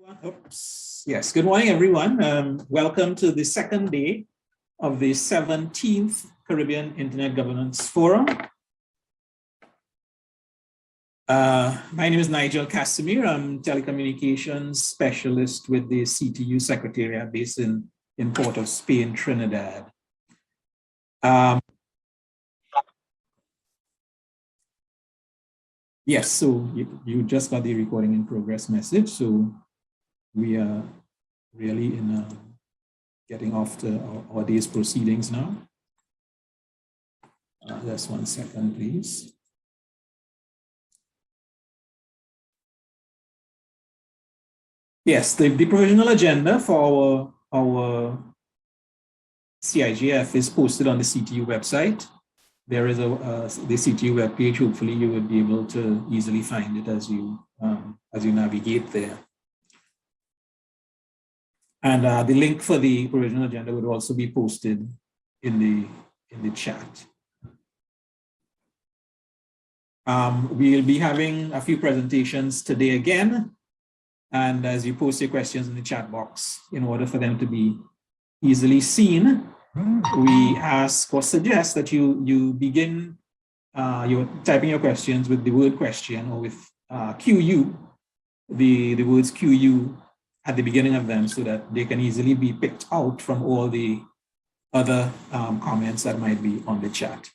Oops. Yes, good morning, everyone. Welcome to the second day of the 17th Caribbean Internet Governance Forum. My name is Nigel Casimir. I'm Telecommunications Specialist with the CTU Secretariat based in Port of Spain, Trinidad. Yes, so you just got the recording in progress message. So we are really in getting off to our day's proceedings now. Just 1 second, please. Yes, the provisional agenda for our CIGF is posted on the CTU website. There is the CTU webpage. Hopefully, you would be able to easily find it as you navigate there. And the link for the provisional agenda would also be posted in the chat. We'll be having a few presentations today again. And as you post your questions in the chat box, in order for them to be easily seen, we ask or suggest that you begin you're typing your questions with the word question or with QU, the words QU at the beginning of them, so that they can easily be picked out from all the other comments that might be on the chat.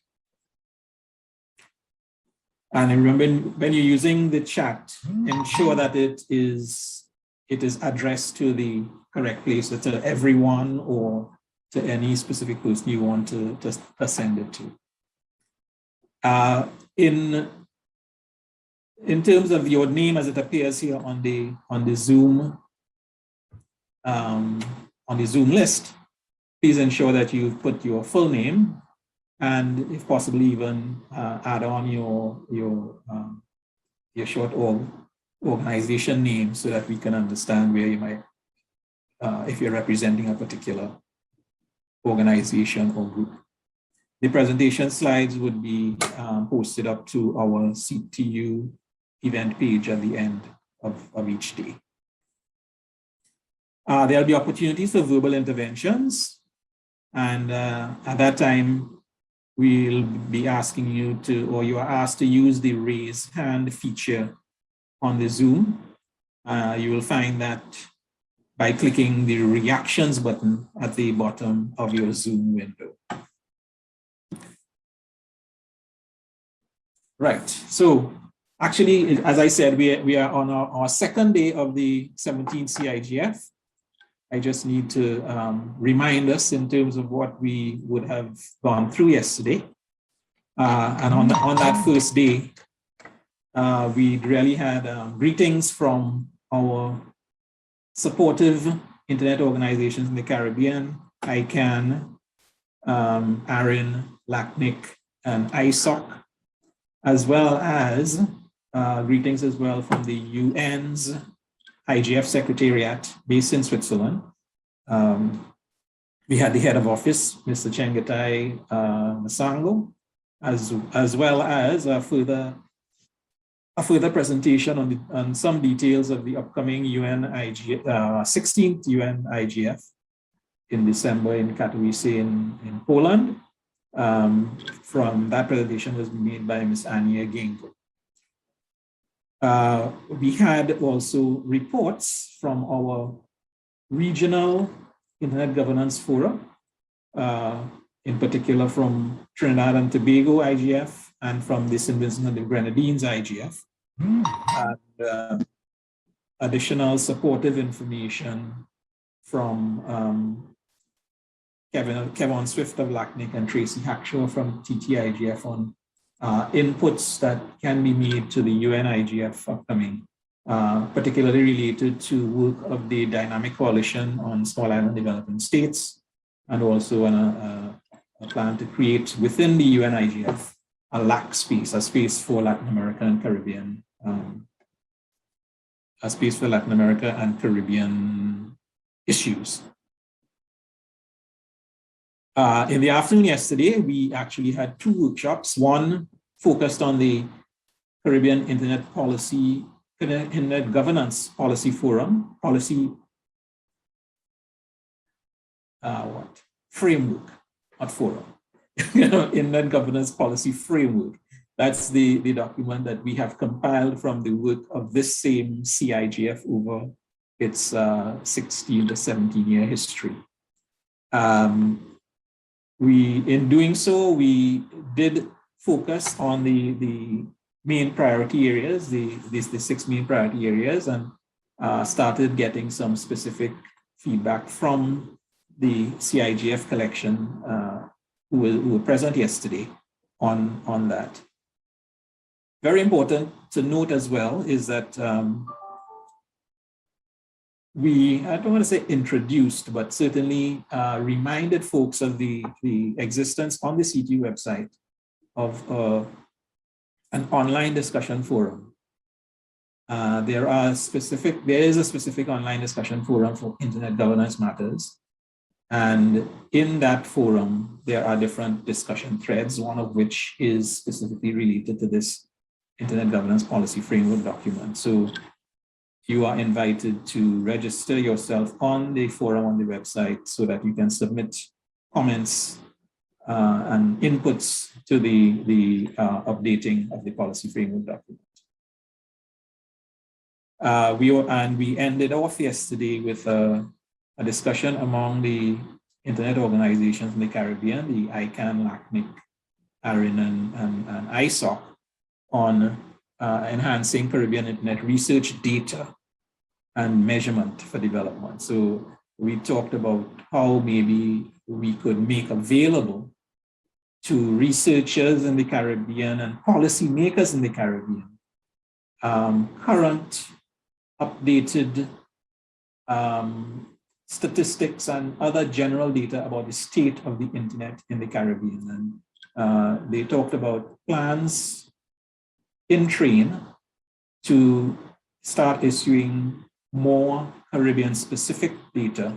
And remember, when you're using the chat, ensure that it is addressed to the correct place, so to everyone or to any specific person you want to send it to. In terms of your name as it appears here on the Zoom list, please ensure that you put your full name, and if possible, even add on your short organization name, so that we can understand where you might, if you're representing a particular organization or group. The presentation slides would be posted up to our CTU event page at the end of each day. There'll be opportunities for verbal interventions, and at that time, we'll be asking you to, or you are asked to use the raise hand feature on the Zoom. You will find that by clicking the reactions button at the bottom of your Zoom window. Right, so actually, as I said, we are on our second day of the 17th CIGF. I just need to remind us in terms of what we would have gone through yesterday. And on that first day, we really had greetings from our supportive internet organizations in the Caribbean, ICANN, ARIN, LACNIC, and ISOC, as well as greetings as well from the UN's IGF Secretariat based in Switzerland. We had the head of office, Mr. Chengetai Masango, as well as a further presentation on some details of the upcoming 16th UN IGF in December in Katowice in Poland. From that presentation was made by Ms. Ania Gengo. We had also reports from our regional Internet Governance Forum, in particular from Trinidad and Tobago IGF and from the St. Vincent and the Grenadines IGF. And additional supportive information from Kevin Swift of LACNIC and Tracy Hackshaw from TTIGF on inputs that can be made to the UN IGF upcoming, particularly related to work of the Dynamic Coalition on Small Island Developing States, and also on a plan to create within the UN IGF a LAC space, a space for Latin America and Caribbean, issues. In the afternoon yesterday, we actually had 2 workshops. One focused on the Caribbean Internet Policy Internet Governance Policy Forum, framework, not forum. Internet Governance Policy Framework. That's the document that we have compiled from the work of this same CIGF over its 16 to 17-year history. In doing so, we did focus on the main priority areas, the 6 main priority areas, and started getting some specific feedback from the CIGF collection who were present yesterday on that. Very important to note as well is that we, I don't want to say introduced, but certainly reminded folks of the existence on the CTU website of an online discussion forum. There is a specific online discussion forum for internet governance matters. And in that forum, there are different discussion threads, one of which is specifically related to this Internet Governance Policy Framework document. So you are invited to register yourself on the forum on the website so that you can submit comments and inputs to the updating of the policy framework document. We ended off yesterday with a discussion among the internet organizations in the Caribbean, the ICANN, LACNIC, ARIN, and ISOC, on enhancing Caribbean internet research data and measurement for development. So we talked about how maybe we could make available to researchers in the Caribbean and policymakers in the Caribbean current, updated statistics and other general data about the state of the internet in the Caribbean. And they talked about plans in train to start issuing more Caribbean-specific data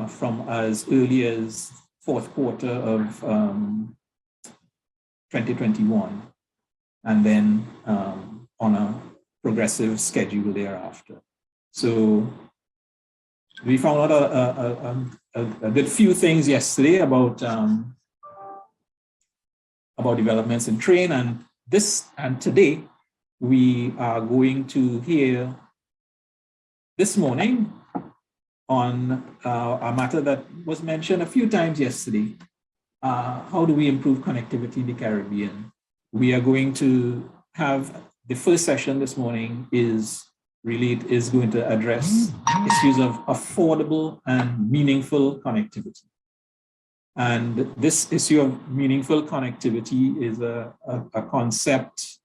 from as early as fourth quarter of 2021, and then on a progressive schedule thereafter. So we found out a good few things yesterday about developments in train, and today we are going to hear this morning on a matter that was mentioned a few times yesterday. How do we improve connectivity in the Caribbean? We are going to have the first session this morning is going to address issues of affordable and meaningful connectivity. And this issue of meaningful connectivity is a concept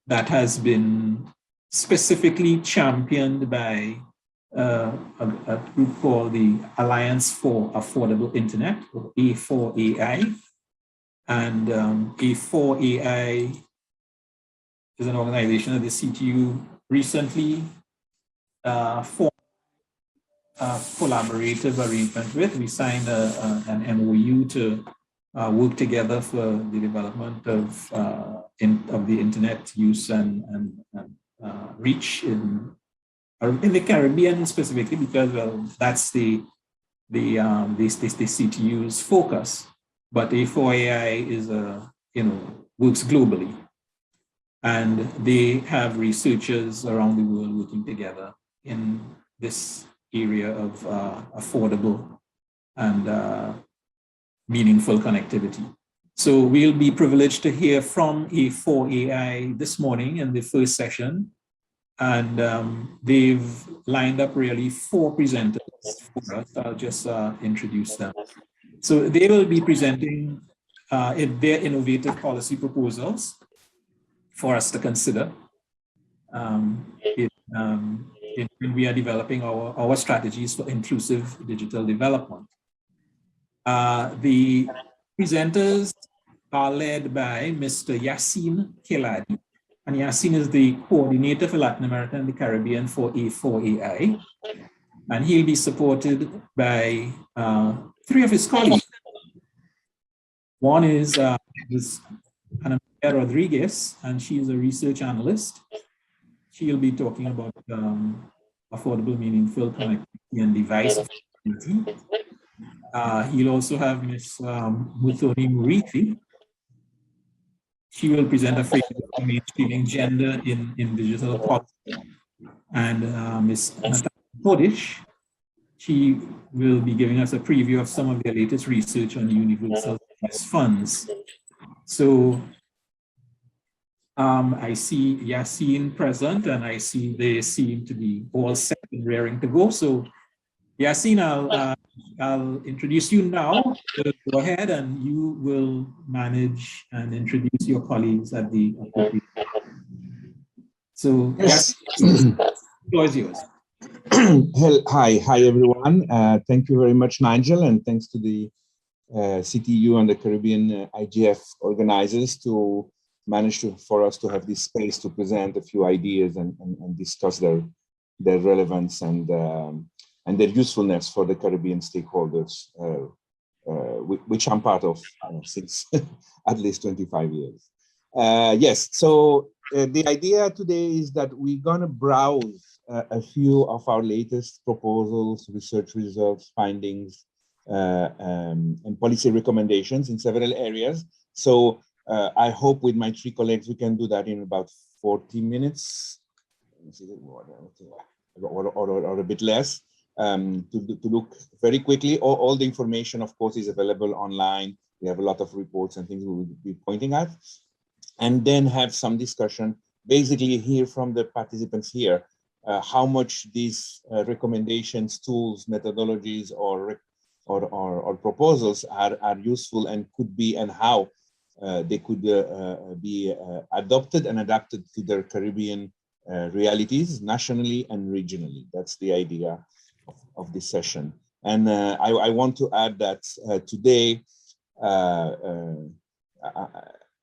that has been specifically championed by a group called the Alliance for Affordable Internet, or A4AI. And A4AI is an organization that the CTU recently formed a collaborative arrangement with. We signed an MOU to work together for the development of the internet use and reach in the Caribbean specifically, because, well, that's the CTU's focus. But A4AI is works globally, and they have researchers around the world working together in this area of affordable and meaningful connectivity. So we'll be privileged to hear from A4AI this morning in the first session. And they've lined up really 4 presenters for us. I'll just introduce them. So they will be presenting their innovative policy proposals for us to consider when we are developing our strategies for inclusive digital development. The presenters are led by Mr. Yassine Keladi. And Yassine is the coordinator for Latin America and the Caribbean for A4AI. And he'll be supported by 3 of his colleagues. One is Ana Maria Rodriguez, and she is a research analyst. She'll be talking about affordable, meaningful connectivity and device availability. You'll also have Ms. Muthoni Murithi. She will present a framework for mainstreaming gender in digital policy. And Ms. Natalia Kodish, she will be giving us a preview of some of their latest research on universal service funds. So I see Yassine present, and I see they seem to be all set and raring to go. So Yassine, I'll introduce you now. Go ahead, and you will manage and introduce your colleagues at the appropriate time. So yes, Yassine, the floor is yours. Hi everyone. Thank you very much, Nigel, and thanks to the CTU and the Caribbean IGF organizers to manage for us to have this space to present a few ideas and discuss their relevance and their usefulness for the Caribbean stakeholders, which I'm part of since at least 25 years. Yes, so the idea today is that we're gonna browse a few of our latest proposals, research results, findings, and policy recommendations in several areas. So I hope with my 3 colleagues, we can do that in about 40 minutes, or a bit less, to look very quickly. All the information, of course, is available online. We have a lot of reports and things we will be pointing at, and then have some discussion, basically hear from the participants here, how much these recommendations, tools, methodologies, or proposals are useful and could be, and how they could be adopted and adapted to their Caribbean realities, nationally and regionally. That's the idea of this session. And I want to add that today, I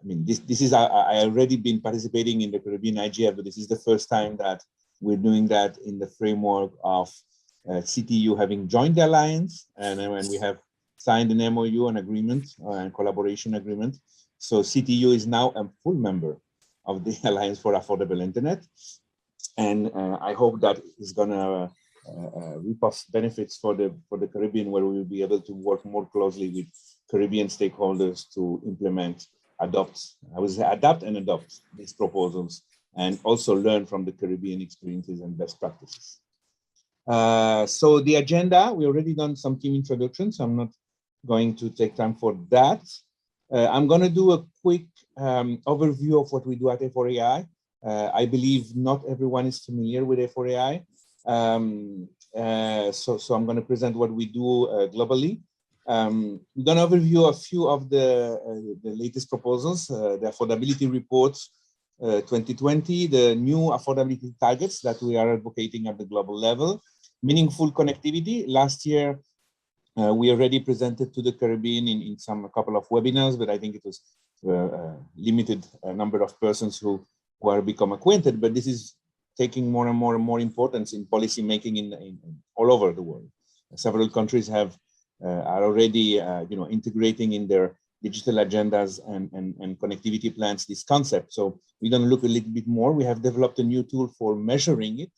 mean, this is, I already been participating in the Caribbean IGF, but this is the first time that we're doing that in the framework of CTU having joined the alliance, and when we have signed an MOU, an agreement, and collaboration agreement. So CTU is now a full member of the Alliance for Affordable Internet, and I hope that is gonna reap us benefits for the Caribbean, where we will be able to work more closely with Caribbean stakeholders to implement, adapt and adopt these proposals, and also learn from the Caribbean experiences and best practices. So the agenda, we already done some team introductions, so I'm not going to take time for that. I'm going to do a quick overview of what we do at F4AI. I believe not everyone is familiar with F4AI. So I'm going to present what we do globally. We're going to overview a few of the latest proposals, the affordability reports 2020, the new affordability targets that we are advocating at the global level, meaningful connectivity. Last year, we already presented to the Caribbean in a couple of webinars, but I think it was limited number of persons who are become acquainted, but this is taking more and more importance in policy making in all over the world. Several countries are already integrating in their digital agendas and connectivity plans this concept. So we're going to look a little bit more. We have developed a new tool for measuring it.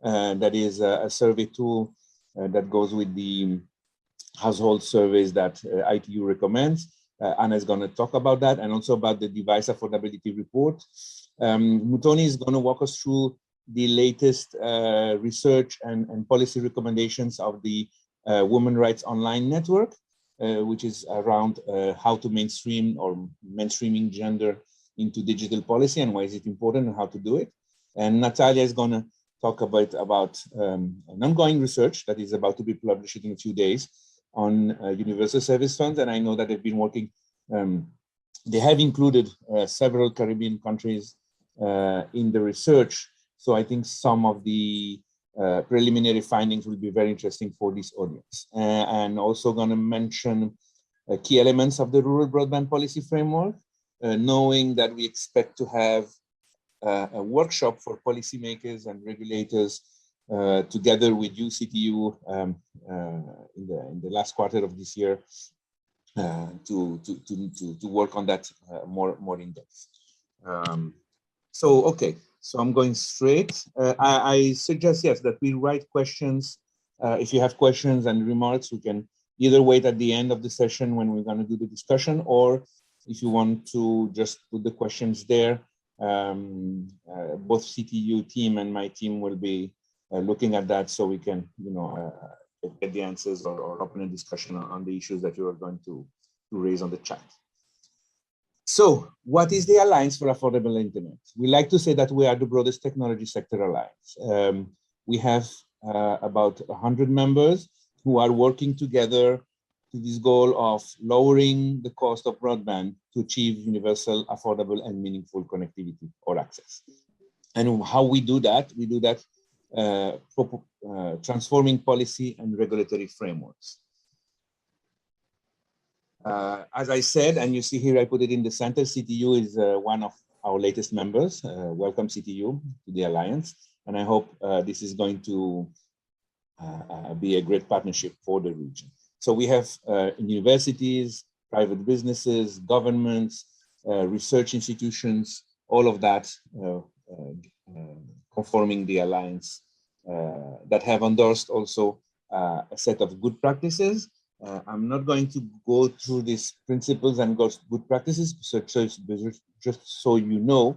That is a survey tool that goes with the household surveys that ITU recommends. Anna is going to talk about that, and also about the device affordability report. Muthoni is going to walk us through the latest research and policy recommendations of the Women Rights Online Network, which is around how to mainstream or mainstreaming gender into digital policy and why is it important and how to do it. And Natalia is going to talk about an ongoing research that is about to be published in a few days on universal service funds. And I know that they've been working, they have included several Caribbean countries in the research. So I think some of the preliminary findings will be very interesting for this audience. And also going to mention key elements of the rural broadband policy framework, knowing that we expect to have a workshop for policymakers and regulators together with UCTU in the last quarter of this year to work on that more in depth. So, okay. So I'm going straight. I suggest, yes, that we write questions. If you have questions and remarks, we can either wait at the end of the session when we're going to do the discussion, or if you want to just put the questions there, both CTU team and my team will be looking at that so we can, get the answers or open a discussion on the issues that you are going to raise on the chat. So what is the Alliance for Affordable Internet? We like to say that we are the broadest technology sector alliance. We have about 100 members who are working together to this goal of lowering the cost of broadband to achieve universal, affordable, and meaningful connectivity or access. And how we do that transforming policy and regulatory frameworks. As I said, and you see here, I put it in the center, CTU is one of our latest members. Welcome CTU to the Alliance. And I hope this is going to be a great partnership for the region. So we have universities, private businesses, governments, research institutions, all of that conforming the Alliance that have endorsed also a set of good practices. I'm not going to go through these principles and good practices, just so you know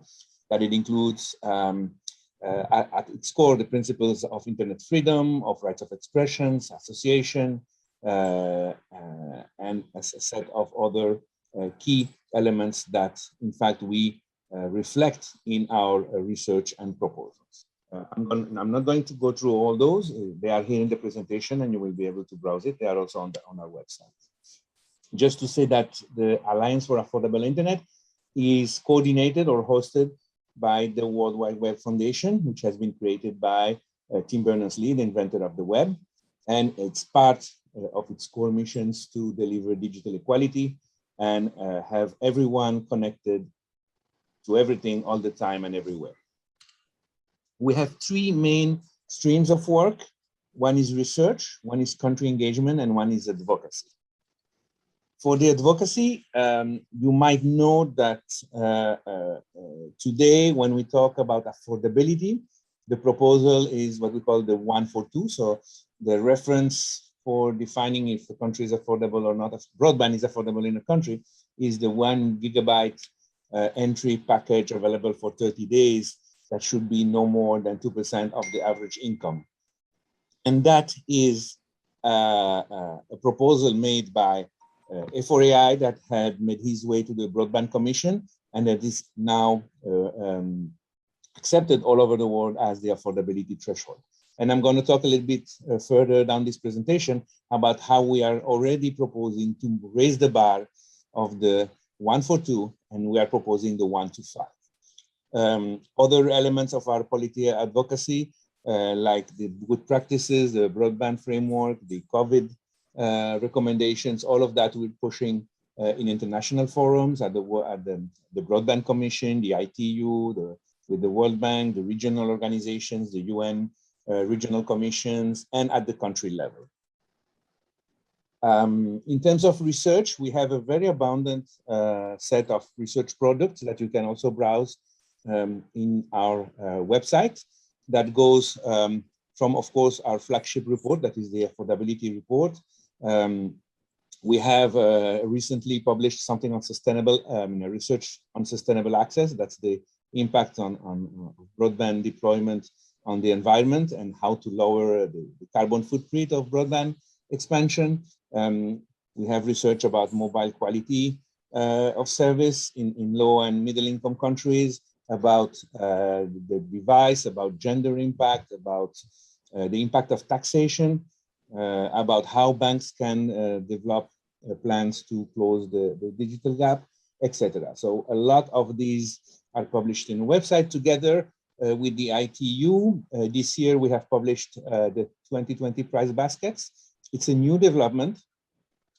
that it includes at its core the principles of internet freedom, of rights of expressions, association, and a set of other key elements that, in fact, we reflect in our research and proposals. I'm not going to go through all those. They are here in the presentation and you will be able to browse it. They are also on our website. Just to say that the Alliance for Affordable Internet is coordinated or hosted by the World Wide Web Foundation, which has been created by Tim Berners-Lee, the inventor of the web. And it's part of its core missions to deliver digital equality and have everyone connected to everything all the time and everywhere. We have three main streams of work. One is research, one is country engagement, and one is advocacy. For the advocacy, you might know that today, when we talk about affordability, the proposal is what we call the 142. So the reference for defining if the country is affordable or not, if broadband is affordable in a country, is the 1 gigabyte entry package available for 30 days. That should be no more than 2% of the average income. And that is a proposal made by F4AI that had made his way to the Broadband Commission and that is now accepted all over the world as the affordability threshold. And I'm going to talk a little bit further down this presentation about how we are already proposing to raise the bar of the 142 and we are proposing the 125. Other elements of our policy advocacy, like the good practices, the broadband framework, the COVID recommendations, all of that we're pushing in international forums at the Broadband Commission, the ITU, with the World Bank, the regional organizations, the UN regional commissions, and at the country level. In terms of research, we have a very abundant set of research products that you can also browse in our website. That goes from, of course, our flagship report, that is the affordability report. We have recently published something on sustainable, research on sustainable access. That's the impact on broadband deployment on the environment and how to lower the carbon footprint of broadband expansion. We have research about mobile quality of service in low and middle income countries, about the device, about gender impact, about the impact of taxation, about how banks can develop plans to close the digital gap, etc. So a lot of these are published in the website together with the ITU. This year we have published the 2020 prize baskets. It's a new development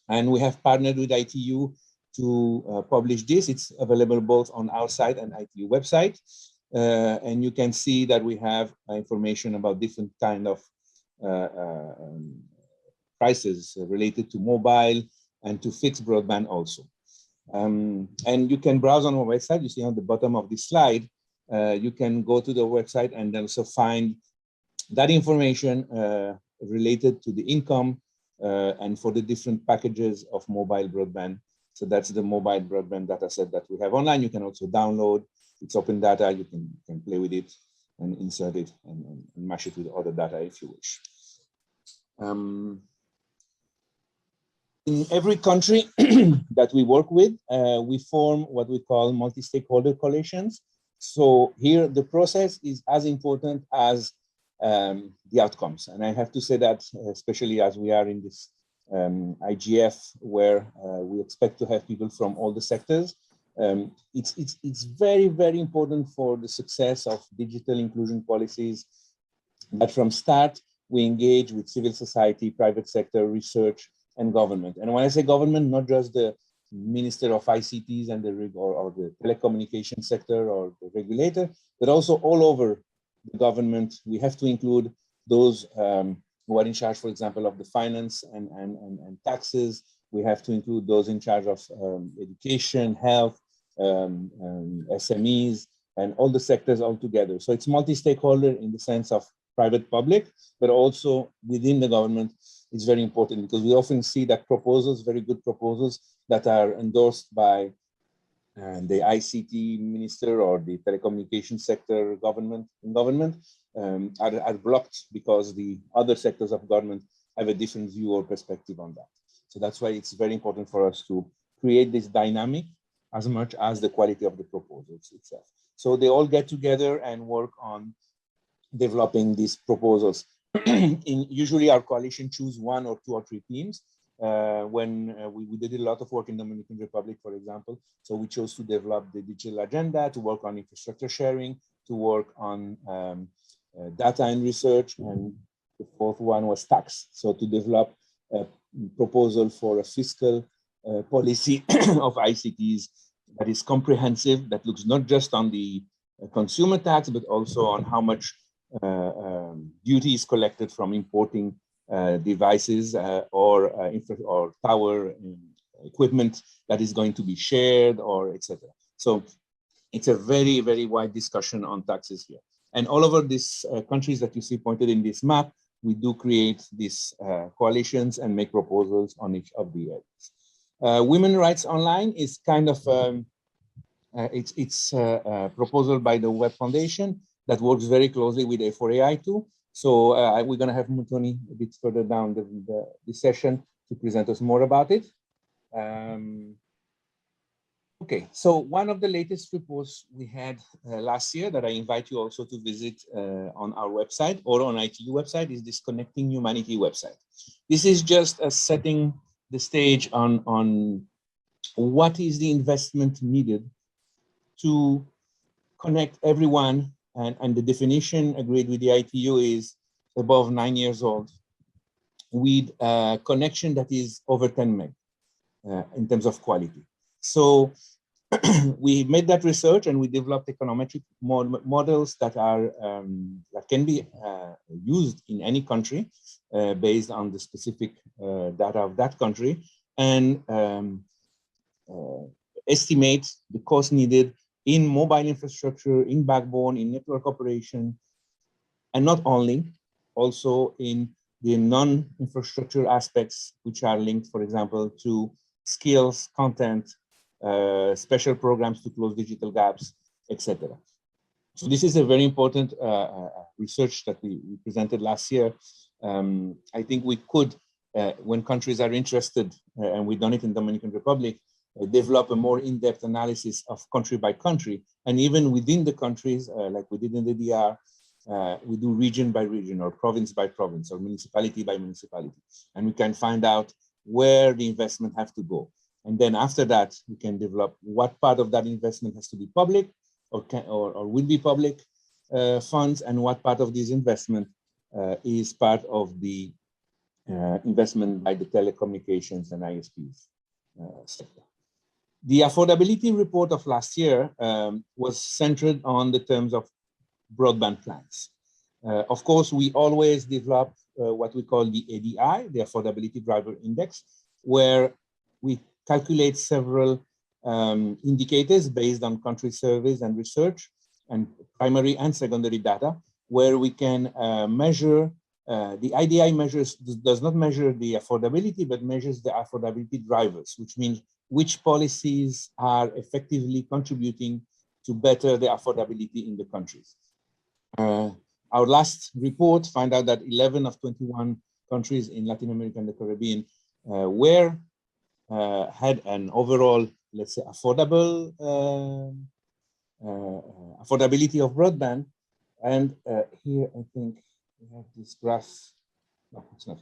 and we have partnered with ITU to publish this. It's available both on our site and ITU website. And you can see that we have information about different kind of prices related to mobile and to fixed broadband also. And you can browse on our website. You see on the bottom of this slide you can go to the website and then also find that information related to the income and for the different packages of mobile broadband. So that's the mobile broadband data set that we have online. You can also download. It's open data. You can play with it and insert it and mash it with other data if you wish. In every country that we work with, we form what we call multi-stakeholder coalitions. So here the process is as important as the outcomes. And I have to say that, especially as we are in this IGF, where we expect to have people from all the sectors, it's very, very important for the success of digital inclusion policies that from start we engage with civil society, private sector, research, and government. And when I say government, not just the Minister of ICTs and or the telecommunications sector or the regulator, but also all over the government. We have to include those who are in charge, for example, of the finance and taxes. We have to include those in charge of education, health, SMEs, and all the sectors all together. So it's multi-stakeholder in the sense of private public, but also within the government. It's very important because we often see that proposals, very good proposals that are endorsed by the ICT minister or the telecommunications sector are blocked because the other sectors of government have a different view or perspective on that. So that's why it's very important for us to create this dynamic as much as the quality of the proposals itself. So they all get together and work on developing these proposals. Usually our coalition choose 1 or 2 or 3 themes. We did a lot of work in the Dominican Republic, for example. So we chose to develop the digital agenda, to work on infrastructure sharing, to work on data and research, and the 4th one was tax. So to develop a proposal for a fiscal policy of ICTs that is comprehensive, that looks not just on the consumer tax, but also on how much duty is collected from importing devices or tower equipment that is going to be shared or etc. So it's a very, very wide discussion on taxes here. And all over these countries that you see pointed in this map, we do create these coalitions and make proposals on each of the areas. Women Rights Online is kind of it's a proposal by the Web Foundation that works very closely with A4AI too. So we're going to have Mutoni a bit further down the session to present us more about it. Okay, so one of the latest reports we had last year that I invite you also to visit on our website or on ITU website is this Connecting Humanity website. This is just setting the stage on what is the investment needed to connect everyone, and the definition agreed with the ITU is above 9 years old with a connection that is over 10 meg in terms of quality. So we made that research and we developed econometric models that are that can be used in any country based on the specific data of that country, and estimate the cost needed in mobile infrastructure, in backbone, in network operation, and not only, also in the non-infrastructure aspects, which are linked, for example, to skills, content, special programs to close digital gaps, etc. So this is a very important research that we presented last year. I think we could, when countries are interested, and we've done it in Dominican Republic, develop a more in-depth analysis of country by country, and even within the countries, like we did in the DR, we do region by region or province by province or municipality by municipality, and we can find out where the investment have to go. And then after that, we can develop what part of that investment has to be public or will be public funds, and what part of this investment is part of the investment by the telecommunications and ISPs sector. The affordability report of last year was centered on the terms of broadband plans. Of course, we always develop what we call the ADI, the Affordability Driver Index, where we calculate several indicators based on country surveys and research and primary and secondary data, where we can measure, the IDI does not measure the affordability, but measures the affordability drivers, which means which policies are effectively contributing to better the affordability in the countries. Our last report found out that 11 of 21 countries in Latin America and the Caribbean had an overall, let's say, affordable affordability of broadband. And here I think we have this graph. No, it's not.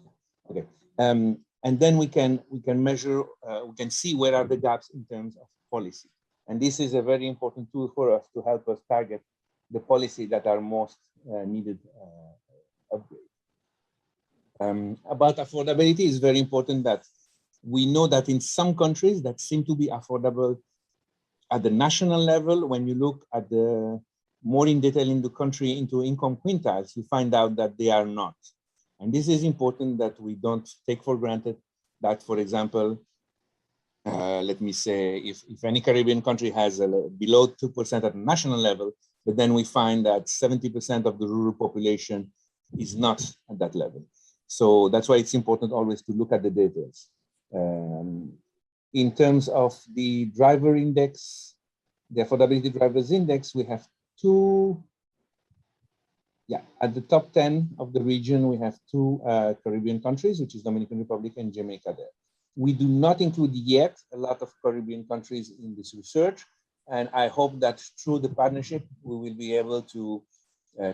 Okay. And then we can measure, we can see where are the gaps in terms of policy. And this is a very important tool for us to help us target the policy that are most needed upgrade. About affordability, is very important that we know that in some countries that seem to be affordable at the national level, when you look at the more in detail in the country into income quintiles, you find out that they are not. And this is important that we don't take for granted that, for example, let me say, if any Caribbean country has below 2% at the national level, but then we find that 70% of the rural population is not at that level. So that's why it's important always to look at the details. In terms of the driver index, the affordability drivers index, we have two, at the top 10 of the region, we have two Caribbean countries, which is Dominican Republic and Jamaica there. We do not include yet a lot of Caribbean countries in this research. And I hope that through the partnership, we will be able to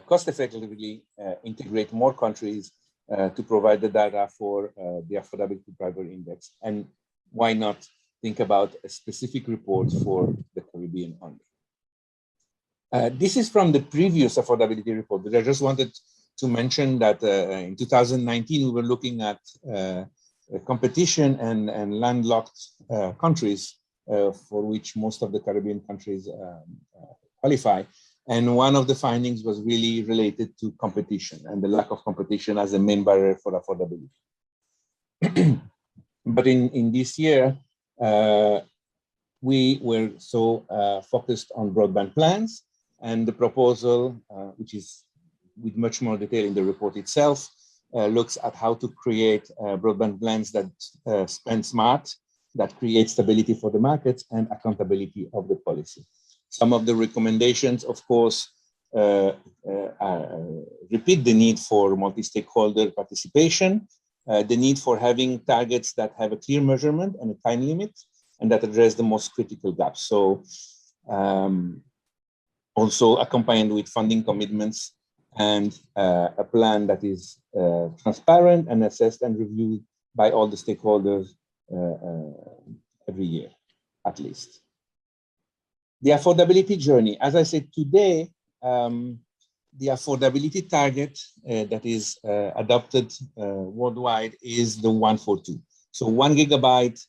cost effectively integrate more countries to provide the data for the affordability driver index. And why not think about a specific report for the Caribbean only. This is from the previous affordability report, but I just wanted to mention that in 2019, we were looking at competition and landlocked countries for which most of the Caribbean countries qualify. And one of the findings was really related to competition and the lack of competition as a main barrier for affordability. But in this year, we were so focused on broadband plans, and the proposal, which is with much more detail in the report itself, looks at how to create broadband plans that spend smart, that create stability for the markets and accountability of the policy. Some of the recommendations, of course, repeat the need for multi-stakeholder participation, the need for having targets that have a clear measurement and a time limit, and that address the most critical gaps. So also accompanied with funding commitments and a plan that is transparent and assessed and reviewed by all the stakeholders every year, at least. The affordability journey, as I said today, the affordability target that is adopted worldwide is the 142. So 1 gigabyte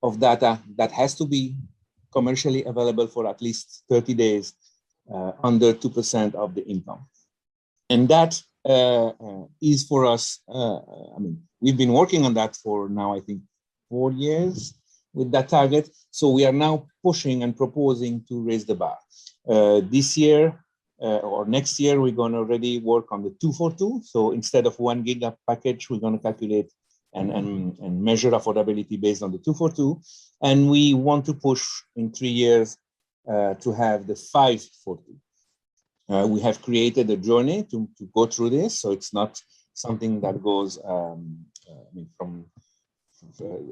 of data that has to be commercially available for at least 30 days under 2% of the income. And that is for us, I mean, we've been working on that for now, I think, 4 years with that target. So we are now pushing and proposing to raise the bar. This year or next year, we're going to already work on the 242. So instead of 1 giga package, we're going to calculate and measure affordability based on the 242. And we want to push in 3 years to have the 542. We have created a journey to go through this. So it's not something that goes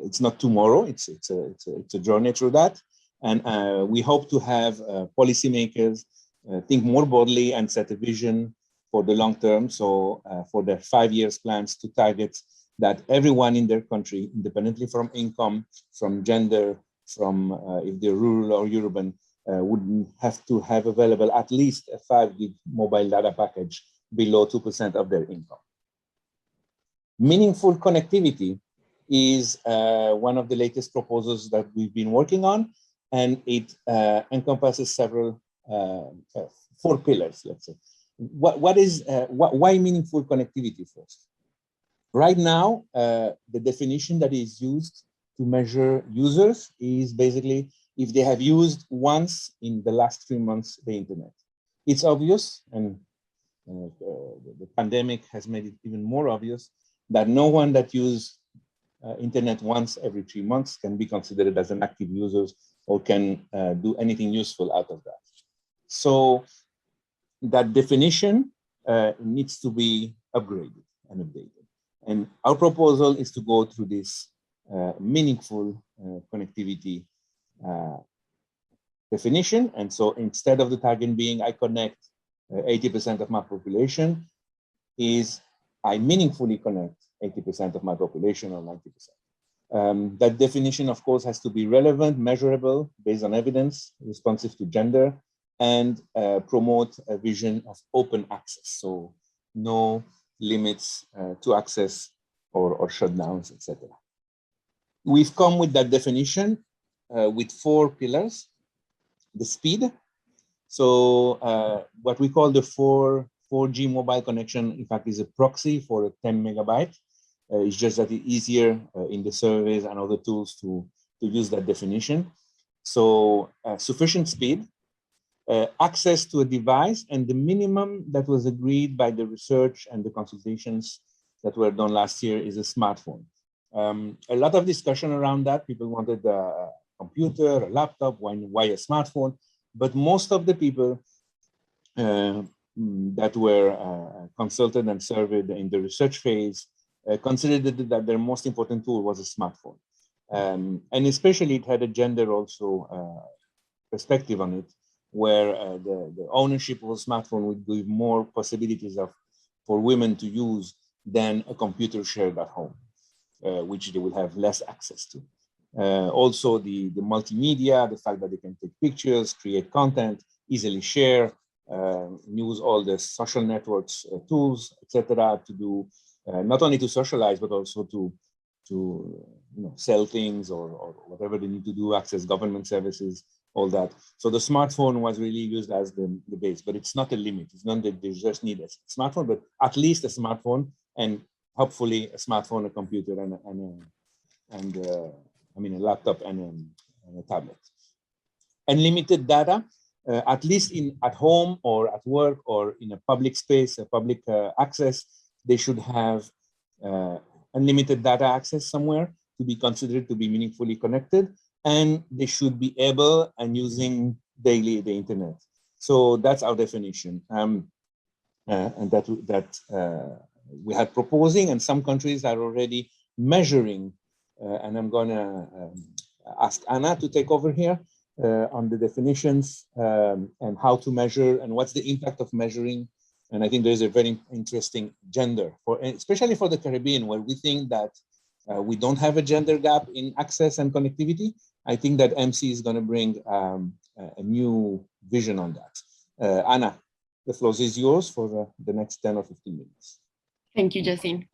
it's not tomorrow, it's a journey through that. And we hope to have policymakers think more broadly and set a vision for the long term. So for their 5 years plans to target that everyone in their country, independently from income, from gender, from if they're rural or urban, would have to have available at least a 5 gig mobile data package below 2% of their income. Meaningful connectivity is one of the latest proposals that we've been working on, and it encompasses several 4 pillars, let's say. Why meaningful connectivity first? Right now, the definition that is used to measure users is basically if they have used once in the last 3 months the internet. It's obvious, and the pandemic has made it even more obvious, that no one that uses internet once every 3 months can be considered as an active user or can do anything useful out of that. So that definition needs to be upgraded and updated. And our proposal is to go through this meaningful connectivity definition. And so instead of the target being I connect 80% of my population, is I meaningfully connect 80% of my population or 90%. That definition, of course, has to be relevant, measurable, based on evidence, responsive to gender, and promote a vision of open access. So no limits to access or shutdowns, etc. We've come with that definition with 4 pillars. The speed. So what we call the 4G mobile connection, in fact, is a proxy for a 10 megabyte. It's just that it's easier in the surveys and other tools to use that definition. So sufficient speed, access to a device, and the minimum that was agreed by the research and the consultations that were done last year is a smartphone. A lot of discussion around that. People wanted a computer, a laptop, why a smartphone? But most of the people that were consulted and surveyed in the research phase considered that their most important tool was a smartphone. And especially it had a gender also perspective on it, where the ownership of a smartphone would give more possibilities for women to use than a computer shared at home, which they will have less access to. Also the multimedia, the fact that they can take pictures, create content, easily share, use all the social networks tools, etc., to do not only to socialize but also to sell things or whatever they need to do, access government services, all that. So the smartphone was really used as the base, but it's not a limit. It's not that they just need a smartphone, but at least a smartphone, and hopefully a smartphone, a computer, and a laptop and a tablet. Unlimited data, at least at home or at work or in a public space, a public access, they should have unlimited data access somewhere to be considered to be meaningfully connected, and they should be able and using daily the internet. So that's our definition, and that we are proposing, and some countries are already measuring. And I'm going to ask Anna to take over here on the definitions and how to measure and what's the impact of measuring. And I think there's a very interesting gender, especially for the Caribbean, where we think that we don't have a gender gap in access and connectivity. I think that MC is going to bring a new vision on that. Anna, the floor is yours for the next 10 or 15 minutes. Thank you, Jacine.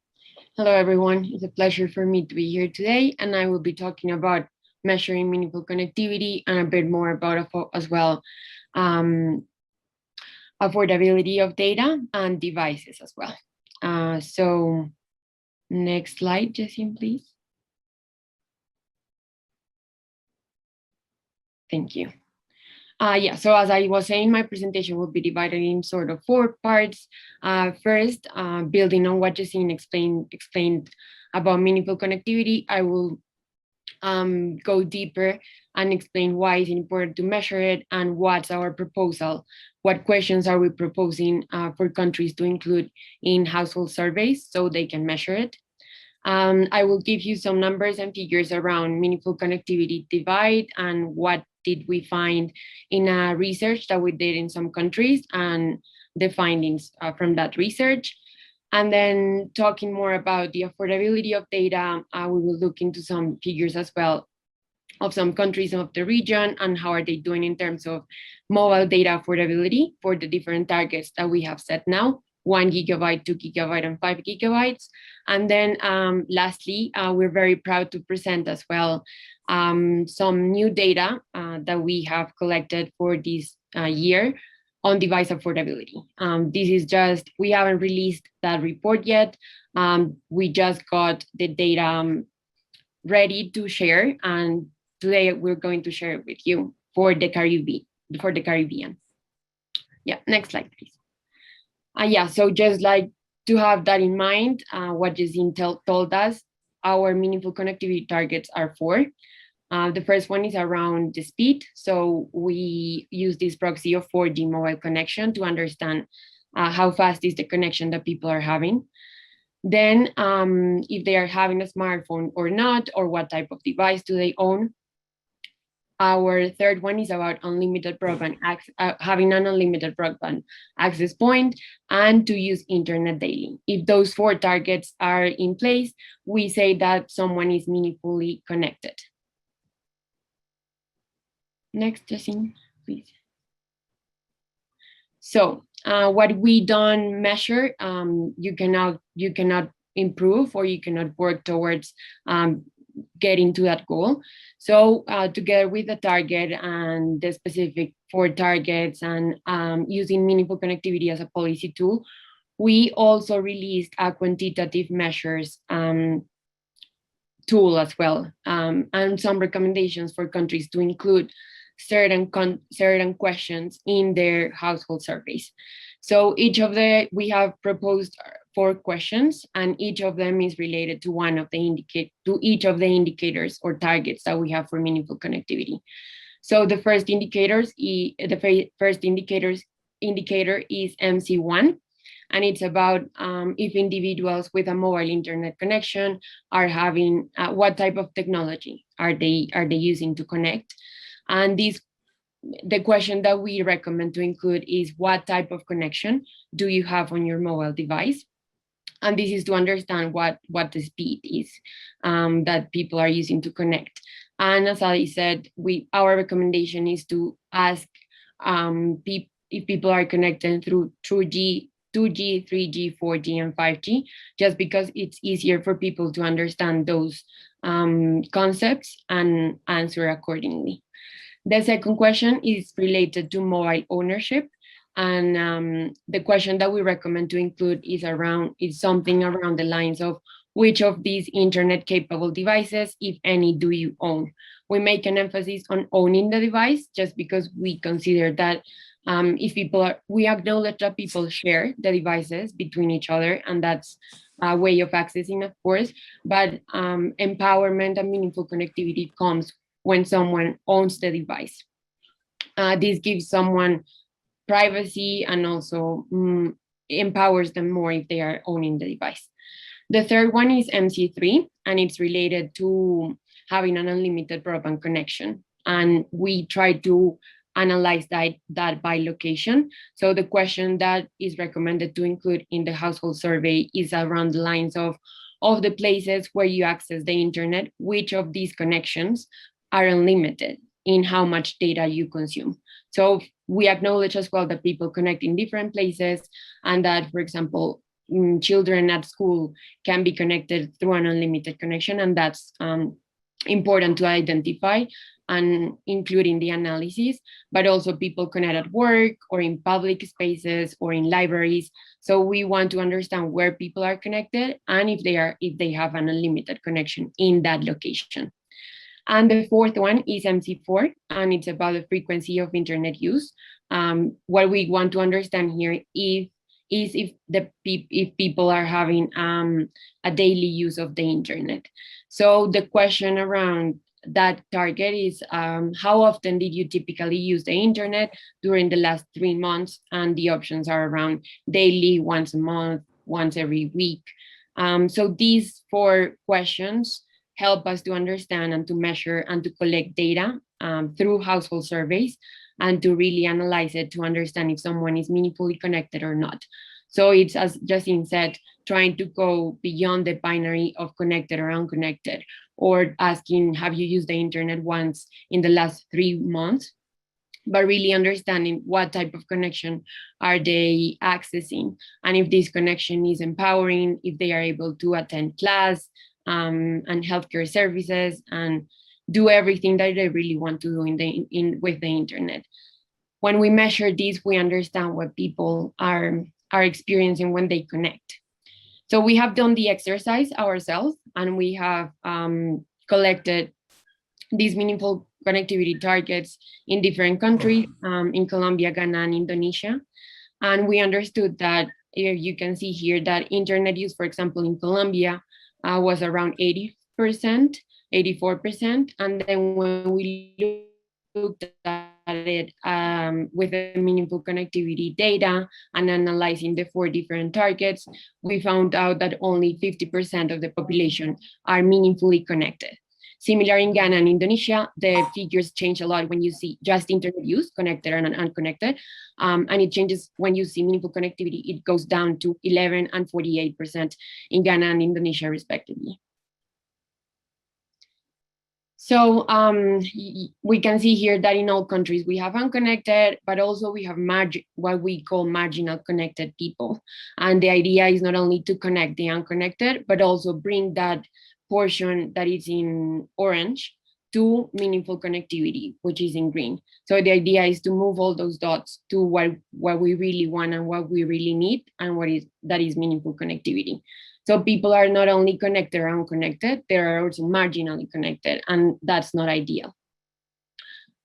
Hello, everyone. It's a pleasure for me to be here today, and I will be talking about measuring meaningful connectivity and a bit more about as well affordability of data and devices as well. So next slide, Jacine, please. Thank you. Yeah, so as I was saying, my presentation will be divided in sort of 4 parts. First, building on what Jacine explained about meaningful connectivity, I will go deeper and explain why it's important to measure it and what's our proposal. What questions are we proposing for countries to include in household surveys so they can measure it. I will give you some numbers and figures around meaningful connectivity divide and what did we find in a research that we did in some countries and the findings from that research. And then talking more about the affordability of data, we will look into some figures as well of some countries of the region and how are they doing in terms of mobile data affordability for the different targets that we have set now, 1 gigabyte, 2 gigabyte, and 5 gigabytes. And then lastly, we're very proud to present as well some new data that we have collected for this year on device affordability. This is just, we haven't released that report yet. We just got the data ready to share, and today we're going to share it with you for the Caribbean. Yeah, next slide, please. Yeah, so just like to have that in mind, what Jessine told us, our meaningful connectivity targets are 4. The first one is around the speed. So we use this proxy of 4G mobile connection to understand how fast is the connection that people are having. Then if they are having a smartphone or not, or what type of device do they own. Our third one is about unlimited broadband having an unlimited broadband access point and to use internet daily. If those 4 targets are in place, we say that someone is meaningfully connected. Next, Jessine, please. So what we don't measure, you cannot improve, or you cannot work towards getting to that goal. So together with the target and the specific 4 targets and using meaningful connectivity as a policy tool, we also released a quantitative measures tool as well, and some recommendations for countries to include certain questions in their household surveys. So we have proposed 4 questions, and each of them is related to each of the indicators or targets that we have for meaningful connectivity. So the first indicator is MC1, and it's about if individuals with a mobile internet connection are having what type of technology are they using to connect. And the question that we recommend to include is what type of connection do you have on your mobile device? And this is to understand what the speed is that people are using to connect. And as I said, our recommendation is to ask if people are connected through 2G, 3G, 4G, and 5G, just because it's easier for people to understand those concepts and answer accordingly. The second question is related to mobile ownership. And the question that we recommend to include is something around the lines of which of these internet capable devices, if any, do you own? We make an emphasis on owning the device just because we consider that we acknowledge that people share the devices between each other, and that's a way of accessing, of course, but empowerment and meaningful connectivity comes when someone owns the device. This gives someone privacy and also empowers them more if they are owning the device. The third one is MC3, and it's related to having an unlimited broadband connection. And we try to analyze that by location. So the question that is recommended to include in the household survey is around the lines of the places where you access the internet, which of these connections are unlimited in how much data you consume. So we acknowledge as well that people connect in different places, and that, for example, children at school can be connected through an unlimited connection, and that's important to identify and include in the analysis, but also people connect at work or in public spaces or in libraries. So we want to understand where people are connected and if they have an unlimited connection in that location. And the fourth one is MC4, and it's about the frequency of internet use. What we want to understand here is if people are having a daily use of the internet. So the question around that target is how often did you typically use the internet during the last 3 months? And the options are around daily, once a month, once every week. So these 4 questions help us to understand and to measure and to collect data through household surveys and to really analyze it to understand if someone is meaningfully connected or not. So it's, as Jessine said, trying to go beyond the binary of connected or unconnected, or asking, have you used the internet once in the last 3 months? But really understanding what type of connection are they accessing, and if this connection is empowering, if they are able to attend class and healthcare services and do everything that they really want to do with the internet. When we measure this, we understand what people are experiencing when they connect. So we have done the exercise ourselves, and we have collected these meaningful connectivity targets in different countries, in Colombia, Ghana, and Indonesia. And we understood that you can see here that internet use, for example, in Colombia was around 80%, 84%. And then when we looked at it with the meaningful connectivity data and analyzing the 4 different targets, we found out that only 50% of the population are meaningfully connected. Similar in Ghana and Indonesia, the figures change a lot when you see just internet use, connected and unconnected. And it changes when you see meaningful connectivity, it goes down to 11 and 48% in Ghana and Indonesia, respectively. So we can see here that in all countries we have unconnected, but also we have what we call marginal connected people. And the idea is not only to connect the unconnected, but also bring that portion that is in orange to meaningful connectivity, which is in green. So the idea is to move all those dots to what we really want and what we really need, and that is meaningful connectivity. So people are not only connected or unconnected, they are also marginally connected, and that's not ideal.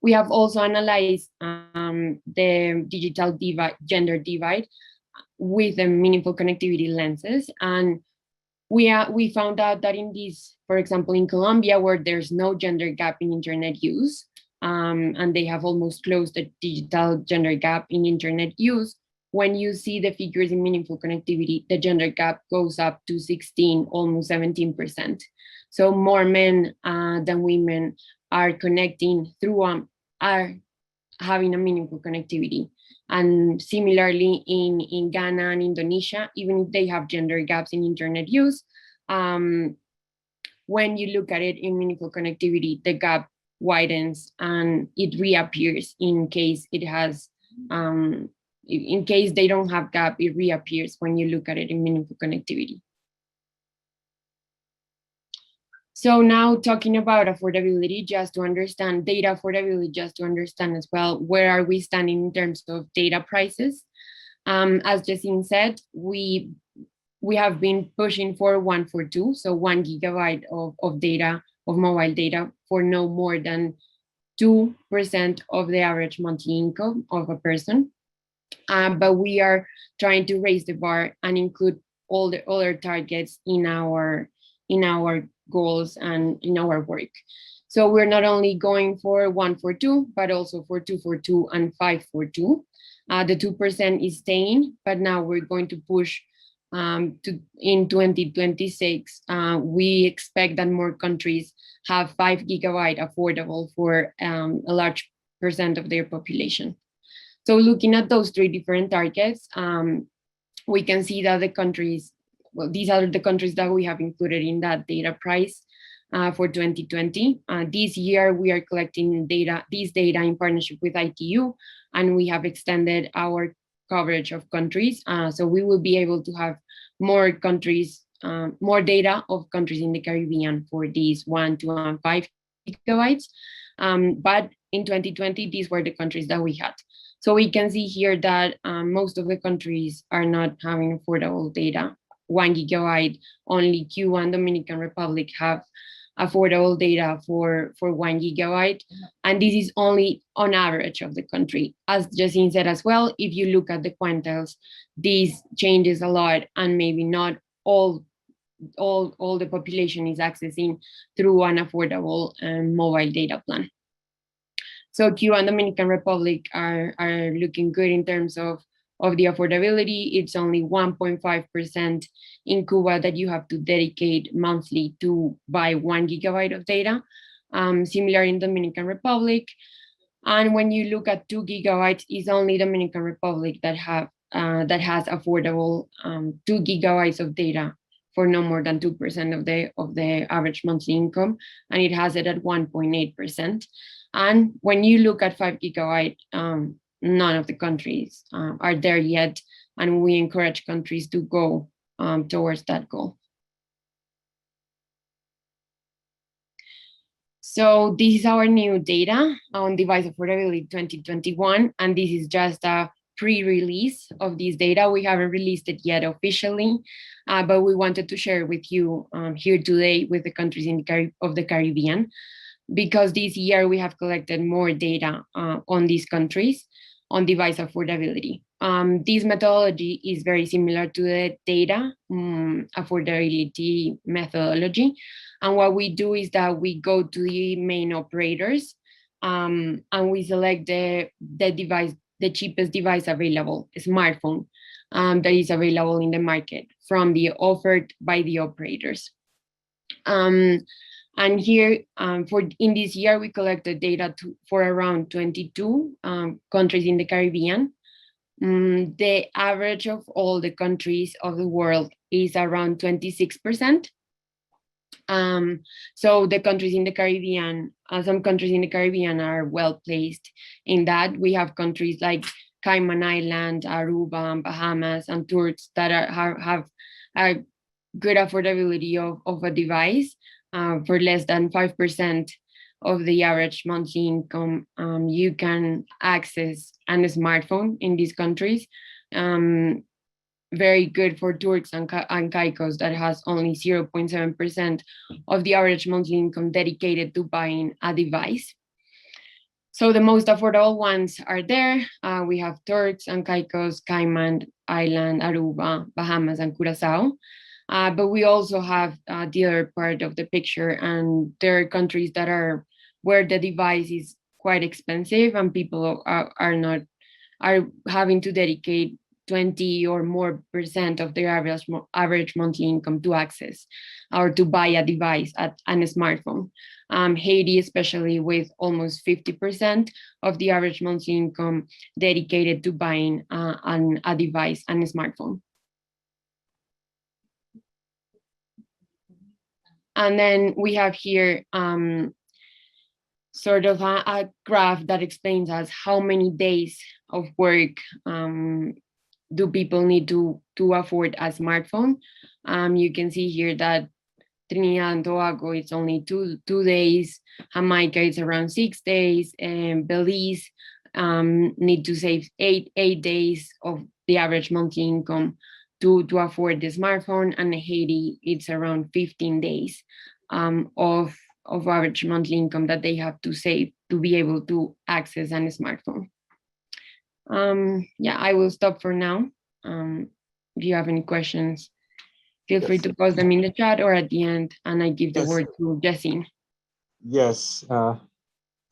We have also analyzed the digital divide, gender divide with the meaningful connectivity lenses. And we found out that in this, for example, in Colombia, where there's no gender gap in internet use, and they have almost closed the digital gender gap in internet use, when you see the figures in meaningful connectivity, the gender gap goes up to 16, almost 17%. So more men than women are connecting through, are having a meaningful connectivity. And similarly in Ghana and Indonesia, even if they have gender gaps in internet use, when you look at it in meaningful connectivity, the gap widens and it reappears in case it has, in case they don't have gap, it reappears when you look at it in meaningful connectivity. So now talking about affordability, just to understand data affordability, just to understand as well, where are we standing in terms of data prices? As Jacine said, we have been pushing for 1 for 2, so 1 gigabyte of data, of mobile data, for no more than 2% of the average monthly income of a person. But we are trying to raise the bar and include all the other targets in our goals and in our work. So we're not only going for 1 for 2, but also for 2 for 2 and 5 for 2. The 2% is staying, but now we're going to push in 2026. We expect that more countries have 5 gigabyte affordable for a large percent of their population. So looking at those 3 different targets, we can see that the countries, well, these are the countries that we have included in that data price for 2020. This year, we are collecting this data in partnership with ITU, and we have extended our coverage of countries. So we will be able to have more countries, more data of countries in the Caribbean for these 1, 2, and 5 gigabytes. But in 2020, these were the countries that we had. So we can see here that most of the countries are not having affordable data. 1 gigabyte, only Cuba and Dominican Republic have affordable data for 1 gigabyte. And this is only on average of the country. As Jacine said as well, if you look at the quantiles, this changes a lot, and maybe not all the population is accessing through an affordable mobile data plan. So Cuba and Dominican Republic are looking good in terms of the affordability. It's only 1.5% in Cuba that you have to dedicate monthly to buy 1 gigabyte of data. Similar in Dominican Republic. And when you look at 2 gigabytes, it's only Dominican Republic that has affordable 2 gigabytes of data for no more than 2% of the average monthly income, and it has it at 1.8%. And when you look at 5 gigabyte, none of the countries are there yet, and we encourage countries to go towards that goal. So this is our new data on device affordability 2021, and this is just a pre-release of this data. We haven't released it yet officially, but we wanted to share with you here today with the countries of the Caribbean, because this year we have collected more data on these countries. on device affordability. This methodology is very similar to the data affordability methodology. And what we do is that we go to the main operators and we select the device, the cheapest device available, a smartphone that is available in the market from the offered by the operators. And here, in this year, we collected data for around 22 countries in the Caribbean. The average of all the countries of the world is around 26%. So the countries in the Caribbean, some countries in the Caribbean are well placed in that. We have countries like Cayman Islands, Aruba, Bahamas, and Turks that have a good affordability of a device. For less than 5% of the average monthly income, you can access a smartphone in these countries. Very good for Turks and Caicos that has only 0.7% of the average monthly income dedicated to buying a device. So the most affordable ones are there. We have Turks and Caicos, Cayman Island, Aruba, Bahamas, and Curacao. But we also have the other part of the picture, and there are countries that are where the device is quite expensive and people are having to dedicate 20 or more % of their average monthly income to access or to buy a device and a smartphone. Haiti, especially, with almost 50% of the average monthly income dedicated to buying a device and a smartphone. And then we have here sort of a graph that explains us how many days of work do people need to afford a smartphone. You can see here that Trinidad and Tobago, it's only two days. Jamaica, it's around 6 days. And Belize need to save eight days of the average monthly income to afford the smartphone, and Haiti, it's around 15 days of average monthly income that they have to save to be able to access a smartphone. Yeah, I will stop for now. If you have any questions, feel free to post them in the chat or at the end, and I give the word to Jessine. Yes,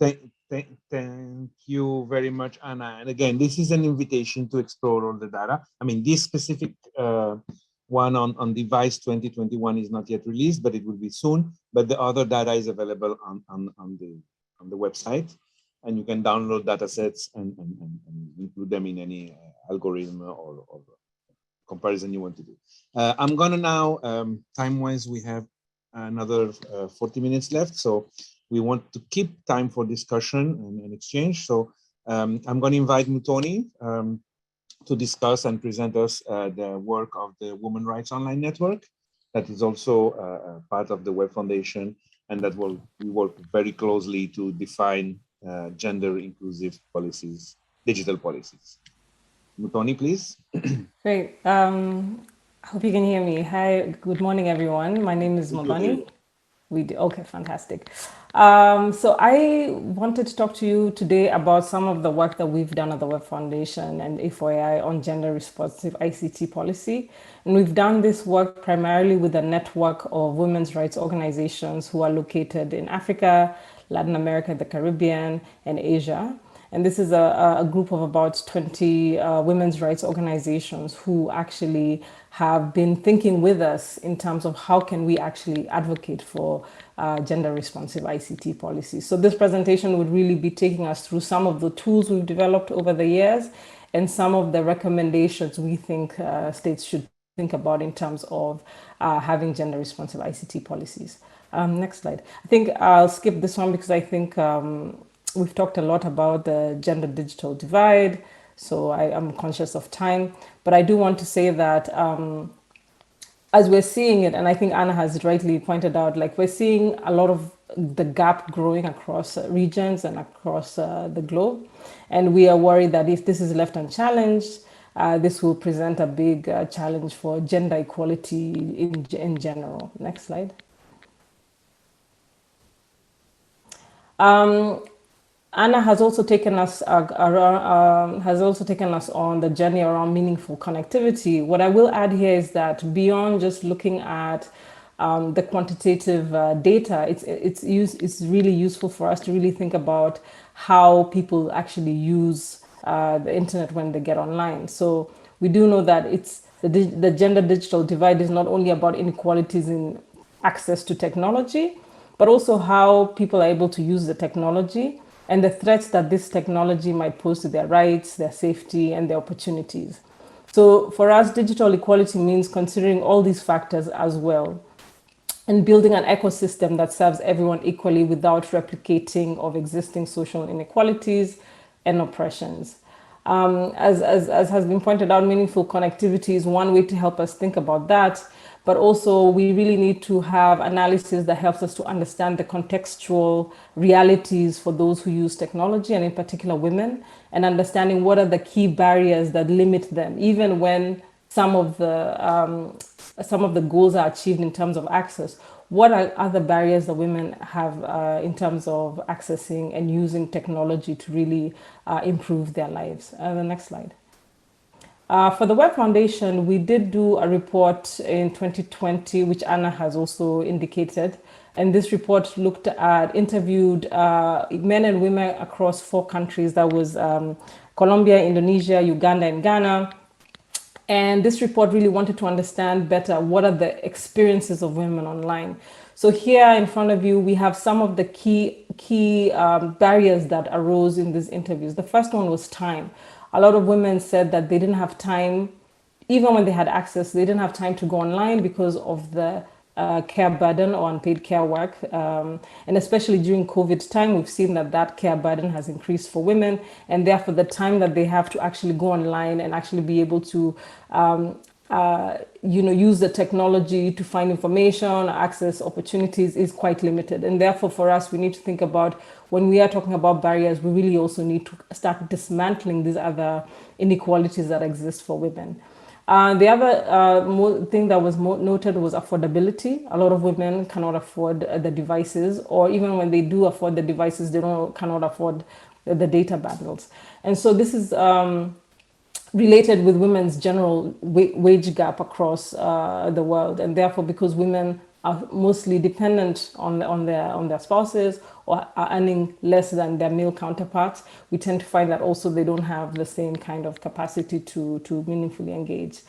thank you very much, Anna. And again, this is an invitation to explore all the data. I mean, this specific one on device 2021 is not yet released, but it will be soon. But the other data is available on the website, and you can download data sets and include them in any algorithm or comparison you want to do. I'm gonna now, time-wise, we have another 40 minutes left, so we want to keep time for discussion and exchange. So I'm going to invite Mutoni to discuss and present us the work of the Women Rights Online Network. That is also part of the Web Foundation, and that we work very closely to define gender inclusive policies, digital policies. Mutoni, please. Great. I hope you can hear me. Hi, good morning, everyone. My name is Mutoni. Okay, fantastic. So I wanted to talk to you today about some of the work that we've done at the Web Foundation and A4AI on gender responsive ICT policy. And we've done this work primarily with a network of women's rights organizations who are located in Africa, Latin America, the Caribbean, and Asia. And this is a group of about 20 women's rights organizations who actually have been thinking with us in terms of how can we actually advocate for gender responsive ICT policies. So this presentation would really be taking us through some of the tools we've developed over the years and some of the recommendations we think states should think about in terms of having gender responsive ICT policies. Next slide. I think I'll skip this one because I think we've talked a lot about the gender digital divide, so I am conscious of time. But I do want to say that as we're seeing it, and I think Anna has rightly pointed out, like we're seeing a lot of the gap growing across regions and across the globe. And we are worried that if this is left unchallenged, this will present a big challenge for gender equality in general. Next slide. Anna has also taken us on the journey around meaningful connectivity. What I will add here is that beyond just looking at the quantitative data, it's really useful for us to really think about how people actually use the internet when they get online. So we do know that it's the gender digital divide is not only about inequalities in access to technology, but also how people are able to use the technology and the threats that this technology might pose to their rights, their safety, and their opportunities. So for us, digital equality means considering all these factors as well and building an ecosystem that serves everyone equally without replicating of existing social inequalities and oppressions. As has been pointed out, meaningful connectivity is one way to help us think about that. But also we really need to have analysis that helps us to understand the contextual realities for those who use technology, and in particular women, and understanding what are the key barriers that limit them, even when some of the goals are achieved in terms of access. What are other barriers that women have in terms of accessing and using technology to really improve their lives? The next slide. For the Web Foundation, we did do a report in 2020, which Anna has also indicated. And this report interviewed men and women across 4 countries. That was Colombia, Indonesia, Uganda, and Ghana. And this report really wanted to understand better what are the experiences of women online. So here in front of you, we have some of the key barriers that arose in these interviews. The first one was time. A lot of women said that they didn't have time, even when they had access, they didn't have time to go online because of the care burden or unpaid care work. And especially during COVID time, we've seen that care burden has increased for women. And therefore, the time that they have to actually go online and actually be able to use the technology to find information, access opportunities is quite limited. And therefore, for us, we need to think about when we are talking about barriers, we really also need to start dismantling these other inequalities that exist for women. The other thing that was noted was affordability. A lot of women cannot afford the devices, or even when they do afford the devices, they cannot afford the data bundles. And so this is related with women's general wage gap across the world. And therefore, because women are mostly dependent on their spouses or are earning less than their male counterparts, we tend to find that also they don't have the same kind of capacity to meaningfully engage.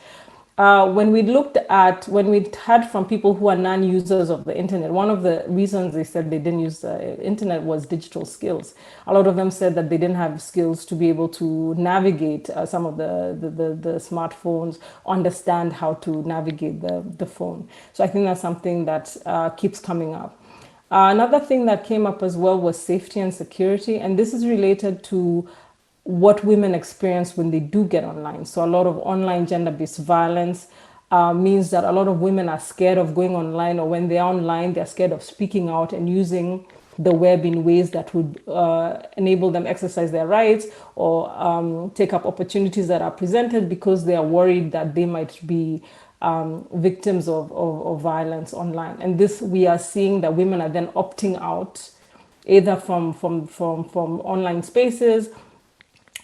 When we heard from people who are non-users of the internet, one of the reasons they said they didn't use the internet was digital skills. A lot of them said that they didn't have skills to be able to navigate some of the smartphones, understand how to navigate the phone. So I think that's something that keeps coming up. Another thing that came up as well was safety and security, and this is related to what women experience when they do get online. So a lot of online gender-based violence means that a lot of women are scared of going online, or when they're online, they're scared of speaking out and using the web in ways that would enable them exercise their rights or take up opportunities that are presented, because they are worried that they might be victims of violence online. And this, we are seeing that women are then opting out either from online spaces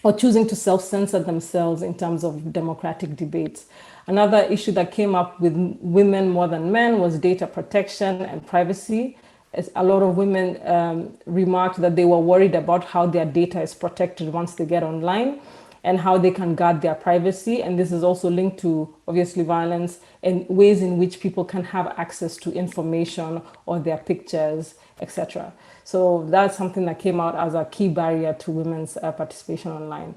or choosing to self-censor themselves in terms of democratic debates. Another issue that came up with women more than men was data protection and privacy. As a lot of women remarked that they were worried about how their data is protected once they get online and how they can guard their privacy. And this is also linked to, obviously, violence and ways in which people can have access to information or their pictures, etc. So that's something that came out as a key barrier to women's participation online.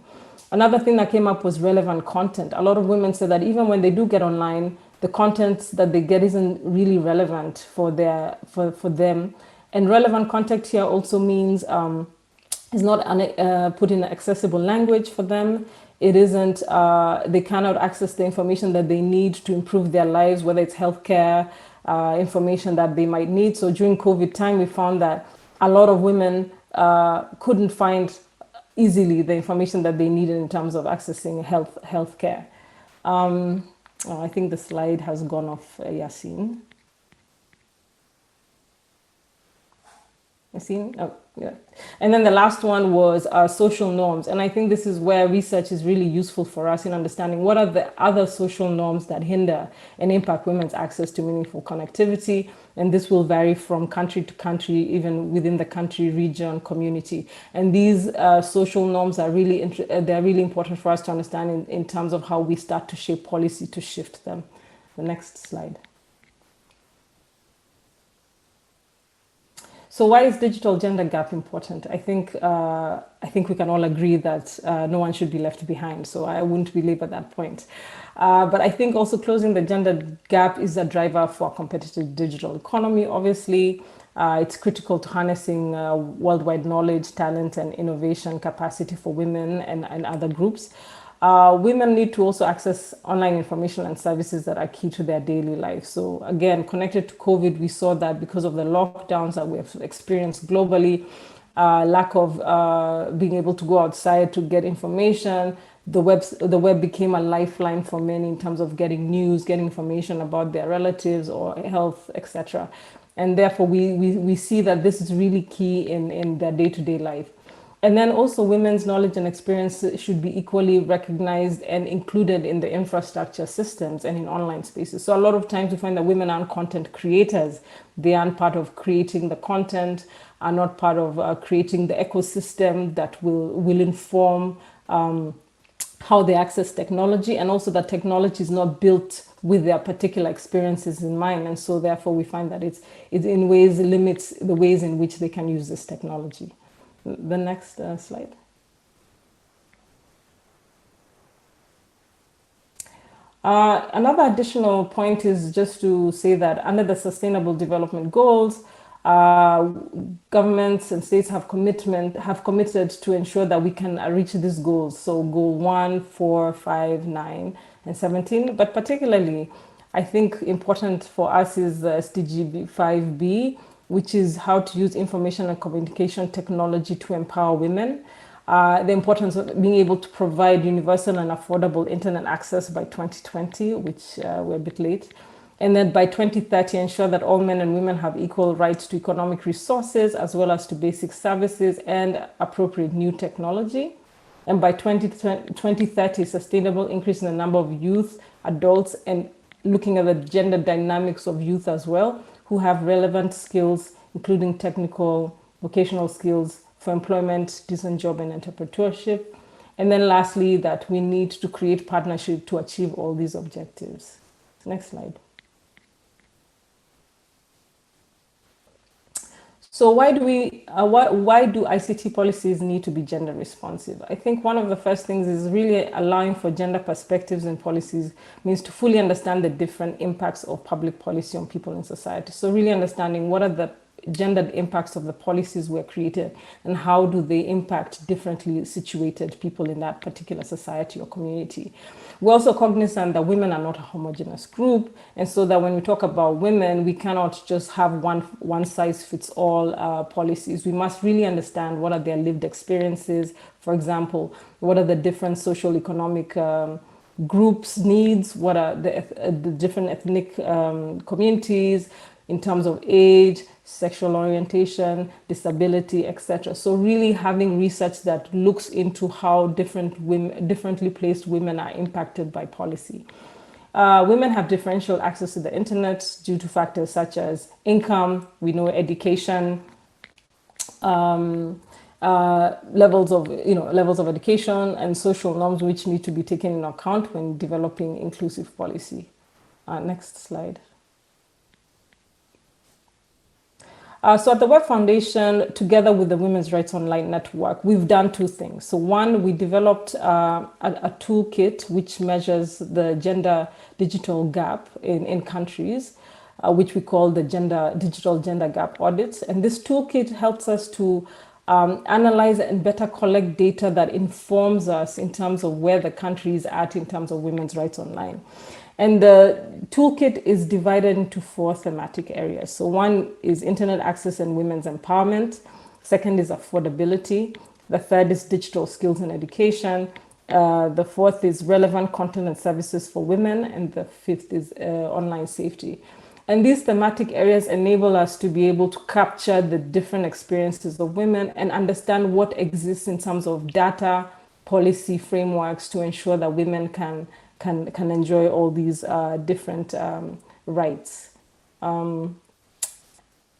Another thing that came up was relevant content. A lot of women said that even when they do get online, the content that they get isn't really relevant for them. And relevant content here also means it's not put in an accessible language for them. It isn't, they cannot access the information that they need to improve their lives, whether it's healthcare, information that they might need. So during COVID time, we found that a lot of women couldn't find easily the information that they needed in terms of accessing healthcare. I think the slide has gone off, Yasin. seen? Oh, yeah. And then the last one was social norms. And I think this is where research is really useful for us in understanding what are the other social norms that hinder and impact women's access to meaningful connectivity. And this will vary from country to country, even within the country, region, community. And these social norms are really, they're really important for us to understand in terms of how we start to shape policy to shift them. The next slide. So why is digital gender gap important? I think we can all agree that no one should be left behind. So I wouldn't belabor that point. But I think also closing the gender gap is a driver for a competitive digital economy. Obviously, it's critical to harnessing worldwide knowledge, talent, and innovation capacity for women and other groups. Women need to also access online information and services that are key to their daily life. So again, connected to COVID, we saw that because of the lockdowns that we have experienced globally, lack of being able to go outside to get information, the web became a lifeline for many in terms of getting news, getting information about their relatives or health, etc. And therefore, we see that this is really key in their day-to-day life. And then also women's knowledge and experience should be equally recognized and included in the infrastructure systems and in online spaces. So a lot of times we find that women aren't content creators. They aren't part of creating the content, are not part of creating the ecosystem that will inform how they access technology, and also that technology is not built with their particular experiences in mind. And so therefore we find that it in ways limits the ways in which they can use this technology. The next slide. Another additional point is just to say that under the Sustainable Development Goals, governments and states have committed to ensure that we can reach these goals. So goal 1, 4, 5, 9, and 17. But particularly, I think important for us is SDG 5B, which is how to use information and communication technology to empower women. The importance of being able to provide universal and affordable internet access by 2020, which we're a bit late. And then by 2030, ensure that all men and women have equal rights to economic resources, as well as to basic services and appropriate new technology. And by 2030, sustainable increase in the number of youth, adults, and looking at the gender dynamics of youth as well, who have relevant skills, including technical, vocational skills for employment, decent job, and entrepreneurship. And then lastly, that we need to create partnership to achieve all these objectives. Next slide. So why do ICT policies need to be gender responsive? I think one of the first things is really allowing for gender perspectives in policies means to fully understand the different impacts of public policy on people in society. So really understanding what are the gendered impacts of the policies were created and how do they impact differently situated people in that particular society or community. We're also cognizant that women are not a homogeneous group, and so that when we talk about women, we cannot just have one size fits all policies. We must really understand what are their lived experiences. For example, what are the different social economic groups' needs? What are the different ethnic communities in terms of age, sexual orientation, disability, etc. So really having research that looks into how differently placed women are impacted by policy. Women have differential access to the internet due to factors such as income, we know education, levels of education and social norms which need to be taken into account when developing inclusive policy. Next slide. So at the Web Foundation, together with the Women's Rights Online Network, we've done two things. So one, we developed a toolkit which measures the gender digital gap in countries, which we call the digital gender gap audits. And this toolkit helps us to analyze and better collect data that informs us in terms of where the country is at in terms of women's rights online. And the toolkit is divided into 4 thematic areas. So one is internet access and women's empowerment. Second is affordability. The third is digital skills and education. The fourth is relevant content and services for women. And the fifth is online safety. And these thematic areas enable us to be able to capture the different experiences of women and understand what exists in terms of data, policy frameworks to ensure that women can enjoy all these different rights.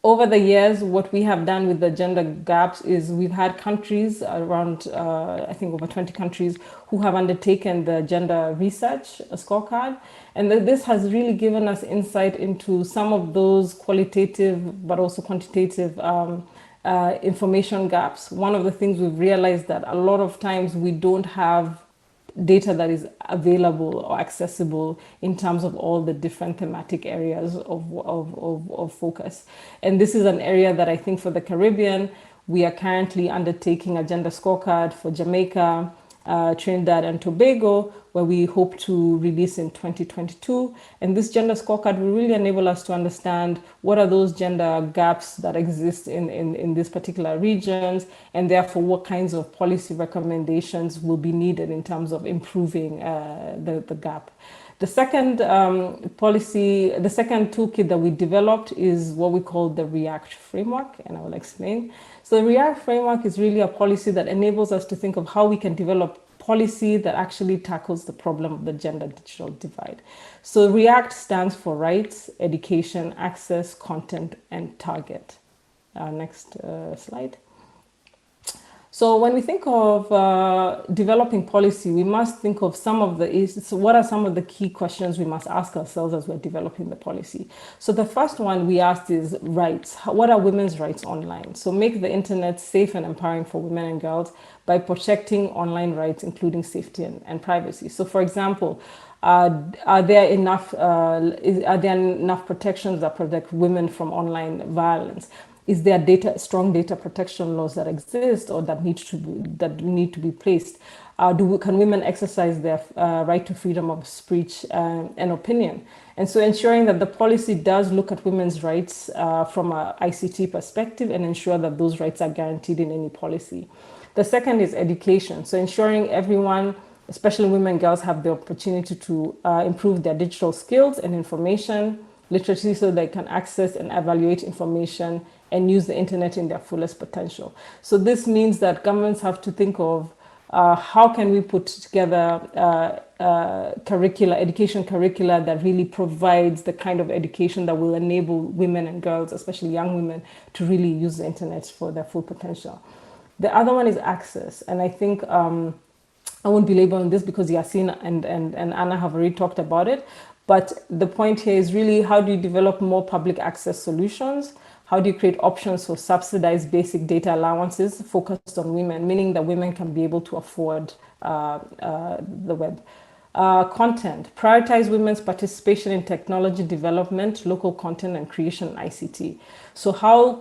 Over the years, what we have done with the gender gaps is we've had countries around, I think over 20 countries, who have undertaken the gender research scorecard. And this has really given us insight into some of those qualitative but also quantitative information gaps. One of the things we've realized that a lot of times we don't have data that is available or accessible in terms of all the different thematic areas of focus. And this is an area that I think for the Caribbean, we are currently undertaking a gender scorecard for Jamaica, Trinidad and Tobago, where we hope to release in 2022. And this gender scorecard will really enable us to understand what are those gender gaps that exist in these particular regions, and therefore what kinds of policy recommendations will be needed in terms of improving the gap. The second the second toolkit that we developed is what we call the REACT framework, and I will explain. So the REACT framework is really a policy that enables us to think of how we can develop policy that actually tackles the problem of the gender digital divide. So REACT stands for rights, education, access, content, and target. Next slide. So when we think of developing policy, we must think of what are some of the key questions we must ask ourselves as we're developing the policy. So the first one we asked is rights. What are women's rights online? So make the internet safe and empowering for women and girls by protecting online rights, including safety and privacy. So for example, are there enough protections that protect women from online violence? Is there strong data protection laws that exist or that need to be placed? Can women exercise their right to freedom of speech and opinion? And so ensuring that the policy does look at women's rights from an ICT perspective and ensure that those rights are guaranteed in any policy. The second is education. So ensuring everyone, especially women and girls, have the opportunity to improve their digital skills and information literacy so they can access and evaluate information and use the internet in their fullest potential. So this means that governments have to think of how can we put together education curricula that really provides the kind of education that will enable women and girls, especially young women, to really use the internet for their full potential. The other one is access. And I think I won't belabor on this because Yasin and Anna have already talked about it. But the point here is really how do you develop more public access solutions? How do you create options for subsidized basic data allowances focused on women, meaning that women can be able to afford the web? Content, prioritize women's participation in technology development, local content and creation, ICT. So how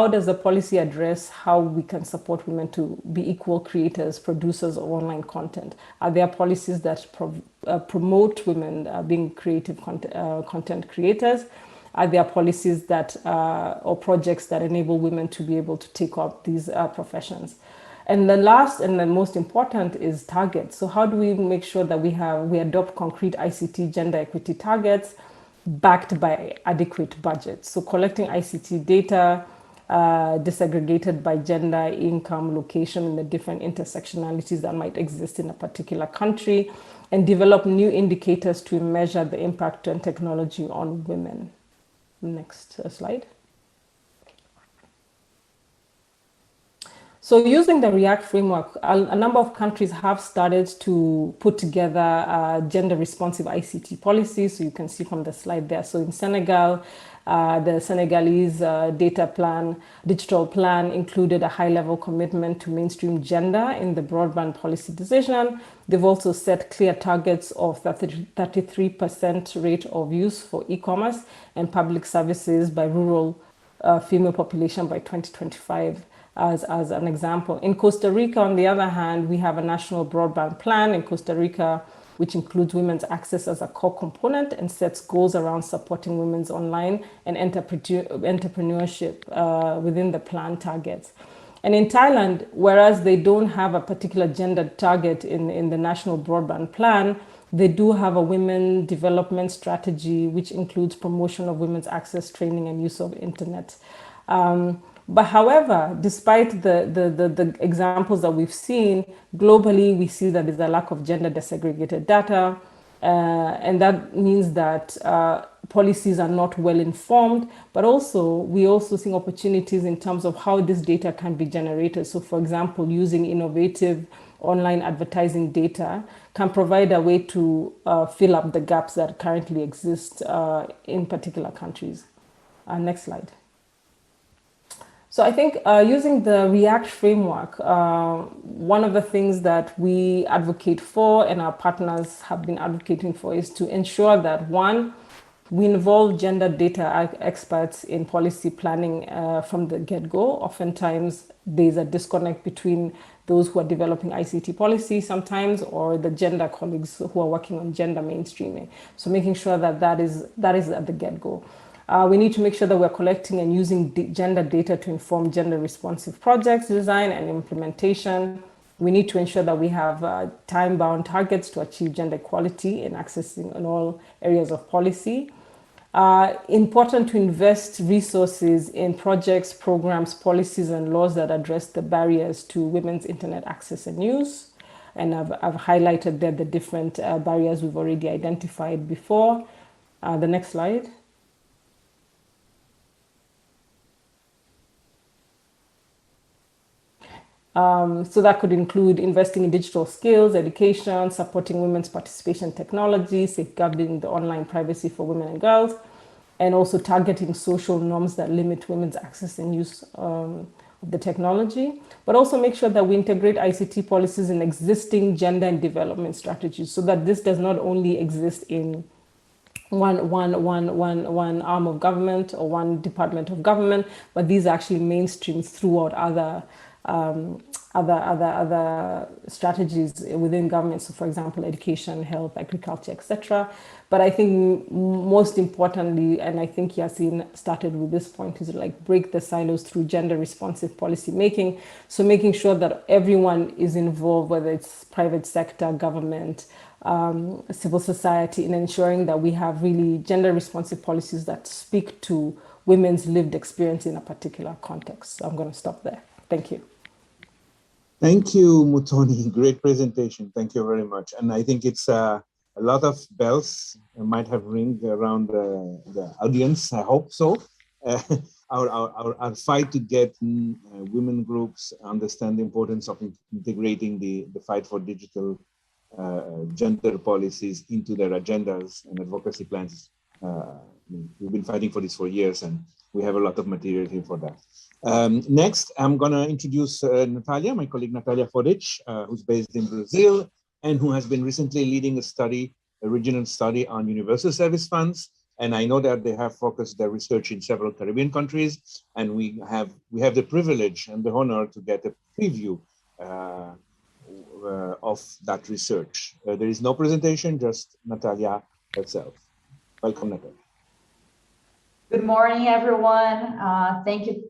does the policy address how we can support women to be equal creators, producers of online content? Are there policies that promote women being creative content creators? Are there policies that or projects that enable women to be able to take up these professions? And the last and the most important is targets. So how do we make sure that we adopt concrete ICT gender equity targets backed by adequate budgets? So collecting ICT data disaggregated by gender, income, location, and the different intersectionalities that might exist in a particular country, and develop new indicators to measure the impact on technology on women. Next slide. So using the REACT framework, a number of countries have started to put together gender responsive ICT policies. So you can see from the slide there. So in Senegal, the Senegalese digital plan included a high-level commitment to mainstream gender in the broadband policy decision. They've also set clear targets of 33% rate of use for e-commerce and public services by rural female population by 2025. As an example. In Costa Rica, on the other hand, we have a national broadband plan in Costa Rica, which includes women's access as a core component and sets goals around supporting women's online and entrepreneurship within the plan targets. And in Thailand, whereas they don't have a particular gender target in the national broadband plan, They do have a women development strategy, which includes promotion of women's access, training, and use of internet. But however, despite the examples that we've seen, globally, we see that there's a lack of gender desegregated data. And that means that policies are not well informed, but also we also see opportunities in terms of how this data can be generated. So for example, using innovative online advertising data can provide a way to fill up the gaps that currently exist in particular countries. Next slide. So I think using the REACT framework, one of the things that we advocate for and our partners have been advocating for is to ensure that, one, we involve gender data experts in policy planning from the get-go. Oftentimes, there's a disconnect between those who are developing ICT policy sometimes, or the gender colleagues who are working on gender mainstreaming. So making sure that that is at the get-go. We need to make sure that we're collecting and using gender data to inform gender responsive projects design and implementation. We need to ensure that we have time-bound targets to achieve gender equality in accessing in all areas of policy. Important to invest resources in projects, programs, policies, and laws that address the barriers to women's internet access and use. And I've highlighted there the different barriers we've already identified before. The next slide. So that could include investing in digital skills, education, supporting women's participation in technology, safeguarding the online privacy for women and girls, and also targeting social norms that limit women's access and use of the technology, but also make sure that we integrate ICT policies in existing gender and development strategies so that this does not only exist in one arm of government or one department of government, but these are actually mainstreams throughout other strategies within government. So for example, education, health, agriculture, etc. But I think most importantly, and I think Yasin started with this point, is like break the silos through gender responsive policy making. So making sure that everyone is involved, whether it's private sector, government, civil society, in ensuring that we have really gender responsive policies that speak to women's lived experience in a particular context. So I'm going to stop there. Thank you. Thank you, Mutoni. Great presentation. Thank you very much. And I think it's a lot of bells might have ringed around the audience. I hope so. Our fight to get women groups understand the importance of integrating the fight for digital gender policies into their agendas and advocacy plans. We've been fighting for this for years, and we have a lot of material here for that. Next, I'm going to introduce Natalia, my colleague Natalia Foric, who's based in Brazil and who has been recently leading a regional study on universal service funds. And I know that they have focused their research in several Caribbean countries, and we have the privilege and the honor to get a preview of that research. There is no presentation, just Natalia herself. Welcome, Natalia. Good morning, everyone. Thank you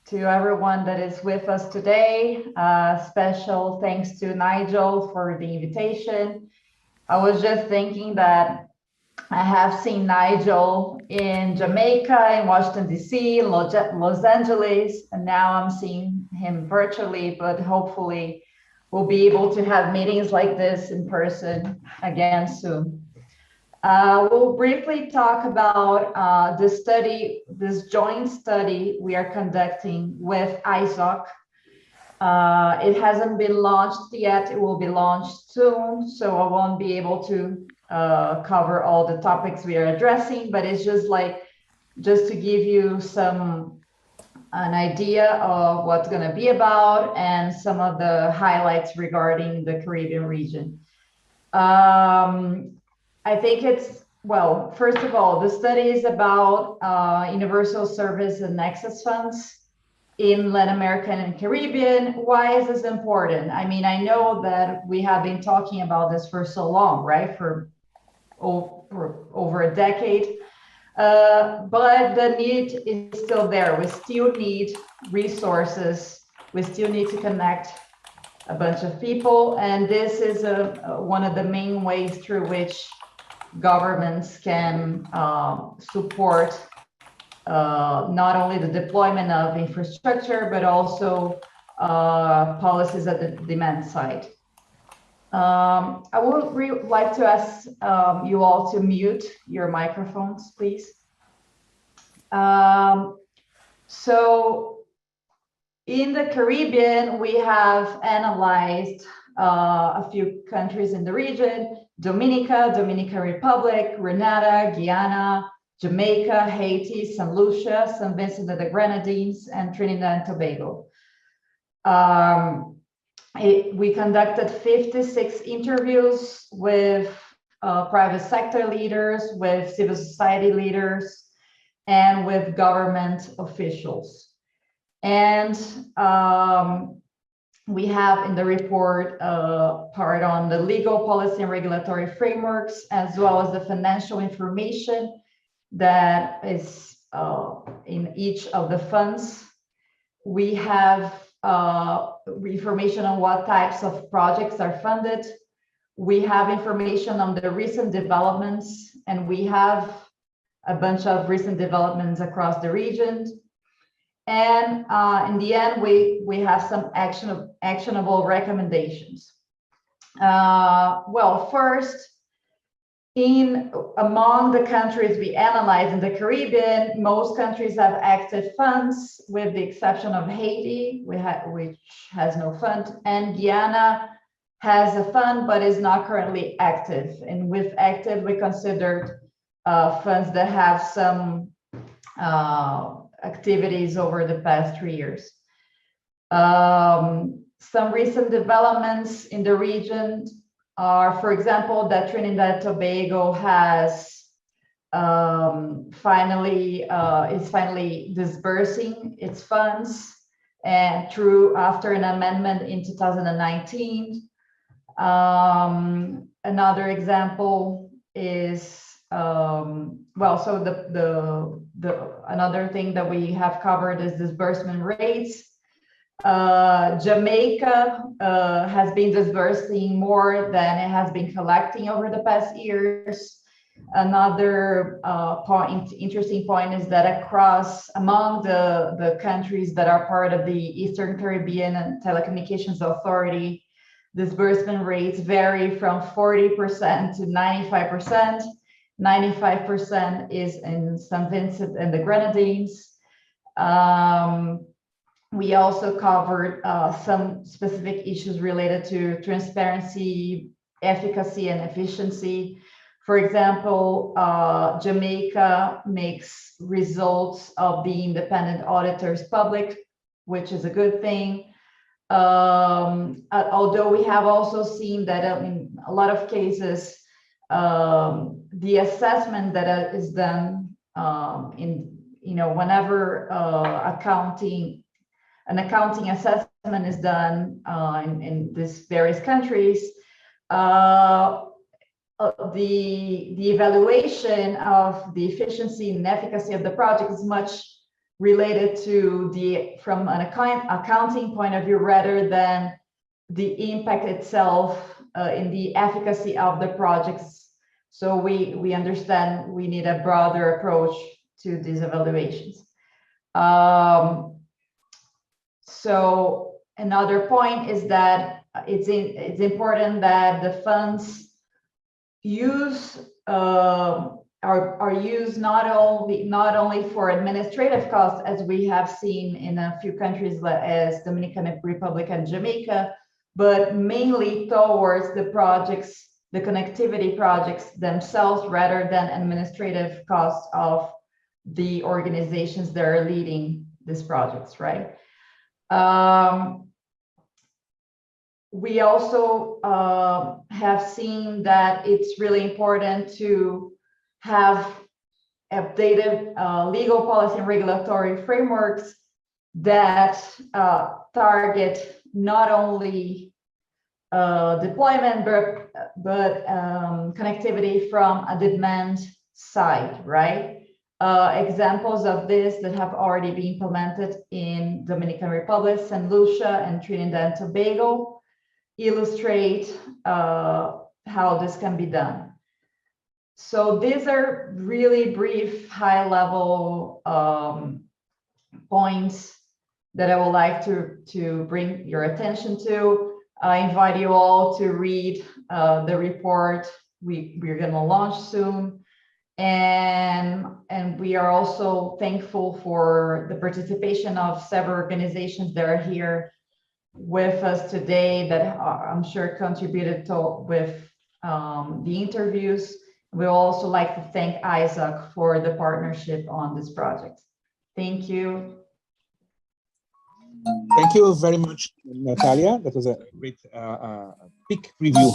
to everyone that is with us today. Special thanks to Nigel for the invitation. I was just thinking that I have seen Nigel in Jamaica, in Washington, D.C., Los Angeles, and now I'm seeing him virtually, but hopefully we'll be able to have meetings like this in person again soon. We'll briefly talk about this joint study we are conducting with ISOC. It hasn't been launched yet. It will be launched soon, so I won't be able to cover all the topics we are addressing, but it's just to give you an idea of what's going to be about and some of the highlights regarding the Caribbean region. I think first of all, the study is about universal service and access funds in Latin America and Caribbean. Why is this important? I mean, I know that we have been talking about this for so long, right? For over a decade, but the need is still there. We still need resources. We still need to connect a bunch of people. And this is one of the main ways through which governments can support not only the deployment of infrastructure, but also policies at the demand side. I would like to ask you all to mute your microphones, please. So in the Caribbean, we have analyzed a few countries in the region: Dominican Republic, Grenada, Guyana, Jamaica, Haiti, St. Lucia, St. Vincent and the Grenadines, and Trinidad and Tobago. We conducted 56 interviews with private sector leaders, with civil society leaders, and with government officials. And we have in the report part on the legal policy and regulatory frameworks, as well as the financial information that is in each of the funds. We have information on what types of projects are funded. We have information on the recent developments, and we have a bunch of recent developments across the region. And in the end, we have some actionable recommendations. Well, first, among the countries we analyzed in the Caribbean, most countries have active funds, with the exception of Haiti, which has no fund, and Guyana has a fund but is not currently active. And with active, we considered funds that have some activities over the past 3 years. Some recent developments in the region are, for example, that Trinidad and Tobago has is finally disbursing its funds, and after an amendment in 2019. Another example is another thing that we have covered is disbursement rates. Jamaica has been disbursing more than it has been collecting over the past years. Another interesting point is that among the countries that are part of the Eastern Caribbean and Telecommunications Authority, disbursement rates vary from 40% to 95%. 95% is in St. Vincent and the Grenadines. We also covered some specific issues related to transparency, efficacy, and efficiency. For example, Jamaica makes results of the independent auditors public, which is a good thing. Although we have also seen that in a lot of cases, the assessment that is done whenever an accounting assessment is done in these various countries, the evaluation of the efficiency and efficacy of the project is much related to from an accounting point of view rather than the impact itself in the efficacy of the projects. So we understand we need a broader approach to these evaluations. So another point is that it's important that the funds are used not only for administrative costs, as we have seen in a few countries as Dominican Republic and Jamaica, but mainly towards the projects, the connectivity projects themselves, rather than administrative costs of the organizations that are leading these projects, right? We also have seen that it's really important to have updated legal policy and regulatory frameworks that target not only deployment, but connectivity from a demand side, right? Examples of this that have already been implemented in Dominican Republic, St. Lucia, and Trinidad and Tobago illustrate how this can be done. So these are really brief, high-level points that I would like to bring your attention to. I invite you all to read the report we're going to launch soon. And we are also thankful for the participation of several organizations that are here with us today that I'm sure contributed with the interviews. We also like to thank Isaac for the partnership on this project. Thank you. Thank you very much, Natalia. That was a great quick review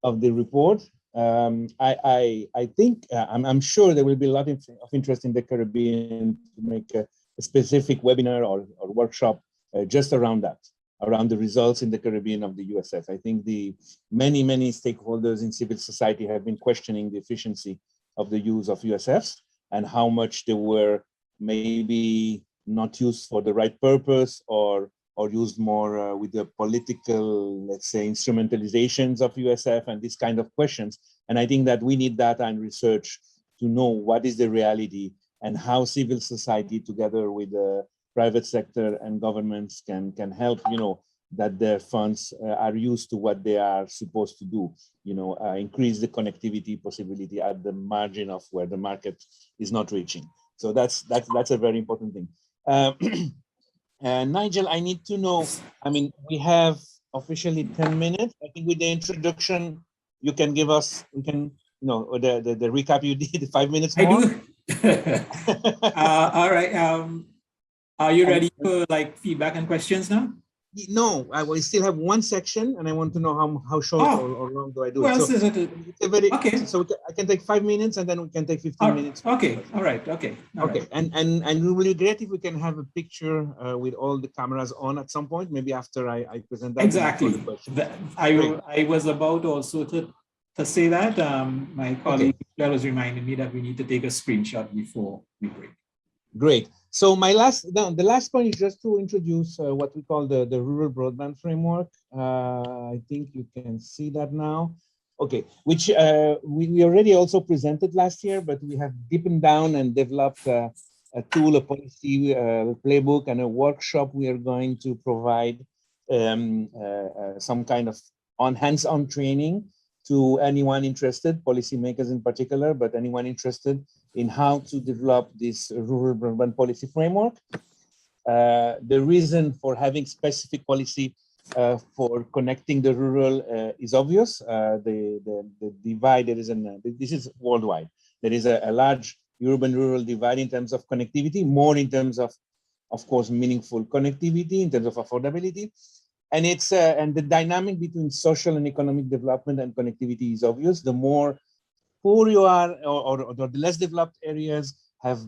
of the report. I think I'm sure there will be a lot of interest in the Caribbean to make a specific webinar or workshop just around that, around the results in the Caribbean of the USF. I think the many stakeholders in civil society have been questioning the efficiency of the use of USFs and how much they were maybe not used for the right purpose or used more with the political, let's say, instrumentalizations of USF and these kind of questions. And I think that we need data and research to know what is the reality and how civil society together with the private sector and governments can help, that their funds are used to what they are supposed to do, increase the connectivity possibility at the margin of where the market is not reaching. So that's a very important thing. Nigel, I need to know, we have officially 10 minutes. I think with the introduction, you can give us, the recap you did, 5 minutes more. I do. All right. Are you ready for feedback and questions now? No, I will still have one section, and I want to know how short or long do I do it. Else is it? Okay. So I can take 5 minutes, and then we can take 15 minutes. Okay. All right. Okay. All right. And it will be great if we can have a picture with all the cameras on at some point, maybe after I present that. Exactly. I was about also to say that. My colleague was reminding me that we need to take a screenshot before we break. Great. So the last point is just to introduce what we call the rural broadband framework. I think you can see that now. Okay, which we already also presented last year, but we have deepened down and developed a tool, a policy, playbook, and a workshop. We are going to provide some kind of hands-on training to anyone interested, policymakers in particular, but anyone interested in how to develop this rural broadband policy framework. The reason for having specific policy for connecting the rural is obvious. The divide, this is worldwide. There is a large urban-rural divide in terms of connectivity, more in terms of course, meaningful connectivity, in terms of affordability. And and the dynamic between social and economic development and connectivity is obvious. The more poor you are, or the less developed areas have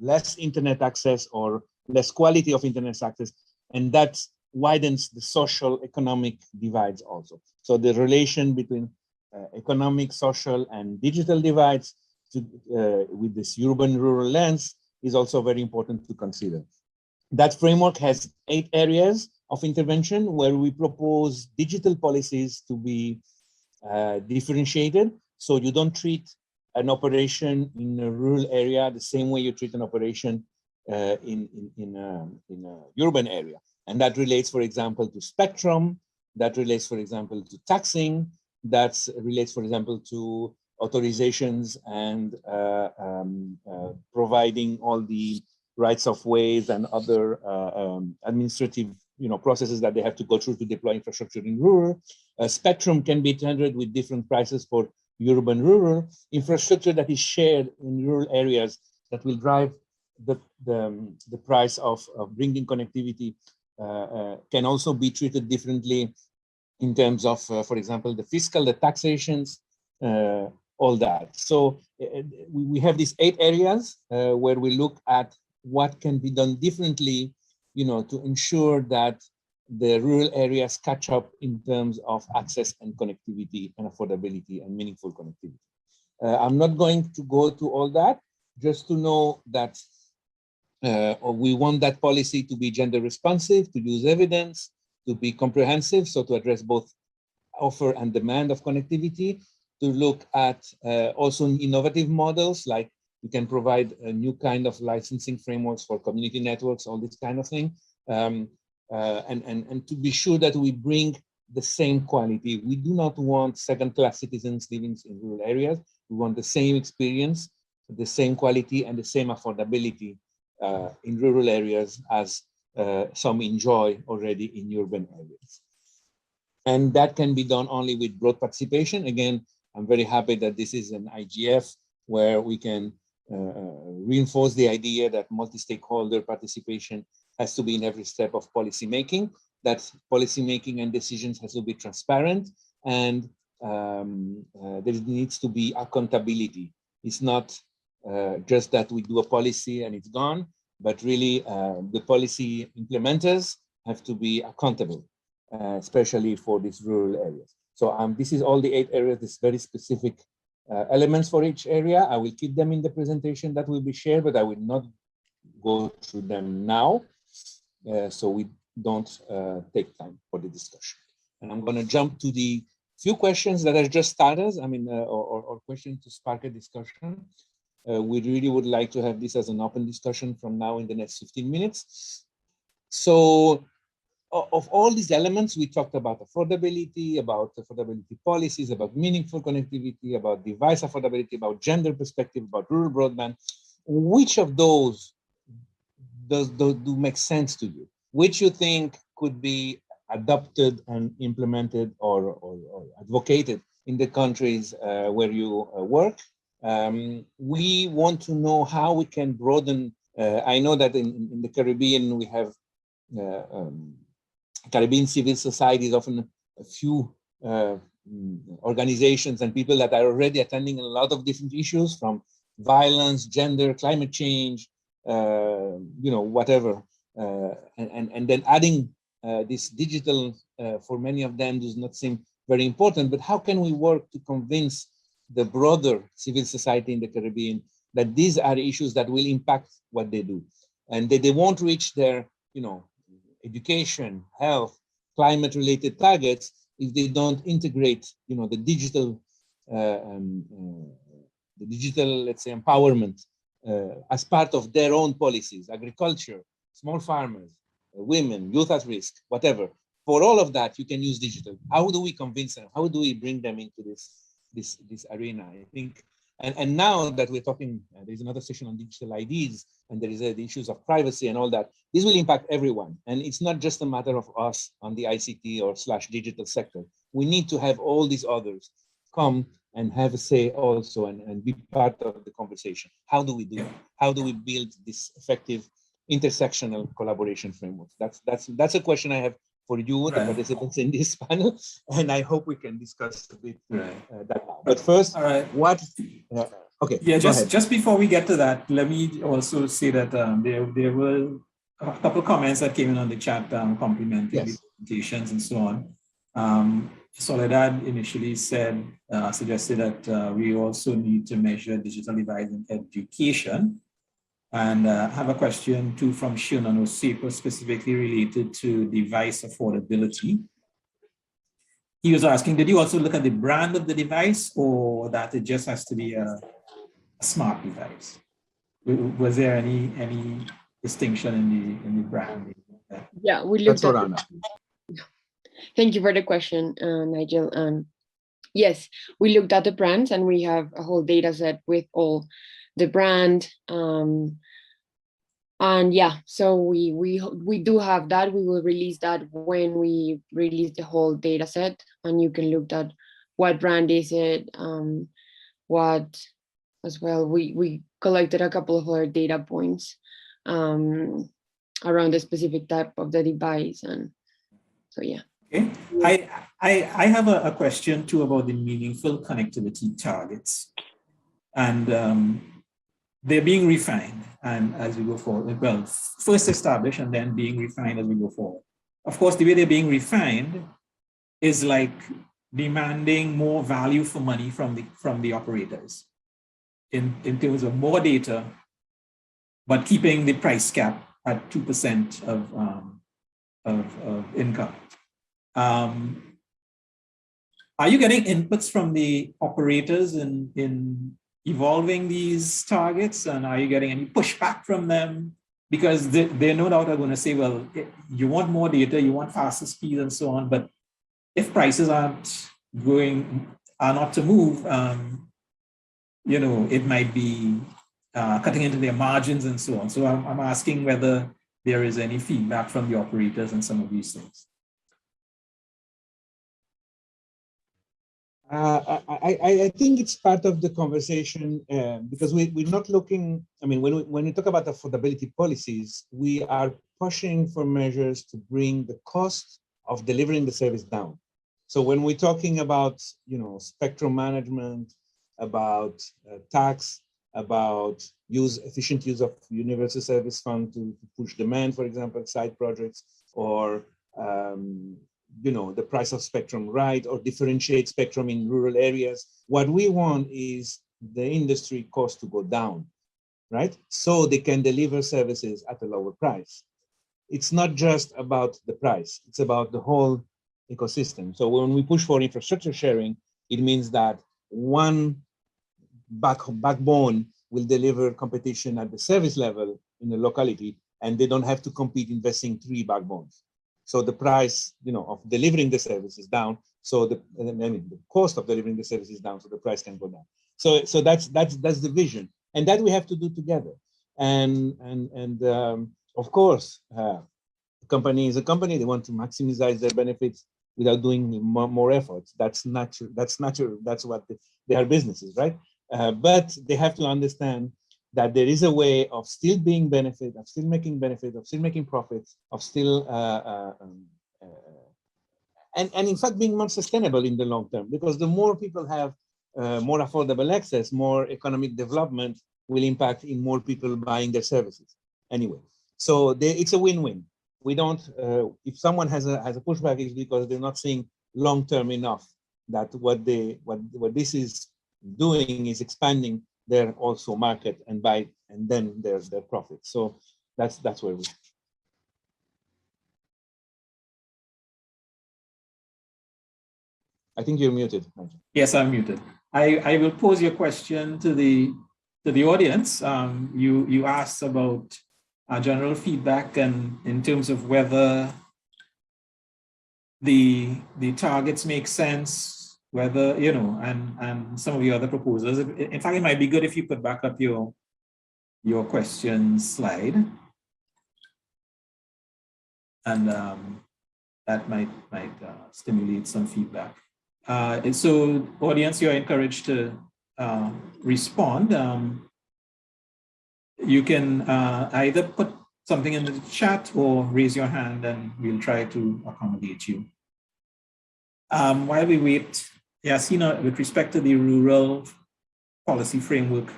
less internet access or less quality of internet access, and that widens the social economic divides also. So the relation between economic, social, and digital divides with this urban-rural lens is also very important to consider. That framework has 8 areas of intervention where we propose digital policies to be differentiated. So you don't treat an operation in a rural area the same way you treat an operation in a urban area. And that relates, for example, to spectrum, that relates, for example, to taxing, that relates, for example, to authorizations and providing all the rights of ways and other administrative processes that they have to go through to deploy infrastructure in rural. Spectrum can be tendered with different prices for urban rural. Infrastructure that is shared in rural areas that will drive the price of bringing connectivity can also be treated differently in terms of, for example, the fiscal, the taxations, all that. So we have these 8 areas where we look at what can be done differently, to ensure that the rural areas catch up in terms of access and connectivity and affordability and meaningful connectivity. I'm not going to go to all that, just to know that we want that policy to be gender responsive, to use evidence, to be comprehensive, so to address both offer and demand of connectivity, to look at also innovative models, like we can provide a new kind of licensing frameworks for community networks, all this kind of thing, and to be sure that we bring the same quality. We do not want second-class citizens living in rural areas. We want the same experience, the same quality, and the same affordability in rural areas as some enjoy already in urban areas. And that can be done only with broad participation. Again, I'm very happy that this is an IGF where we can reinforce the idea that multi-stakeholder participation has to be in every step of policy making, that policy making and decisions has to be transparent, and there needs to be accountability. It's not just that we do a policy and it's gone, but really the policy implementers have to be accountable, especially for these rural areas. So this is all the 8 areas, this very specific elements for each area. I will keep them in the presentation that will be shared, but I will not go through them now. So we don't take time for the discussion. And I'm going to jump to the few questions that are just starters, or questions to spark a discussion. We really would like to have this as an open discussion from now in the next 15 minutes. So of all these elements, we talked about affordability policies, about meaningful connectivity, about device affordability, about gender perspective, about rural broadband. Which of those do make sense to you? Which you think could be adopted and implemented or advocated in the countries where you work? We want to know how we can broaden. I know that in the Caribbean, we have Caribbean civil society is often a few organizations and people that are already attending a lot of different issues, from violence, gender, climate change, whatever. And then adding this digital for many of them does not seem very important, but how can we work to convince the broader civil society in the Caribbean that these are issues that will impact what they do, and that they won't reach their, education, health, climate-related targets if they don't integrate, the digital, let's say, empowerment as part of their own policies, agriculture, small farmers, women, youth at risk, whatever. For all of that, you can use digital. How do we convince them? How do we bring them into this arena? I think, and now that we're talking, there's another session on digital IDs, and there is the issues of privacy and all that. This will impact everyone, and it's not just a matter of us on the ICT or /digital sector. We need to have all these others come and have a say also, and be part of the conversation. How do we do it? How do we build this effective intersectional collaboration framework? That's a question I have for you, the participants in this panel, and I hope we can discuss a bit that now. But first, what? Okay. Yeah, just before we get to that, let me also say that there were a couple of comments that came in on the chat complimenting the presentations and so on. Soledad initially suggested that we also need to measure digital divide in education. And I have a question too from Shunan Osepa, specifically related to device affordability. He was asking, did you also look at the brand of the device, or that it just has to be a smart device? Was there any distinction in the brand? Yeah, we looked at. Thank you for the question, Nigel. Yes, we looked at the brands, and we have a whole data set with all the brand, and yeah, so we do have that. We will release that when we release the whole data set, and you can look at what brand is it, what as well. We collected a couple of other data points around the specific type of the device, and so yeah. Okay, I have a question too about the meaningful connectivity targets, and they're being refined, and as we go forward, well, first established and then being refined as we go forward. Of course, the way they're being refined is like demanding more value for money from the operators in terms of more data, but keeping the price cap at 2% of income. Are you getting inputs from the operators in evolving these targets, and are you getting any pushback from them? Because they no doubt are going to say, well, you want more data, you want faster speed and so on, but if prices are not to move, you know, it might be cutting into their margins and so on. So I'm asking whether there is any feedback from the operators on some of these things. I think it's part of the conversation because we're not looking, I mean, when we talk about affordability policies, we are pushing for measures to bring the cost of delivering the service down. So when we're talking about, you know, spectrum management, about tax, about efficient use of universal service fund to push demand, for example, side projects, or you know, the price of spectrum right, or differentiate spectrum in rural areas. What we want is the industry cost to go down, right? So they can deliver services at a lower price. It's not just about the price, it's about the whole ecosystem. So when we push for infrastructure sharing, it means that one backbone will deliver competition at the service level in the locality, and they don't have to compete investing 3 backbones. So the price, you know, of delivering the service is down. So the cost of delivering the service is down, so the price can go down. So that's the vision, and that we have to do together. And of course, a company is a company. They want to maximize their benefits without doing more efforts. That's natural. That's natural. That's what they are businesses, right? But they have to understand that there is a way of still being benefit, of still making benefit, of still making profits, of still, and in fact being more sustainable in the long term, because the more people have more affordable access, more economic development will impact in more people buying their services anyway. So it's a win-win. We don't, if someone has a pushback, it's because they're not seeing long-term enough that what this is doing is expanding their also market and then their profit. So that's where we. I think you're muted. Yes, I'm muted. I will pose your question to the audience. You asked about general feedback and in terms of whether the targets make sense, whether, you know, and some of the other proposals. In fact, it might be good if you could back up your question slide, and that might stimulate some feedback. And so, audience, you are encouraged to respond. You can either put something in the chat or raise your hand, and we'll try to accommodate you. While we wait, Yasina, with respect to the rural policy framework,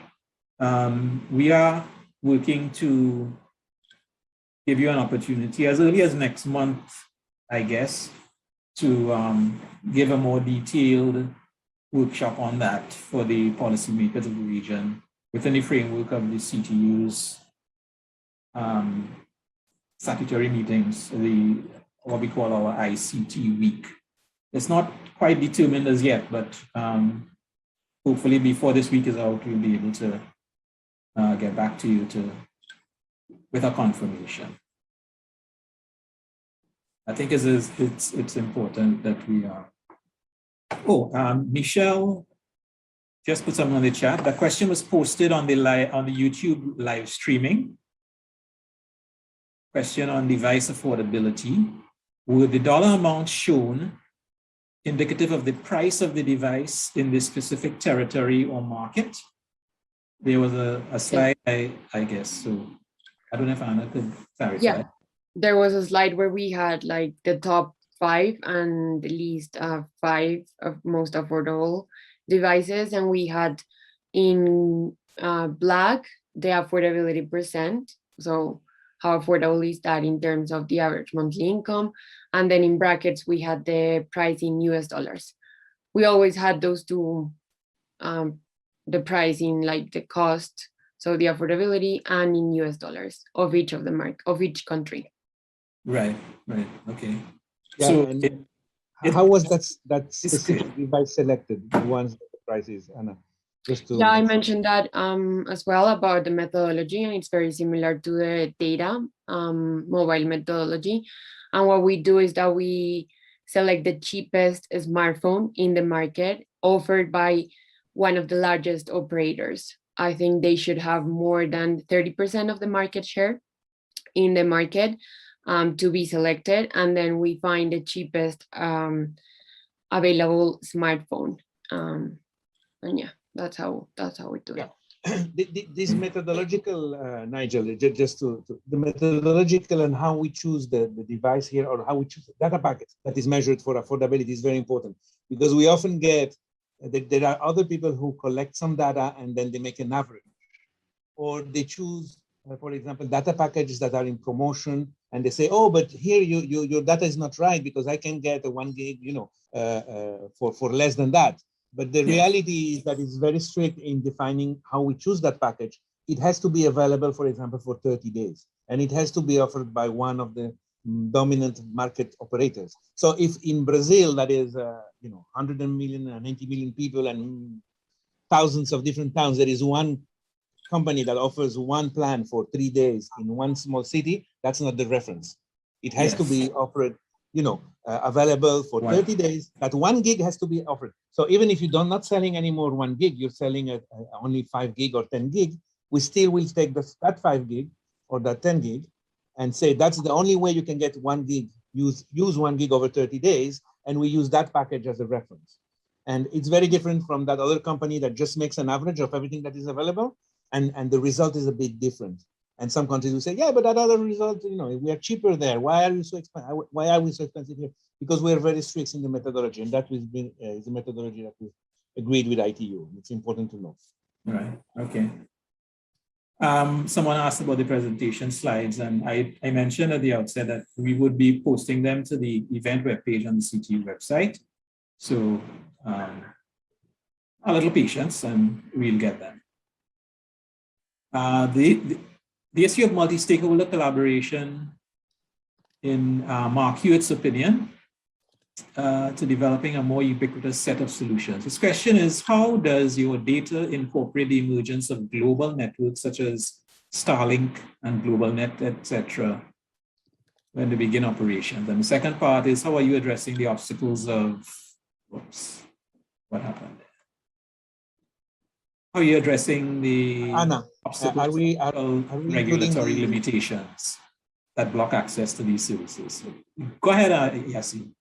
we are working to give you an opportunity as early as next month, I guess, to give a more detailed workshop on that for the policymakers of the region within the framework of the CTU's statutory meetings, what we call our ICT week. It's not quite determined as yet, but hopefully before this week is out, we'll be able to get back to you with a confirmation. I think it's important that we are. Michelle just put something on the chat. The question was posted on the YouTube live streaming. Question on device affordability. Were the dollar amount shown indicative of the price of the device in this specific territory or market? There was a slide, I guess. So I don't know if Anna could clarify. Yeah, there was a slide where we had like the top 5 and the least 5 of most affordable devices, and we had in black the affordability percent. So how affordable is that in terms of the average monthly income? And then in brackets, we had the price in US dollars. We always had those two, the price in like the cost, so the affordability, and in US dollars of each of the of each country. Right, right, okay. Yeah, So and how was that it's specific clear. device selected, the ones that the price is, Anna? Just to Yeah, I make sure. mentioned that as well about the methodology, and it's very similar to the data mobile methodology. And what we do is that we select the cheapest smartphone in the market offered by one of the largest operators. I think they should have more than 30% of the market share in the market to be selected. And then we find the cheapest available smartphone. And yeah, that's how we do it. This methodological, Nigel, just to the methodological and how we choose the device here, or how we choose the data packet that is measured for affordability is very important, because we often get that there are other people who collect some data and then they make an average, or they choose, for example, data packages that are in promotion, and they say, oh, but here your data is not right because I can get a 1 gig, for less than that. But the reality is that it's very strict in defining how we choose that package. It has to be available, for example, for 30 days, and it has to be offered by one of the dominant market operators. So if in Brazil, that is, 100 million and 90 million people and thousands of different towns, there is one company that offers one plan for 3 days in one small city, that's not the reference. It has to be offered, available for 30 days. That 1 gig has to be offered. So even if you're not selling anymore 1 gig, you're selling only 5 gig or 10 gig, we still will take that 5 gig or that 10 gig and say that's the only way you can get 1 gig, use 1 gig over 30 days, and we use that package as a reference. And it's very different from that other company that just makes an average of everything that is available, and the result is a bit different. And some countries will say, yeah, but that other result, we are cheaper there. Why are we so expensive here? Because we are very strict in the methodology, and that is the methodology that we agreed with ITU. It's important to know. Right. Okay. Someone asked about the presentation slides, and I mentioned at the outset that we would be posting them to the event webpage on the CTU website. So a little patience, and we'll get them. The issue of multi-stakeholder collaboration, in Mark Hewitt's opinion, to developing a more ubiquitous set of solutions. This question is, how does your data incorporate the emergence of global networks such as Starlink and GlobalNet, etc., when they begin operations? And the second part is, how are you addressing the obstacles of, whoops, what happened there? How are you addressing the Anna, obstacles of regulatory limitations that block access to these services? Go ahead, Yassine.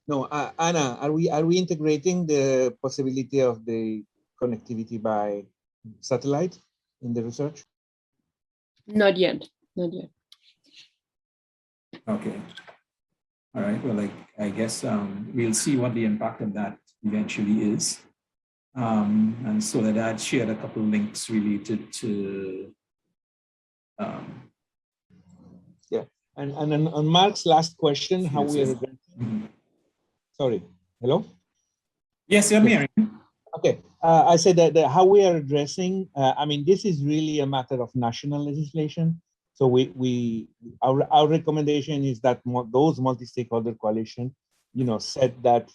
No, Anna, are we integrating the possibility of the connectivity by satellite in the research? Not yet. Not yet. Okay. All right. Well, I guess we'll see what the impact of that eventually is. And so that I'd shared a couple of links related to. Yeah. And on Mark's last question, how we are addressing. Sorry. Hello? Yes, I'm hearing. Okay. I said that how we are addressing, this is really a matter of national legislation. So our recommendation is that those multi-stakeholder coalition, set that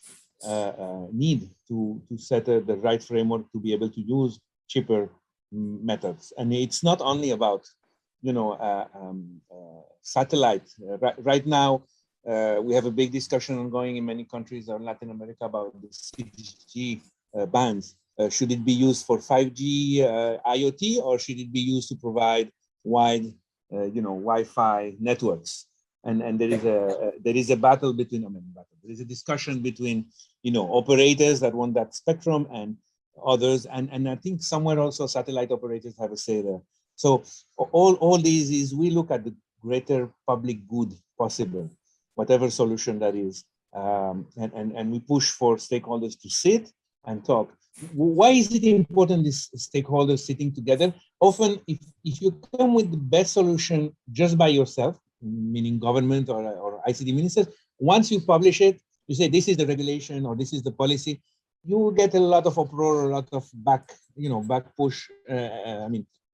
need to set the right framework to be able to use cheaper methods. And it's not only about, satellite. Right now, we have a big discussion ongoing in many countries in Latin America about the 6G bands. Should it be used for 5G IoT, or should it be used to provide wide, Wi-Fi networks? And there is a battle between, there is a discussion between, operators that want that spectrum and others, and I think somewhere also satellite operators have a say there. So all these is, we look at the greater public good possible, whatever solution that is, and we push for stakeholders to sit and talk. Why is it important, these stakeholders sitting together? Often, if you come with the best solution just by yourself, meaning government or ICT ministers, once you publish it, you say this is the regulation or this is the policy, you will get a lot of uproar, a lot of back push.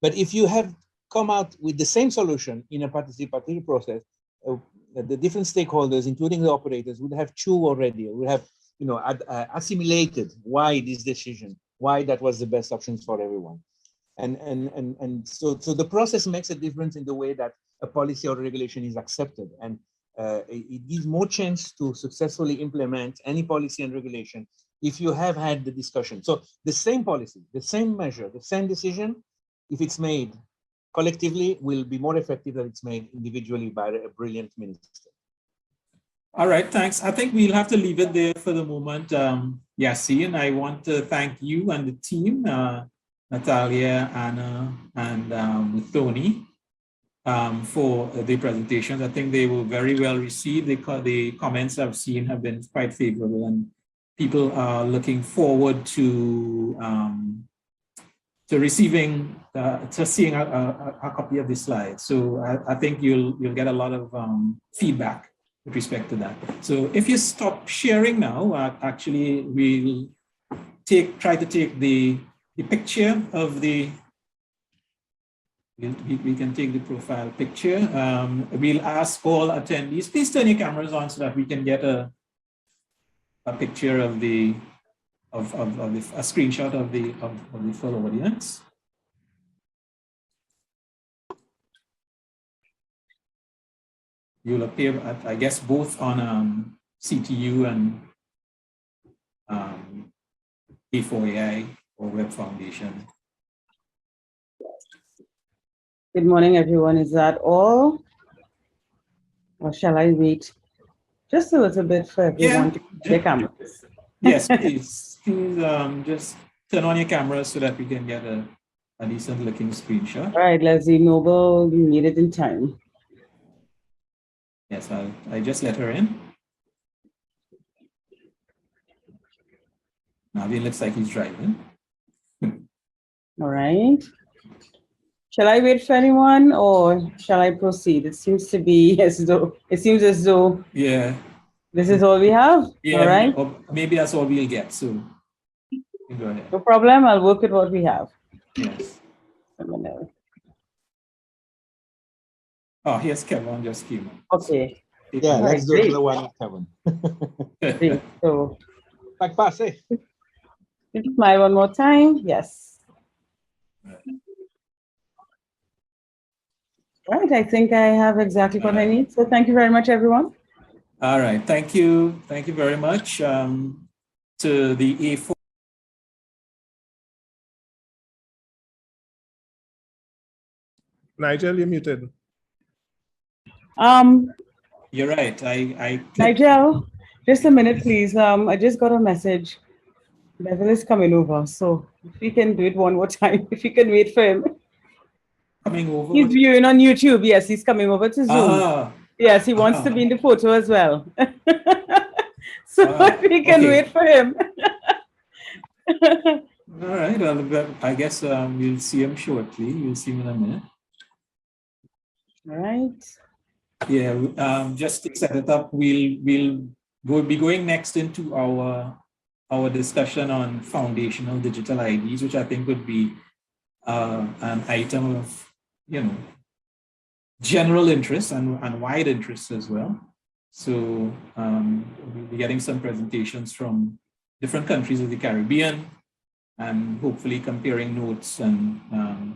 But if you have come out with the same solution in a participatory process, the different stakeholders, including the operators, would have chew already, would have, assimilated why this decision, why that was the best option for everyone. And so the process makes a difference in the way that a policy or regulation is accepted. And it gives more chance to successfully implement any policy and regulation if you have had the discussion. So the same policy, the same measure, the same decision, if it's made collectively, will be more effective than it's made individually by a brilliant minister. All right, thanks. I think we'll have to leave it there for the moment. Yassine, I want to thank you and the team, Natalia, Anna, and Tony, for the presentations. I think they were very well received. The comments I've seen have been quite favorable, and people are looking forward to receiving, to seeing a copy of the slides. So I think you'll get a lot of feedback with respect to that. So if you stop sharing now, actually we'll try to take the picture of the, we can take the profile picture. We'll ask all attendees, please turn your cameras on so that we can get a picture of the, a screenshot of the full audience. You'll appear at, I guess, both on CTU and A4AI or Web Foundation. Good morning, everyone. Is that all? Or shall I wait just a little bit for everyone to their cameras? Yes, please. Please just turn on your camera so that we can get a decent looking screenshot. All right, Leslie Noble, you made it in time. Yes, I just let her in. Navin looks like he's driving. All right. Shall I wait for anyone or shall I proceed? It seems to be as though, yeah, this is all we have. Yeah, all right. Or maybe that's all we'll get. So go ahead. No problem. I'll work with what we have. Yes. Oh, here's Kevin just came. Okay. Yeah, let's do another one, Kevin. Great. So, like pass, eh? smile one more time. Yes. Right. I think I have exactly what I need. So thank you very much, everyone. All right. Thank you. Thank you very much to the A4. Nigel, you're muted. You're right. I Nigel, just a minute, please. I just got a message. Bevel is coming over, so if we can do it one more time, if you can wait for him. Coming over. He's viewing on YouTube. Yes, he's coming over to Zoom. Yes, he wants to be in the photo as well. So if we can wait for him. All right. Well, I guess we'll see him shortly. You'll see him in a minute. All right. Yeah. Just to set it up, we'll be going next into our discussion on foundational digital IDs, which I think would be an item of, general interest and wide interest as well. So we'll be getting some presentations from different countries of the Caribbean and hopefully comparing notes and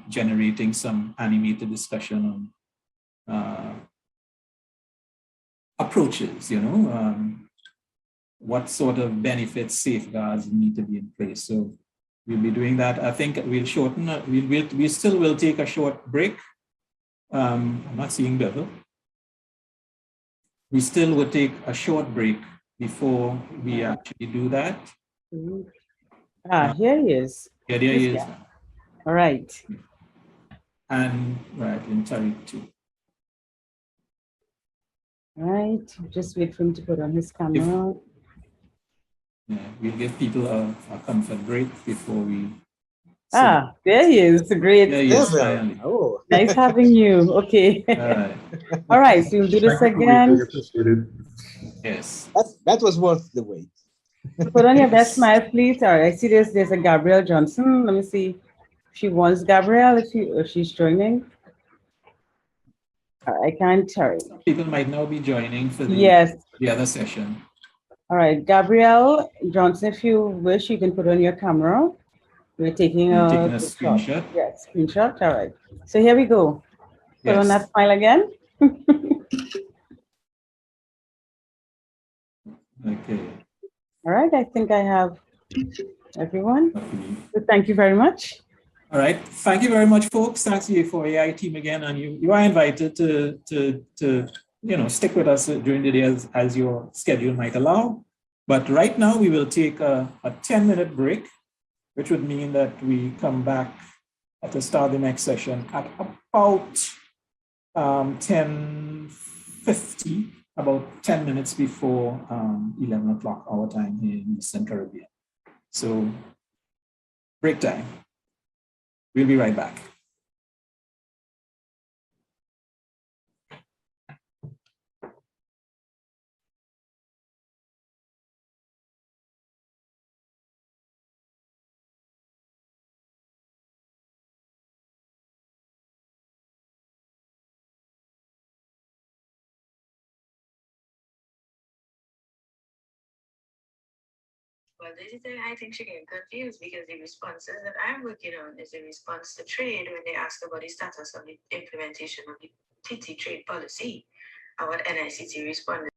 generating some animated discussion on approaches, what sort of benefits, safeguards need to be in place. So we'll be doing that. I think we'll shorten, we still will take a short break. I'm not seeing Bevel. We still will take a short break before we actually do that. Here he is. Yeah, there he is. All right. And right, in Tariq too. All right, just wait for him to put on his camera. Yeah, we'll give people a comfort break before we. There he is. Great. There he is, finally. Oh. Nice having you. Okay. All right. All right, so we'll do this again. Yes. That was worth the wait. Put on your best smile, please. All right, I see there's a Gabrielle Johnson. Let me see if she wants Gabrielle, if she's joining. I can't tell. People might now be joining for Yes. the other session. All right, Gabrielle Johnson, if you wish, you can put on your camera. We're taking You're a taking a good shot. screenshot. Yes, screenshot. All right. So here we go. Put on that Yes. smile again. Okay. All right, I think I have everyone. Okay. So thank you very much. All right. Thank you very much, folks. Thanks to the AI team again. And you are invited to stick with us during the day as your schedule might allow. But right now, we will take a 10-minute break, which would mean that we come back at the start of the next session at about 10:50, about 10 minutes before 11 o'clock our time here in Eastern Caribbean. So break time. We'll be right back. Well, this is I think she getting confused because the responses that I'm working on is a response to trade when they ask about the status of the implementation of the TT trade policy. And what NICT responded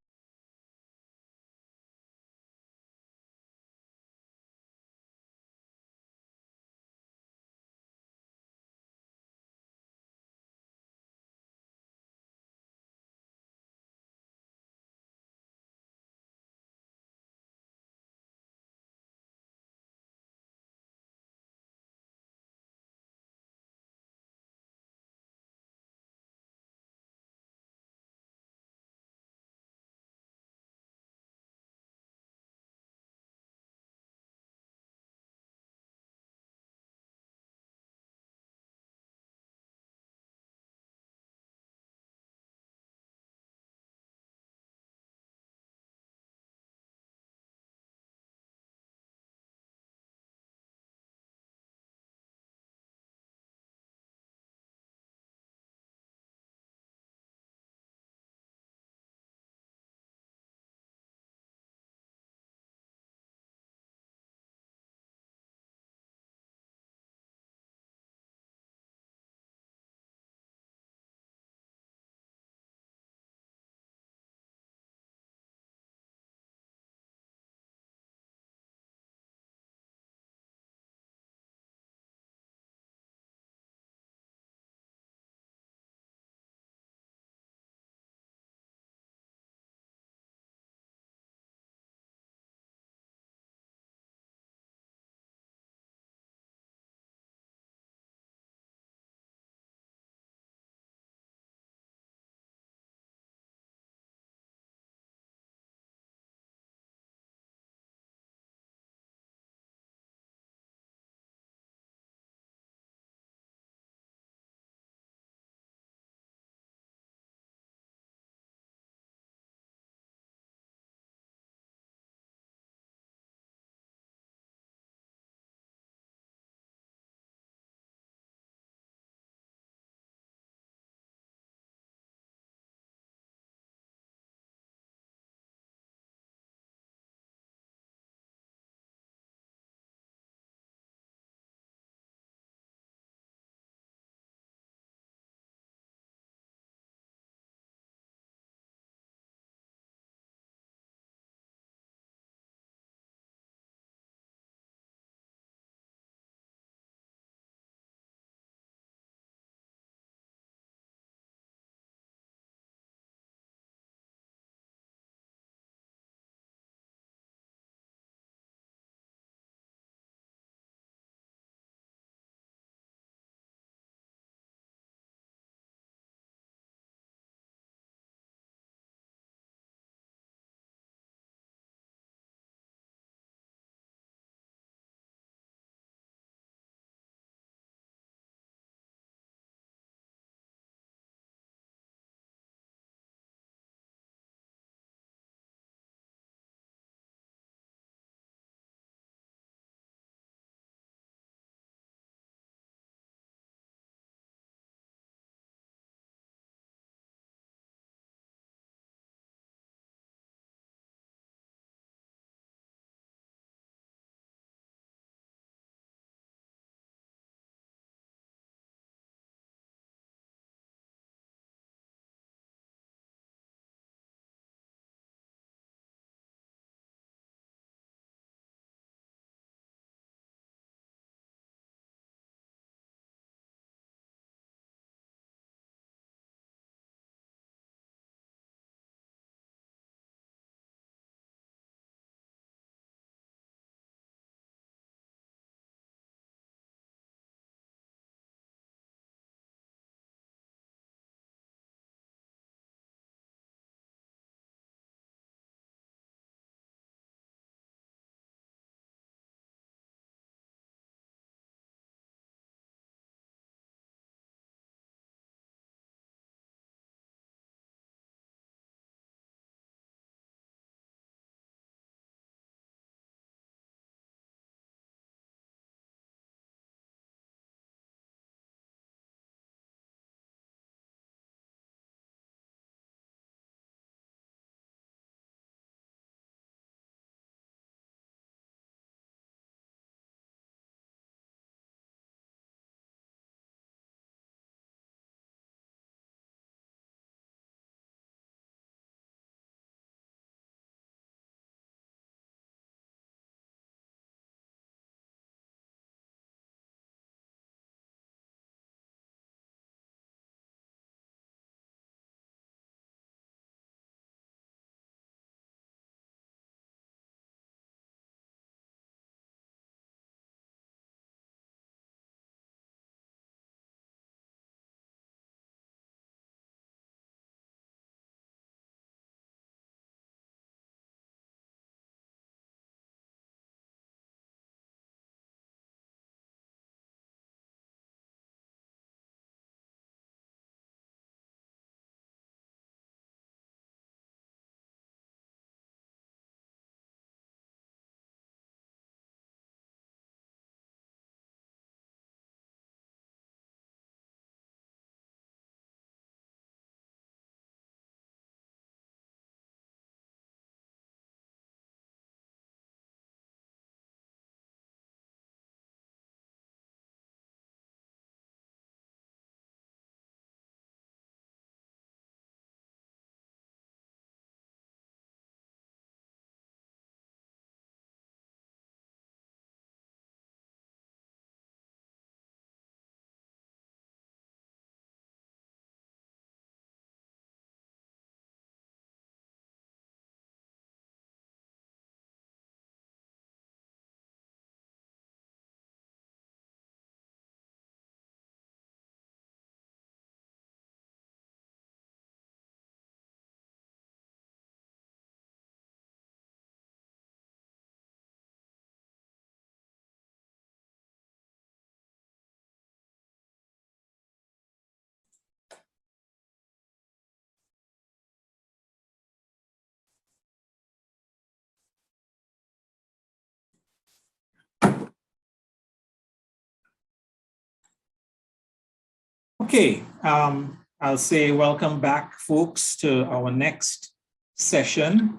Okay, I'll say welcome back, folks, to our next session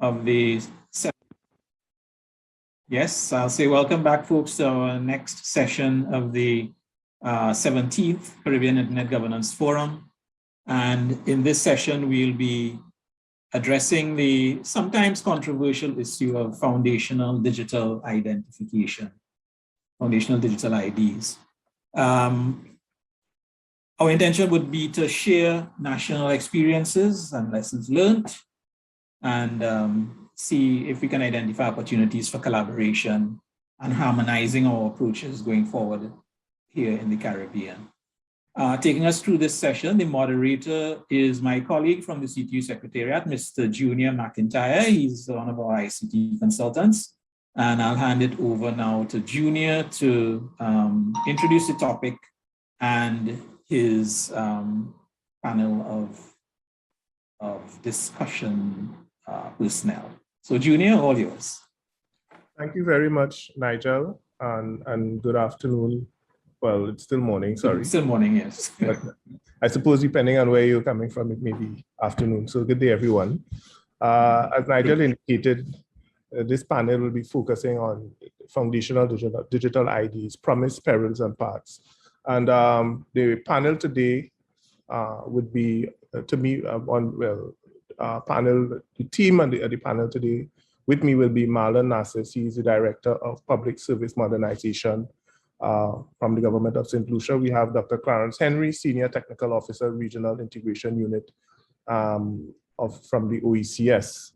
of the. Yes, I'll say welcome back, folks, to our next session of the 17th Caribbean Internet Governance Forum. And in this session, we'll be addressing the sometimes controversial issue of foundational digital identification, foundational digital IDs. Our intention would be to share national experiences and lessons learned, and see if we can identify opportunities for collaboration and harmonizing our approaches going forward here in the Caribbean. Taking us through this session, the moderator is my colleague from the CTU Secretariat, Mr. Junior McIntyre. He's one of our ICT consultants. And I'll hand it over now to Junior to introduce the topic and his panel of discussion personnel. So Junior, all yours. Thank you very much, Nigel, and good afternoon. Well, it's still morning, sorry. Still morning, yes. But I suppose depending on where you're coming from, it may be afternoon. So good day, everyone. As Nigel indicated, this panel will be focusing on foundational digital IDs, promise, perils, and paths. And the panel today would be, to me, the team and the panel today with me will be Marlon Nassis. He's the Director of Public Service Modernization from the Government of St. Lucia. We have Dr. Clarence Henry, Senior Technical Officer, Regional Integration Unit from the OECS.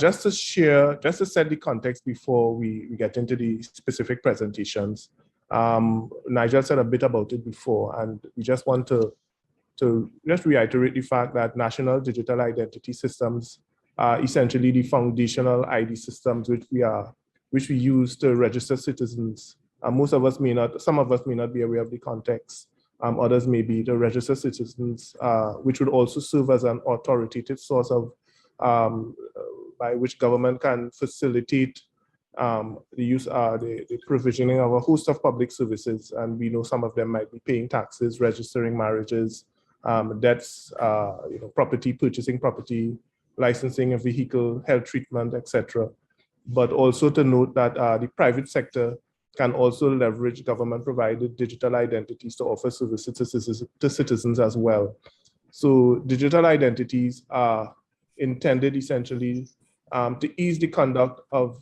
Just to set the context before we get into the specific presentations, Nigel said a bit about it before, and we just want to just reiterate the fact that national digital identity systems are essentially the foundational ID systems which we use to register citizens. Most of us may not, some of us may not be aware of the context. Others may be to register citizens, which would also serve as an authoritative source of by which government can facilitate the use, the provisioning of a host of public services. And we know some of them might be paying taxes, registering marriages, debts, property, purchasing property, licensing a vehicle, health treatment, etc. But also to note that the private sector can also leverage government-provided digital identities to offer services to citizens as well. So digital identities are intended essentially to ease the conduct of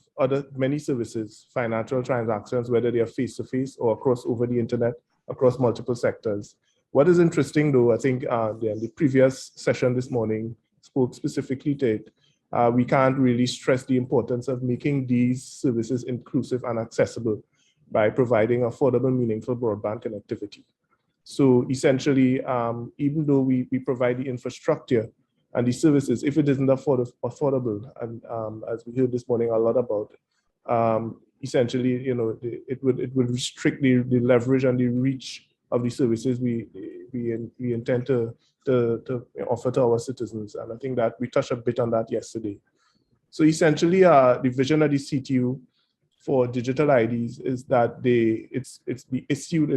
many services, financial transactions, whether they are face-to-face or across over the internet, across multiple sectors. What is interesting though, I think the previous session this morning spoke specifically to it. We can't really stress the importance of making these services inclusive and accessible by providing affordable, meaningful broadband connectivity. So essentially, even though we provide the infrastructure and the services, if it isn't affordable, and as we heard this morning a lot about, essentially, it would restrict the leverage and the reach of the services we intend to offer to our citizens. And I think that we touched a bit on that yesterday. So essentially, the vision of the CTU for digital IDs is that it's issued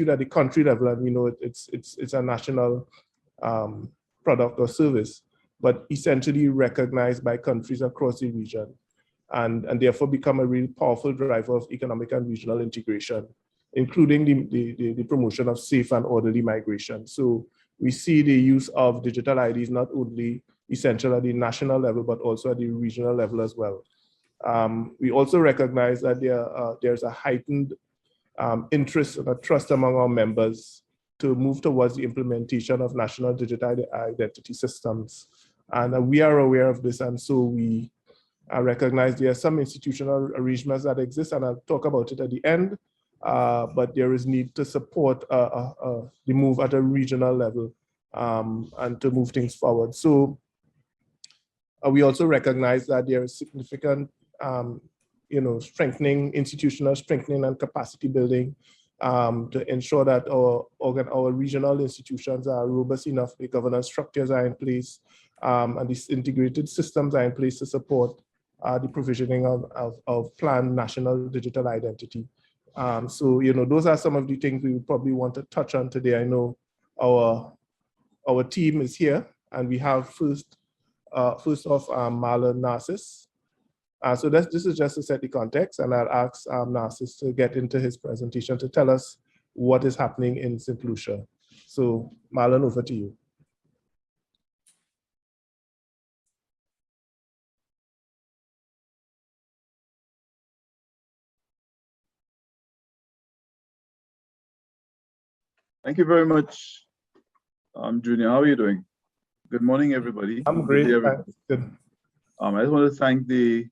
at the country level, and we know it's a national product or service, but essentially recognized by countries across the region, and therefore become a really powerful driver of economic and regional integration, including the promotion of safe and orderly migration. So we see the use of digital IDs not only essential at the national level, but also at the regional level as well. We also recognize that there's a heightened interest and a trust among our members to move towards the implementation of national digital identity systems. And we are aware of this, and so we recognize there are some institutional arrangements that exist, and I'll talk about it at the end, but there is need to support the move at a regional level and to move things forward. So we also recognize that there is significant institutional strengthening and capacity building to ensure that our regional institutions are robust enough, the governance structures are in place, and these integrated systems are in place to support the provisioning of planned national digital identity So, those are some of the things we would probably want to touch on today. I know our team is here, and we have first off Marlon Narcis. So this is just to set the context, and I'll ask Narcis to get into his presentation to tell us what is happening in St. Lucia. So Marlon, over to you. Thank you very much, Junior. How are you doing? Good morning, everybody. I'm great. Good. I just want to thank the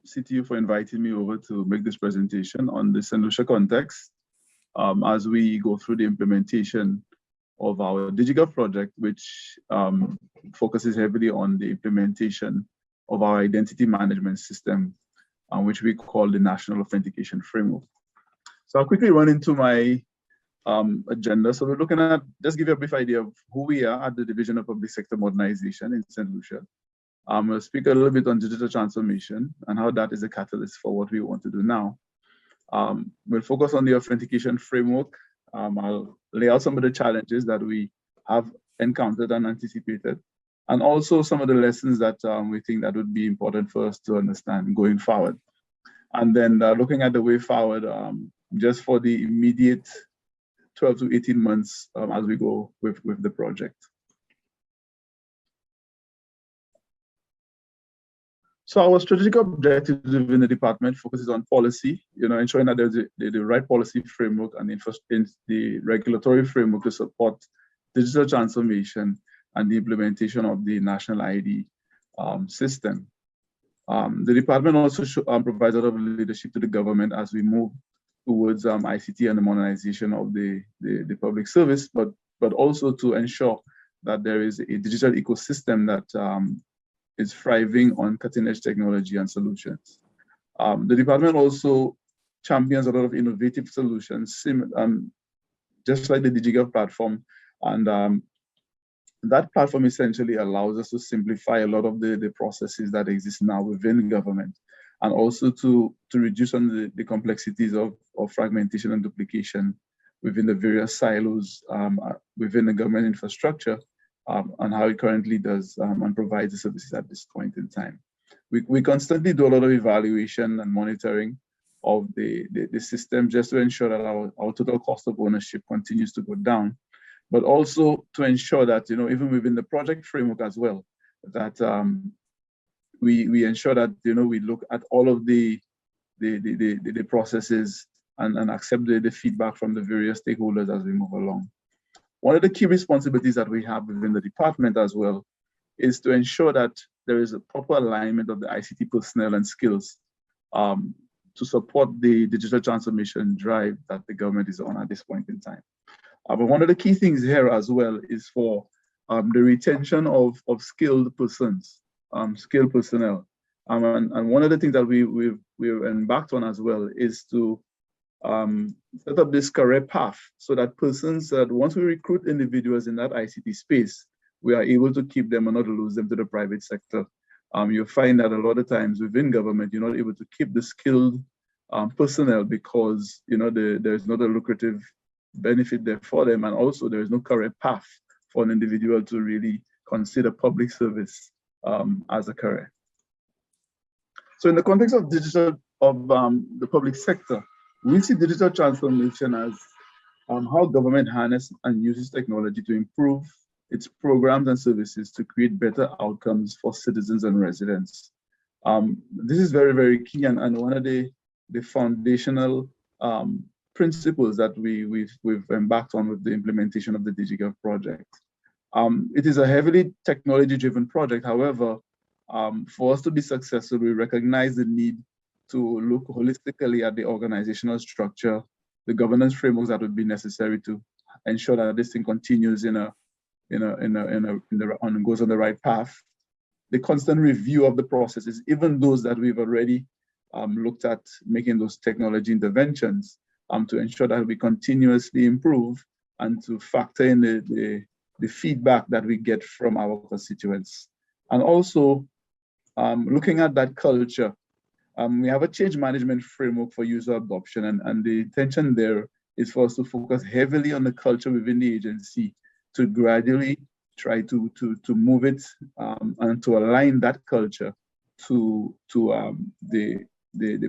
CTU for inviting me over to make this presentation on the St. Lucia context as we go through the implementation of our DigiGov project, which focuses heavily on the implementation of our identity management system, which we call the National Authentication Framework. So I'll quickly run into my agenda. So we're looking at, just give you a brief idea of who we are at the Division of Public Sector Modernization in St. Lucia. We'll speak a little bit on digital transformation and how that is a catalyst for what we want to do now. We'll focus on the authentication framework. I'll lay out some of the challenges that we have encountered and anticipated, and also some of the lessons that we think that would be important for us to understand going forward. And then looking at the way forward, just for the immediate 12 to 18 months as we go with the project. So our strategic objectives within the department focuses on policy, ensuring that there's the right policy framework and the regulatory framework to support digital transformation and the implementation of the national ID system. The department also provides a lot of leadership to the government as we move towards ICT and the modernization of the public service, but also to ensure that there is a digital ecosystem that is thriving on cutting-edge technology and solutions. The department also champions a lot of innovative solutions, just like the DigiGov platform, and that platform essentially allows us to simplify a lot of the processes that exist now within government, and also to reduce on the complexities of fragmentation and duplication within the various silos within the government infrastructure, and how it currently does and provides the services at this point in time. We constantly do a lot of evaluation and monitoring of the system just to ensure that our total cost of ownership continues to go down, but also to ensure that, even within the project framework as well, that we ensure that, we look at all of the processes and accept the feedback from the various stakeholders as we move along. One of the key responsibilities that we have within the department as well is to ensure that there is a proper alignment of the ICT personnel and skills to support the digital transformation drive that the government is on at this point in time. But one of the key things here as well is for the retention of skilled persons, skilled personnel. And one of the things that we've embarked on as well is to set up this career path so that persons, that once we recruit individuals in that ICT space, we are able to keep them and not lose them to the private sector. You'll find that a lot of times within government, you're not able to keep the skilled personnel because there's not a lucrative benefit there for them, and also there is no career path for an individual to really consider public service as a career. So in the context of the public sector, we see digital transformation as how government harnesses and uses technology to improve its programs and services to create better outcomes for citizens and residents. This is very, very key, and one of the foundational principles that we've embarked on with the implementation of the DigiGov project. It is a heavily technology-driven project. However, for us to be successful, we recognize the need to look holistically at the organizational structure, the governance frameworks that would be necessary to ensure that this thing continues and goes on the right path. The constant review of the processes, even those that we've already looked at making those technology interventions, to ensure that we continuously improve and to factor in the feedback that we get from our constituents. And also looking at that culture We have a change management framework for user adoption, and the intention there is for us to focus heavily on the culture within the agency to gradually try to move it and to align that culture to the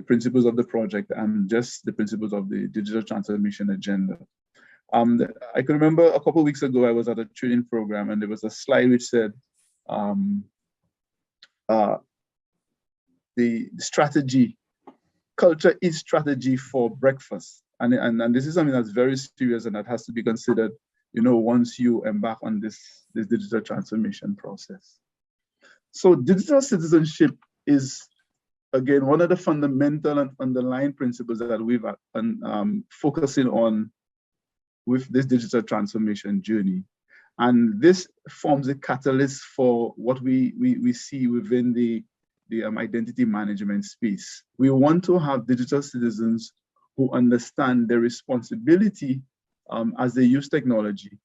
principles of the project and just the principles of the digital transformation agenda. I can remember a couple of weeks ago, I was at a training program and there was a slide which said, the strategy, culture is strategy for breakfast. And this is something that's very serious and that has to be considered, you know, once you embark on this digital transformation process. So digital citizenship is, again, one of the fundamental and underlying principles that we've focusing on with this digital transformation journey. And this forms a catalyst for what we see within the identity management space. We want to have digital citizens who understand their responsibility as they use technology.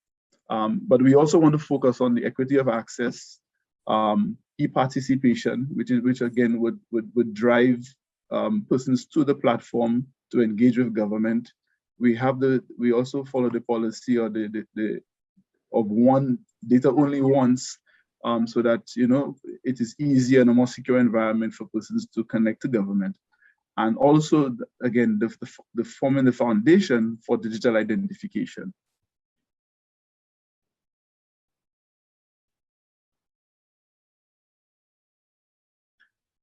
But we also want to focus on the equity of access, e-participation, which again would drive persons to the platform to engage with government. We also follow the policy or of one data only once, so that, you know, it is easier and a more secure environment for persons to connect to government. And also, again, the forming the foundation for digital identification.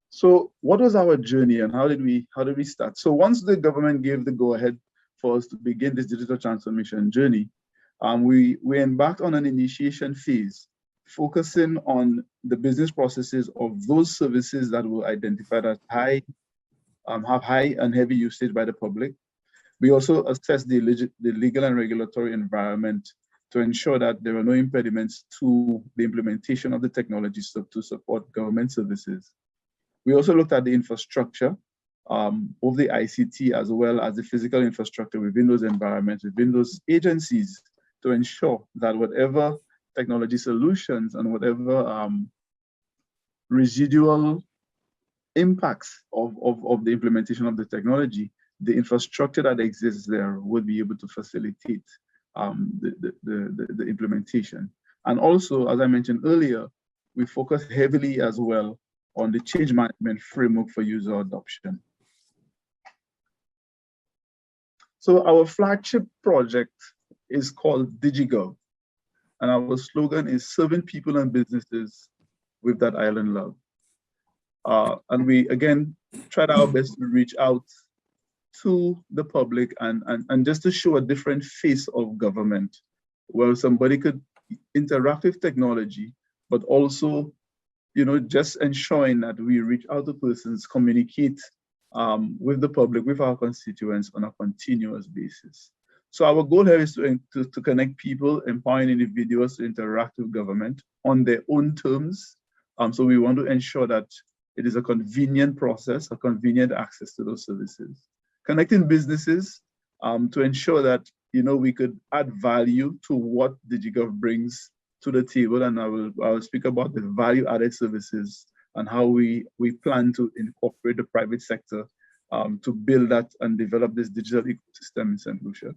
So what was our journey and how did we start? So once the government gave the go-ahead for us to begin this digital transformation journey, we embarked on an initiation phase, focusing on the business processes of those services that were identified as have high and heavy usage by the public. We also assessed the legal and regulatory environment to ensure that there are no impediments to the implementation of the technology to support government services. We also looked at the infrastructure of the ICT as well as the physical infrastructure within those environments, within those agencies, to ensure that whatever technology solutions and whatever residual impacts of the implementation of the technology, the infrastructure that exists there would be able to facilitate the implementation. And also, as I mentioned earlier, we focus heavily as well on the change management framework for user adoption. So our flagship project is called DigiGov, and our slogan is serving people and businesses with that island love. And we, again, tried our best to reach out to the public and just to show a different face of government, where somebody could interact with technology, but also, you know, just ensuring that we reach out to persons, communicate with the public, with our constituents on a continuous basis. So our goal here is to connect people, empowering individuals to interact with government on their own terms. So we want to ensure that it is a convenient process, a convenient access to those services. Connecting businesses to ensure that, you know, we could add value to what DigiGov brings to the table, and I will speak about the value-added services and how we plan to incorporate the private sector to build that and develop this digital ecosystem in St. Lucia.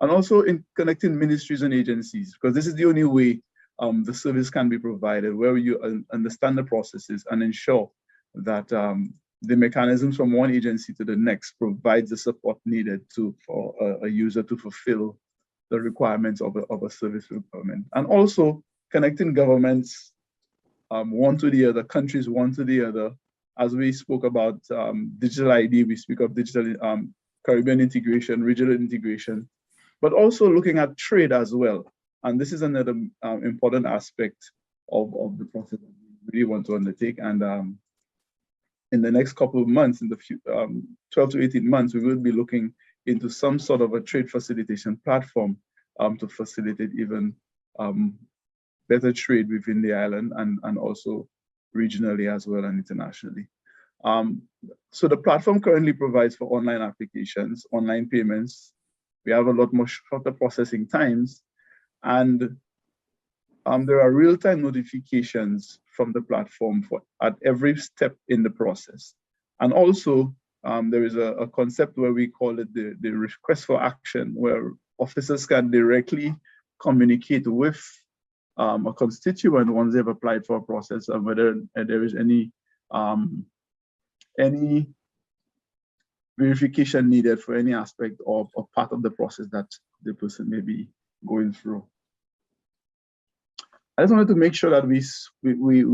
And also in connecting ministries and agencies, because this is the only way the service can be provided, where you understand the processes and ensure that the mechanisms from one agency to the next provides the support needed for a user to fulfill the requirements of a service with government. And also connecting governments one to the other, countries one to the other. As we spoke about digital ID, we speak of digital Caribbean integration, regional integration, but also looking at trade as well. And this is another important aspect of the process that we really want to undertake. And in the next couple of months, in the 12 to 18 months, we will be looking into some sort of a trade facilitation platform to facilitate even better trade within the island and also regionally as well and internationally. So the platform currently provides for online applications, online payments. We have a lot more shorter processing times, and there are real-time notifications from the platform at every step in the process. And also, there is a concept where we call it the request for action, where officers can directly communicate with a constituent once they've applied for a process, and whether there is any verification needed for any aspect of part of the process that the person may be going through. I just wanted to make sure that we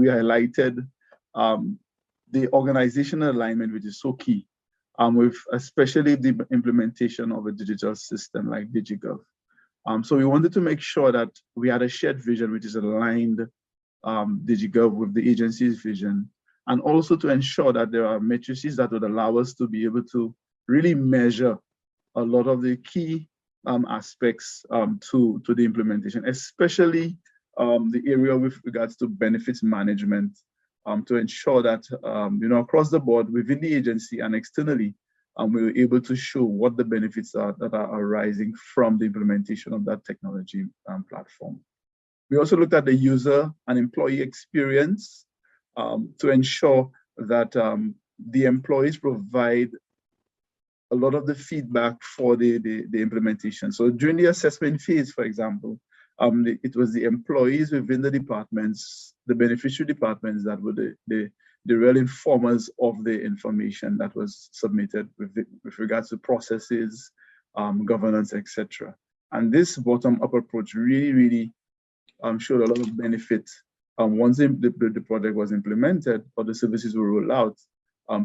highlighted the organizational alignment, which is so key, with especially the implementation of a digital system like DigiGov. So we wanted to make sure that we had a shared vision, which is aligned DigiGov with the agency's vision, and also to ensure that there are matrices that would allow us to be able to really measure a lot of the key aspects to the implementation, especially the area with regards to benefits management, to ensure that across the board within the agency and externally, we were able to show what the benefits are that are arising from the implementation of that technology platform. We also looked at the user and employee experience to ensure that the employees provide a lot of the feedback for the implementation. So during the assessment phase, for example, it was the employees within the departments, the beneficiary departments, that were the real informers of the information that was submitted with regards to processes, governance, etc. And this bottom-up approach really showed a lot of benefit. Once the project was implemented or the services were rolled out,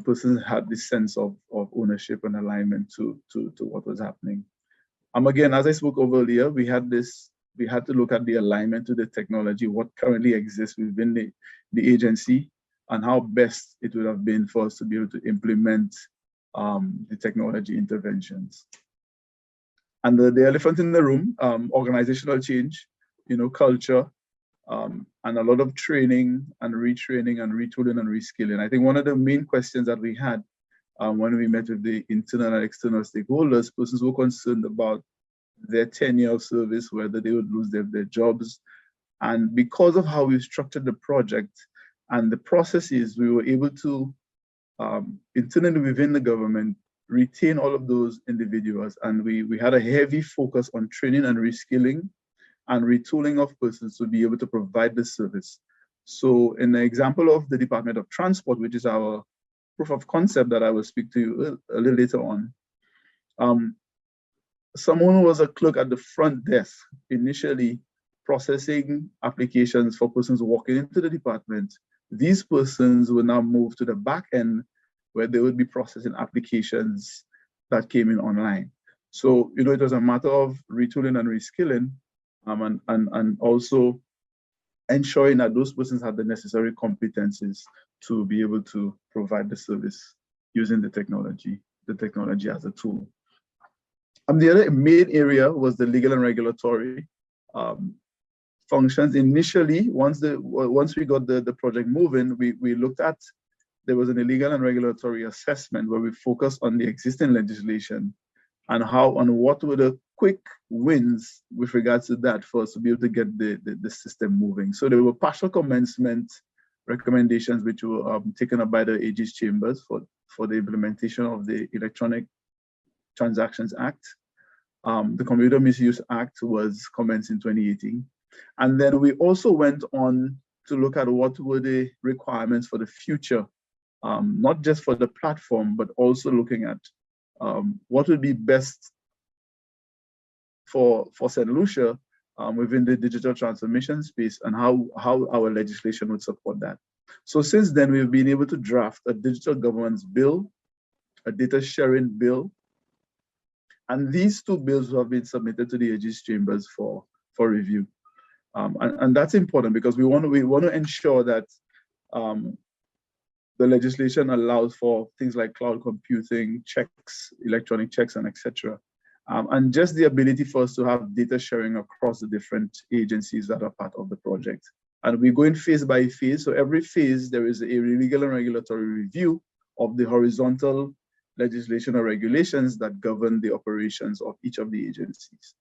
persons had this sense of ownership and alignment to what was happening. Again, as I spoke of earlier, we had to look at the alignment to the technology, what currently exists within the agency, and how best it would have been for us to be able to implement the technology interventions. And the elephant in the room, organizational change, culture, and a lot of training and retraining and retooling and reskilling. I think one of the main questions that we had when we met with the internal and external stakeholders, persons were concerned about their tenure of service, whether they would lose their jobs. And because of how we structured the project and the processes, we were able to, internally within the government, retain all of those individuals. And we had a heavy focus on training and reskilling and retooling of persons to be able to provide the service. So in the example of the Department of Transport, which is our proof of concept that I will speak to you a little later on, someone who was a clerk at the front desk, initially processing applications for persons walking into the department, these persons will now move to the back end where they would be processing applications that came in online. So, it was a matter of retooling and reskilling, and also ensuring that those persons have the necessary competencies to be able to provide the service using the technology as a tool. And the other main area was the legal and regulatory functions. Initially, once we got the project moving, we looked at, there was an illegal and regulatory assessment where we focused on the existing legislation and what were the quick wins with regards to that for us to be able to get the system moving. So there were partial commencement recommendations which were taken up by the AG's chambers for the implementation of the Electronic Transactions Act. The Computer Misuse Act was commenced in 2018. And then we also went on to look at what were the requirements for the future, not just for the platform, but also looking at what would be best for St. Lucia within the digital transformation space and how our legislation would support that. So since then, we've been able to draft a digital governance bill, a data sharing bill, and these two bills have been submitted to the AG's chambers for review. And that's important because we want to ensure that the legislation allows for things like cloud computing, checks, electronic checks, and etc. And just the ability for us to have data sharing across the different agencies that are part of the project. And we're going phase by phase. So every phase, there is a legal and regulatory review of the horizontal legislation or regulations that govern the operations of each of the agencies.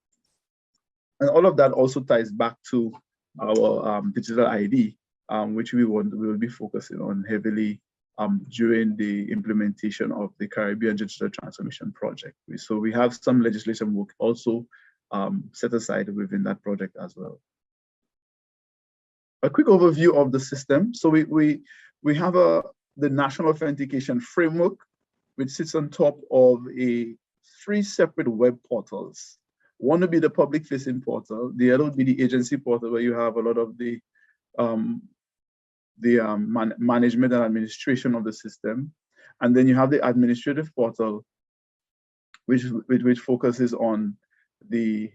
And all of that also ties back to our digital ID, which we will be focusing on heavily during the implementation of the Caribbean Digital Transformation Project. So we have some legislation work also set aside within that project as well. A quick overview of the system. So we have the National Authentication Framework, which sits on top of 3 separate web portals. One would be the public-facing portal. The other would be the agency portal, where you have a lot of the management and administration of the system. And then you have the administrative portal, which focuses on the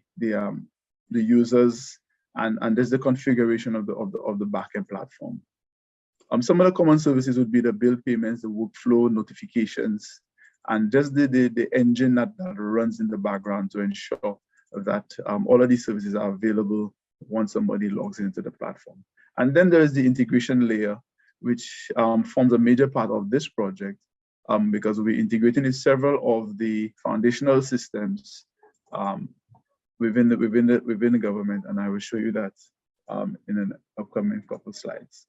users and there's the configuration of the backend platform. Some of the common services would be the bill payments, the workflow, notifications, and just the engine that runs in the background to ensure that all of these services are available once somebody logs into the platform. And then there is the integration layer, which forms a major part of this project because we're integrating in several of the foundational systems within the government, and I will show you that in an upcoming couple slides.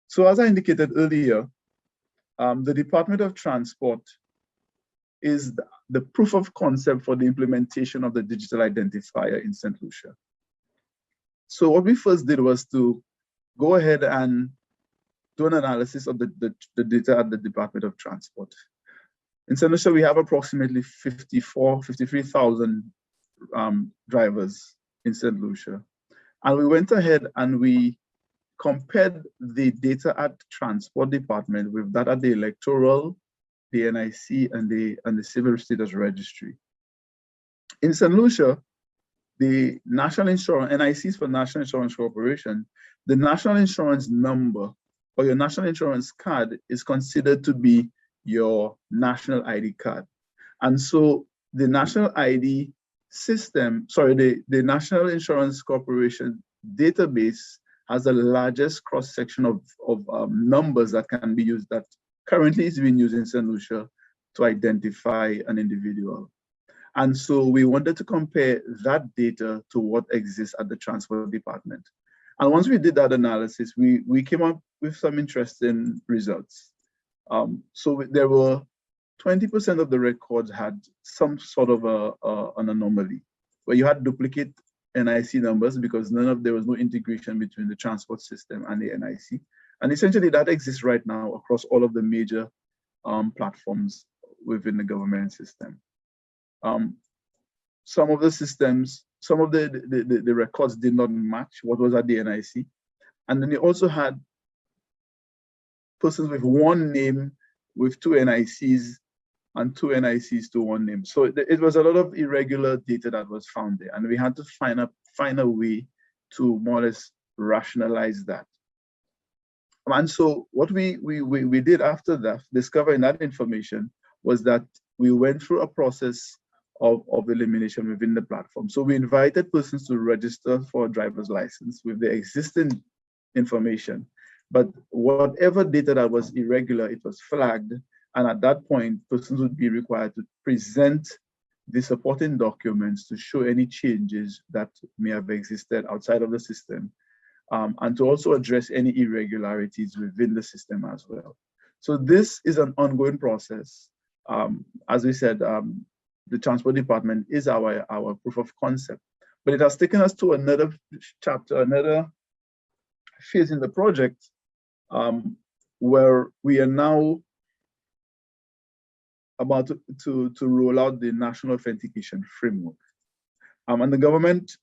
So as I indicated earlier, the Department of Transport is the proof of concept for the implementation of the digital identifier in St. Lucia. So what we first did was to go ahead and do an analysis of the data at the Department of Transport. In St. Lucia, we have approximately 53,000 drivers in St. Lucia. And we went ahead and we compared the data at Transport Department with that at the Electoral, the NIC, and the Civil Status Registry. In St. Lucia, the National Insurance, NICs for National Insurance Corporation, the national insurance number or your national insurance card is considered to be your national ID card. And so the national ID system, the National Insurance Corporation database has the largest cross-section of numbers that can be used that currently is being used in St. Lucia to identify an individual. And so we wanted to compare that data to what exists at the Transport Department. And once we did that analysis, we came up with some interesting results. So there were 20% of the records had some sort of an anomaly, where you had duplicate NIC numbers because there was no integration between the transport system and the NIC. And essentially that exists right now across all of the major platforms within the government system. Some of the systems, some of the records did not match what was at the NIC. And then you also had persons with one name with 2 NICs and 2 NICs to 1 name. So it was a lot of irregular data that was found there. And we had to find a way to more or less rationalize that. And so what we did after that, discovering that information, was that we went through a process of elimination within the platform. So we invited persons to register for a driver's license with the existing information. But whatever data that was irregular, it was flagged. And at that point, persons would be required to present the supporting documents to show any changes that may have existed outside of the system, and to also address any irregularities within the system as well. So this is an ongoing process. As we said, the Transport Department is our proof of concept, but it has taken us to another chapter, another phase in the project, where we are now about to roll out the National Authentication Framework. And the government,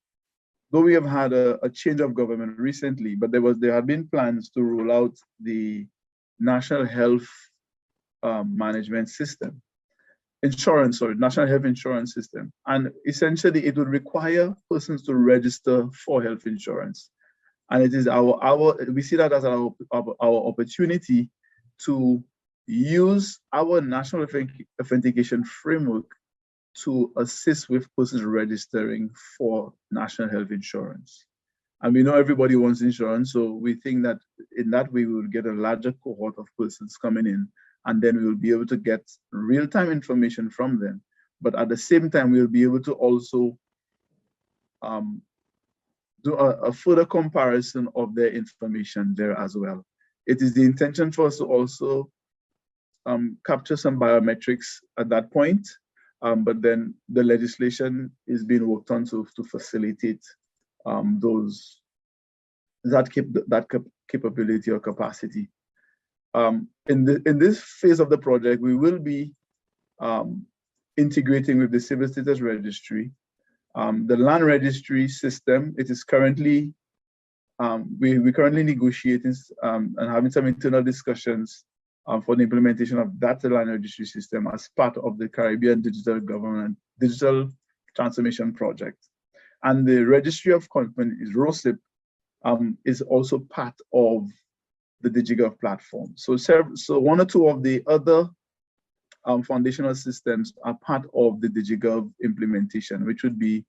though we have had a change of government recently, but there had been plans to roll out the National Health Management System, National Health Insurance System. And essentially it would require persons to register for health insurance. And it is we see that as our opportunity to use our National Authentication Framework to assist with persons registering for national health insurance. And we know everybody wants insurance, so we think that in that way we will get a larger cohort of persons coming in, and then we will be able to get real-time information from them. But at the same time, we'll be able to also do a further comparison of their information there as well, It is the intention for us to also capture some biometrics at that point, but then the legislation is being worked on to facilitate that capability or capacity. In this phase of the project, we will be integrating with the Civil Status Registry. The land registry system, it is currently, we're currently negotiating and having some internal discussions for the implementation of that land registry system as part of the Caribbean Digital Transformation Project. And the Registry of Companies, ROCIP, is also part of the DigiGov platform. So one or two of the other foundational systems are part of the DigiGov implementation, which would be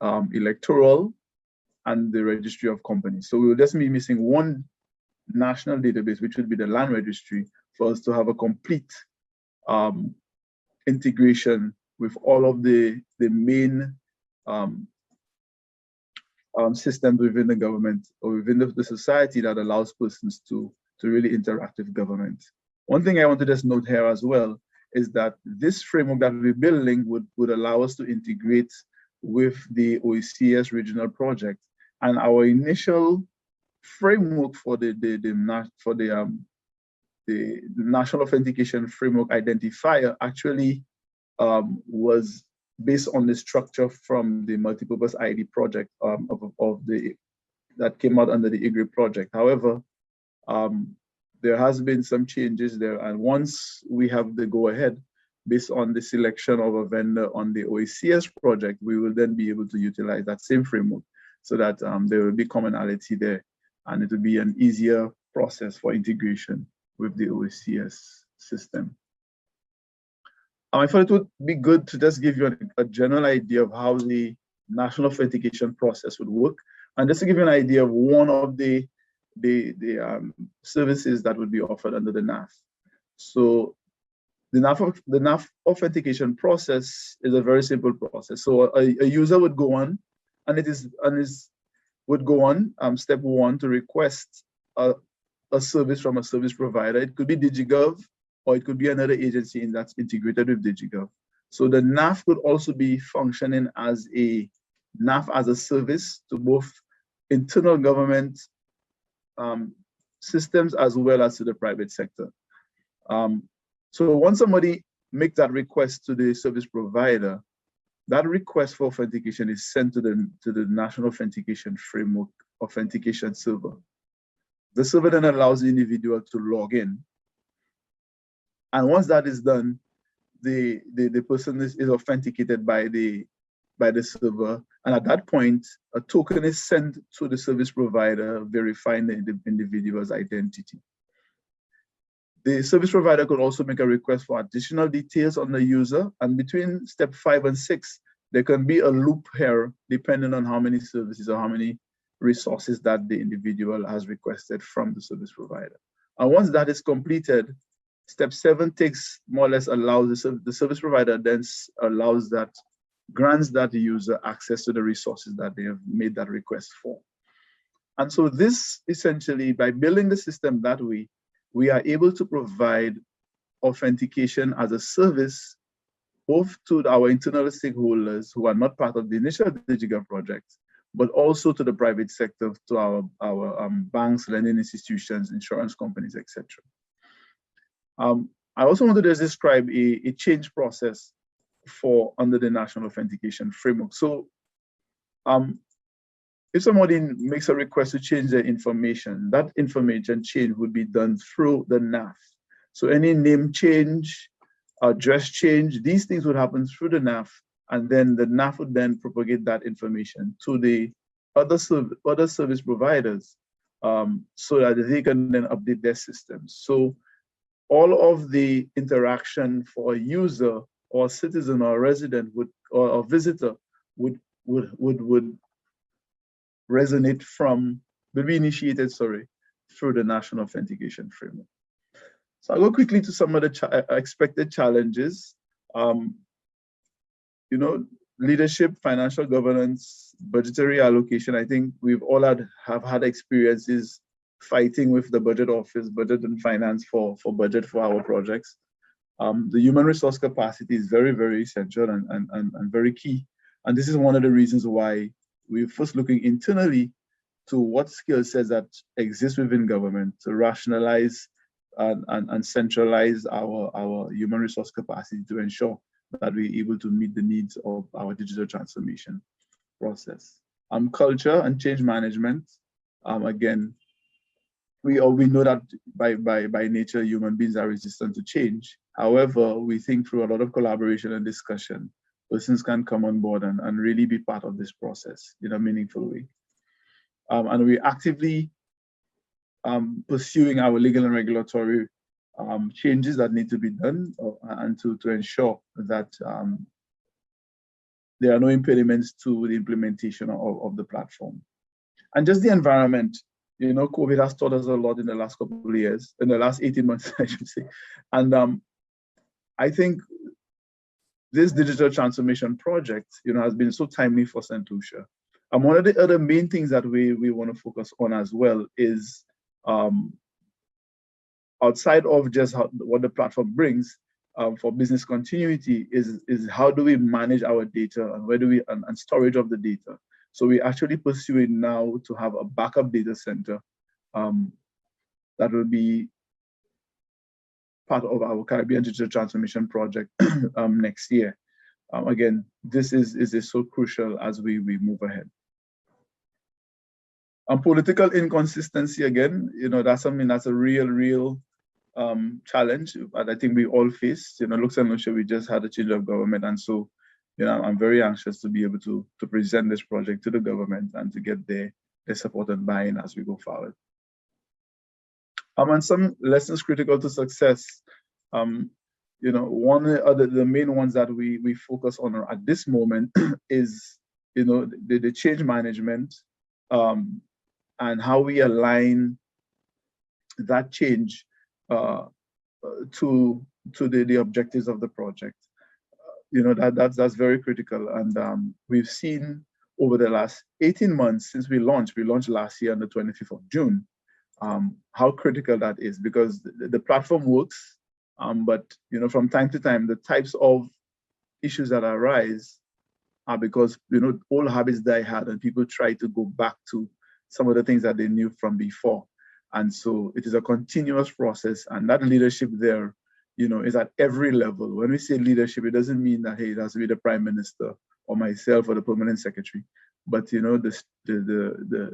electoral and the Registry of Companies. So we will just be missing one national database, which would be the land registry, for us to have a complete integration with all of the main systems within the government or within the society that allows persons to really interact with government. One thing I want to just note here as well is that this framework that we're building would allow us to integrate with the OECS regional project. And our initial framework for the National Authentication Framework Identifier actually was based on the structure from the multipurpose ID project that came out under the IGRI project. However, there has been some changes there, and once we have the go-ahead based on the selection of a vendor on the OECS project, we will then be able to utilize that same framework so that there will be commonality there, and it will be an easier process for integration with the OECS system. I thought it would be good to just give you a general idea of how the national authentication process would work, and just to give you an idea of one of the services that would be offered under the NAF. So the NAF authentication process is a very simple process. So a user would go on, step one, to request a service from a service provider. It could be DigiGov, or it could be another agency that's integrated with DigiGov. So the NAF could also be functioning as a NAF as a service to both internal government systems as well as to the private sector. So once somebody makes that request to the service provider, that request for authentication is sent to the National Authentication Framework authentication server. The server then allows the individual to log in. And once that is done, the person is authenticated by the server. And at that point, a token is sent to the service provider verifying the individual's identity. The service provider could also make a request for additional details on the user. And between step 5 and 6, there can be a loop here depending on how many services or how many resources that the individual has requested from the service provider. And once that is completed, step 7 takes more or less allows the service provider then grants that user access to the resources that they have made that request for. And so this essentially, by building the system that way, we are able to provide authentication as a service both to our internal stakeholders who are not part of the initial DigiGov project, but also to the private sector, to our banks, lending institutions, insurance companies, etc. I also want to just describe a change process under the National Authentication Framework. So if somebody makes a request to change their information, that information change would be done through the NAF. So any name change, address change, these things would happen through the NAF, and then the NAF would then propagate that information to the other service providers so that they can then update their systems. So all of the interaction for a user or a citizen or a resident or a visitor would resonate will be initiated, through the National Authentication Framework. So I'll go quickly to some of the expected challenges. Leadership, financial governance, budgetary allocation. I think we've all have had experiences fighting with the budget office, budget and finance for budget for our projects. The human resource capacity is very, very essential and very key. And this is one of the reasons why we're first looking internally to what skill sets that exist within government to rationalize and centralize our human resource capacity to ensure that we're able to meet the needs of our digital transformation process. Culture and change management, again, we know that by nature, human beings are resistant to change. However, we think through a lot of collaboration and discussion, persons can come on board and really be part of this process in a meaningful way. And we're actively pursuing our legal and regulatory changes that need to be done and to ensure that there are no impediments to the implementation of the platform. And just the environment, you know, COVID has taught us a lot in the last couple of years, in the last 18 months, I should say. And I think this digital transformation project, you know, has been so timely for St. Lucia. And one of the other main things that we want to focus on as well is outside of just what the platform brings for business continuity is how do we manage our data and where do we and storage of the data. So we're actually pursuing now to have a backup data center that will be part of our Caribbean Digital Transformation project next year. Again, this is so crucial as we move ahead. Political inconsistency, again, you know, that's something that's a real challenge, but I think we all face. You know, looks and we just had a change of government, and so, you know, I'm very anxious to be able to present this project to the government and to get their support and buy-in as we go forward. And some lessons critical to success. You know, one of the main ones that we focus on at this moment is, you know, the change management and how we align that change to the objectives of the project. You know, that's very critical. And we've seen over the last 18 months since we launched last year on the 25th of June, how critical that is, because the platform works, but, you know, from time to time, the types of issues that arise are because, you know, old habits die hard and people try to go back to some of the things that they knew from before. And so it is a continuous process, and that leadership there, you know, is at every level. When we say leadership, it doesn't mean that, hey, it has to be the Prime Minister or myself or the Permanent Secretary, but, you know, the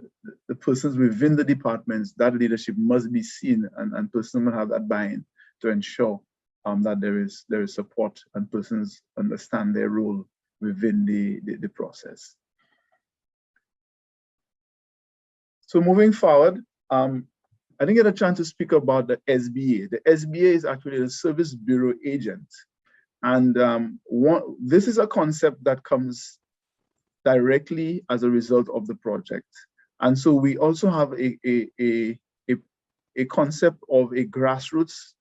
persons within the departments, that leadership must be seen, and persons will have that buy-in to ensure that there is support and persons understand their role within the process. So moving forward, I didn't get a chance to speak about the SBA. The SBA is actually the Service Bureau Agent. And this is a concept that comes directly as a result of the project. And so we also have a concept of a grassroots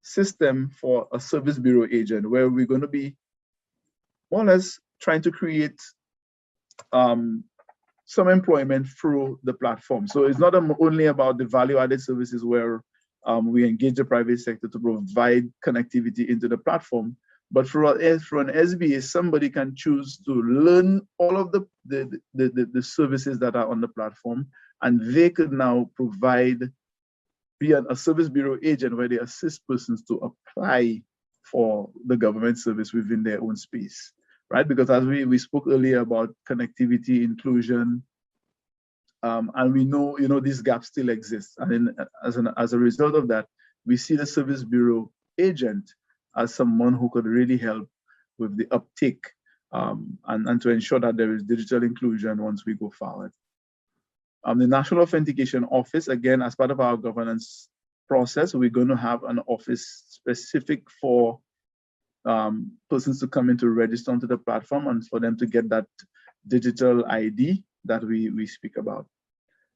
system for a Service Bureau agent, where we're going to be more or less trying to create some employment through the platform. So it's not only about the value-added services where we engage the private sector to provide connectivity into the platform, but for an SBA, somebody can choose to learn all of the services that are on the platform, and they could now be a Service Bureau agent where they assist persons to apply for the government service within their own space. Right, because as we spoke earlier about connectivity, inclusion, and we know, you know, these gaps still exist. And as a result of that, we see the Service Bureau agent as someone who could really help with the uptake and to ensure that there is digital inclusion once we go forward. The National Authentication Office, again, as part of our governance process, we're going to have an office specific for persons to come in to register onto the platform and for them to get that digital ID that we speak about.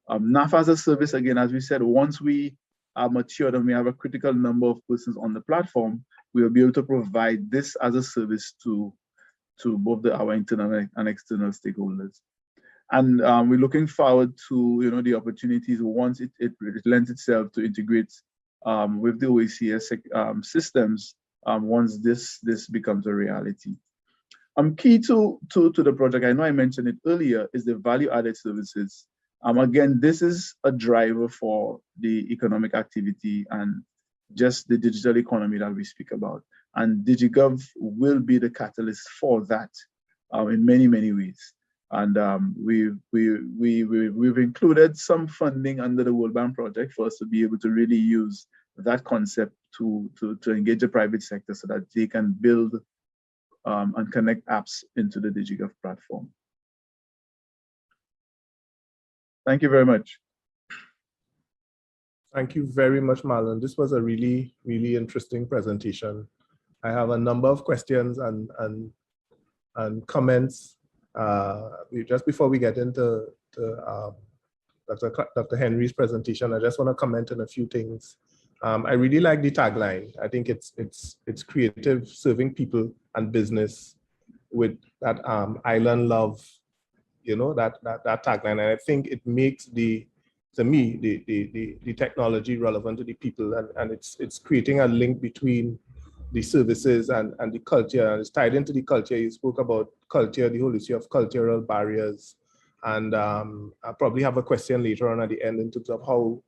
NAF as a service, again, as we said, once we are matured and we have a critical number of persons on the platform, we will be able to provide this as a service to both our internal and external stakeholders. And we're looking forward to the opportunities once it lends itself to integrate with the OECS systems once this becomes a reality. Key to the project, I know I mentioned it earlier, is the value-added services. Again, this is a driver for the economic activity and just the digital economy that we speak about. And DigiGov will be the catalyst for that in many, many ways. And we've included some funding under the World Bank project for us to be able to really use that concept to engage the private sector so that they can build and connect apps into the DigiGov platform. Thank you very much. Thank you very much, Marlon. This was a really, really interesting presentation. I have a number of questions and comments. Just before we get into Dr. Henry's presentation, I just want to comment on a few things. I really like the tagline. I think it's creative, serving people and business with that island love, that tagline. And I think it makes the technology relevant to the people, and it's creating a link between the services and the culture, and it's tied into the culture. You spoke about culture, the whole issue of cultural barriers, and I'll probably have a question later on at the end in terms of how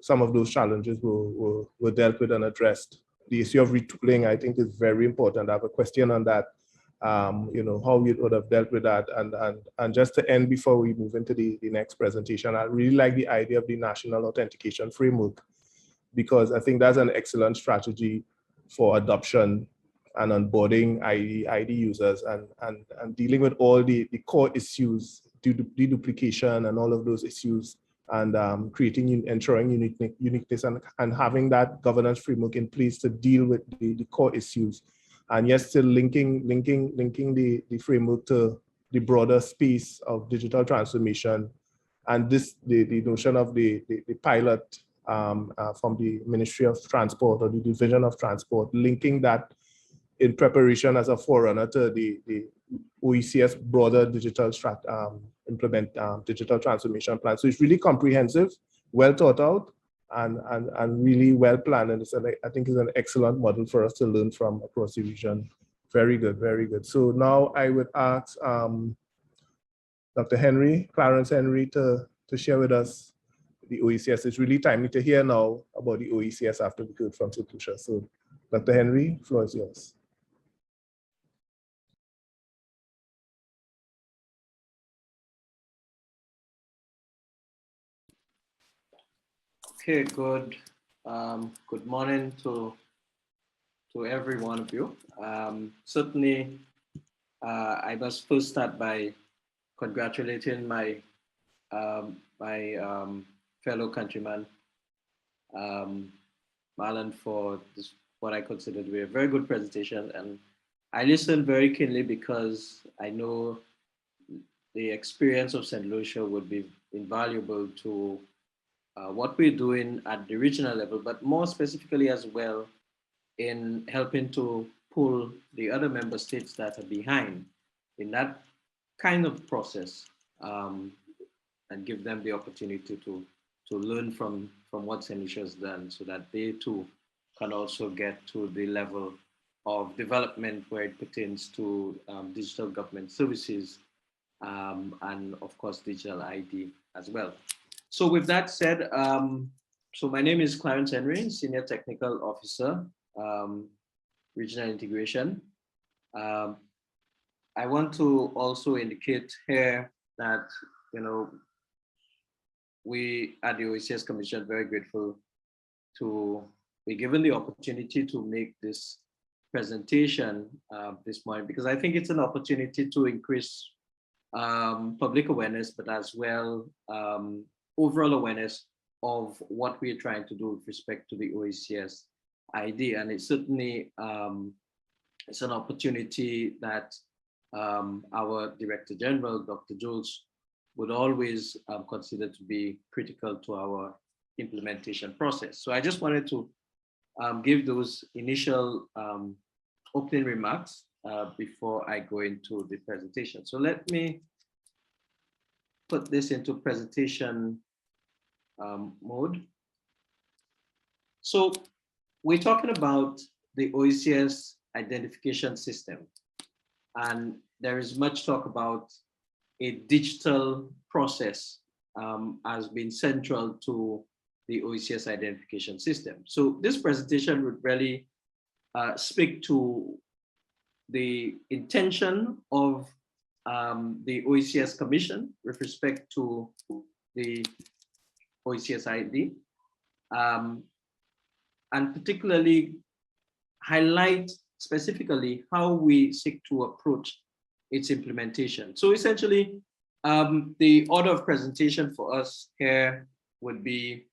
some of those challenges were dealt with and addressed. The issue of retooling, I think, is very important. I have a question on that. How you would have dealt with that, and just to end before we move into the next presentation, I really like the idea of the National Authentication Framework, because I think that's an excellent strategy for adoption and onboarding ID users and dealing with all the core issues, deduplication and all of those issues, and ensuring uniqueness and having that governance framework in place to deal with the core issues. And yes, still linking the framework to the broader space of digital transformation, and the notion of the pilot from the Ministry of Transport or the Division of Transport, linking that in preparation as a forerunner to the OECS broader digital digital transformation plan. So it's really comprehensive, well thought out, and really well planned. And I think it's an excellent model for us to learn from across the region. Very good, very good. So now I would ask Dr. Henry, Clarence Henry, to share with us the OECS. It's really timely to hear now about the OECS after we heard from St. Lucia. So Dr. Henry, the floor is yours. Okay, good morning to every one of you. Certainly, I must first start by congratulating my fellow countryman, Marlon, for this, what I consider to be a very good presentation. And I listened very keenly because I know the experience of St. Lucia would be invaluable to what we're doing at the regional level, but more specifically as well in helping to pull the other member states that are behind in that kind of process, and give them the opportunity to learn from what St. Lucia has done, so that they too can also get to the level of development where it pertains to digital government services, and of course digital ID as well. So with that said, so my name is Clarence Henry, Senior Technical Officer, Regional Integration. I want to also indicate here that, we at the OECS Commission are very grateful to be given the opportunity to make this presentation this morning, because I think it's an opportunity to increase public awareness, but as well overall awareness of what we're trying to do with respect to the OECS ID. And it's certainly it's an opportunity that our Director General, Dr. Jules, would always consider to be critical to our implementation process. So I just wanted to give those initial opening remarks before I go into the presentation. So let me put this into presentation mode. So we're talking about the OECS identification system, and there is much talk about a digital process as being central to the OECS identification system. So this presentation would really speak to the intention of the OECS Commission with respect to the OECS ID, and particularly highlight specifically how we seek to approach its implementation. So essentially, the order of presentation for us here would be,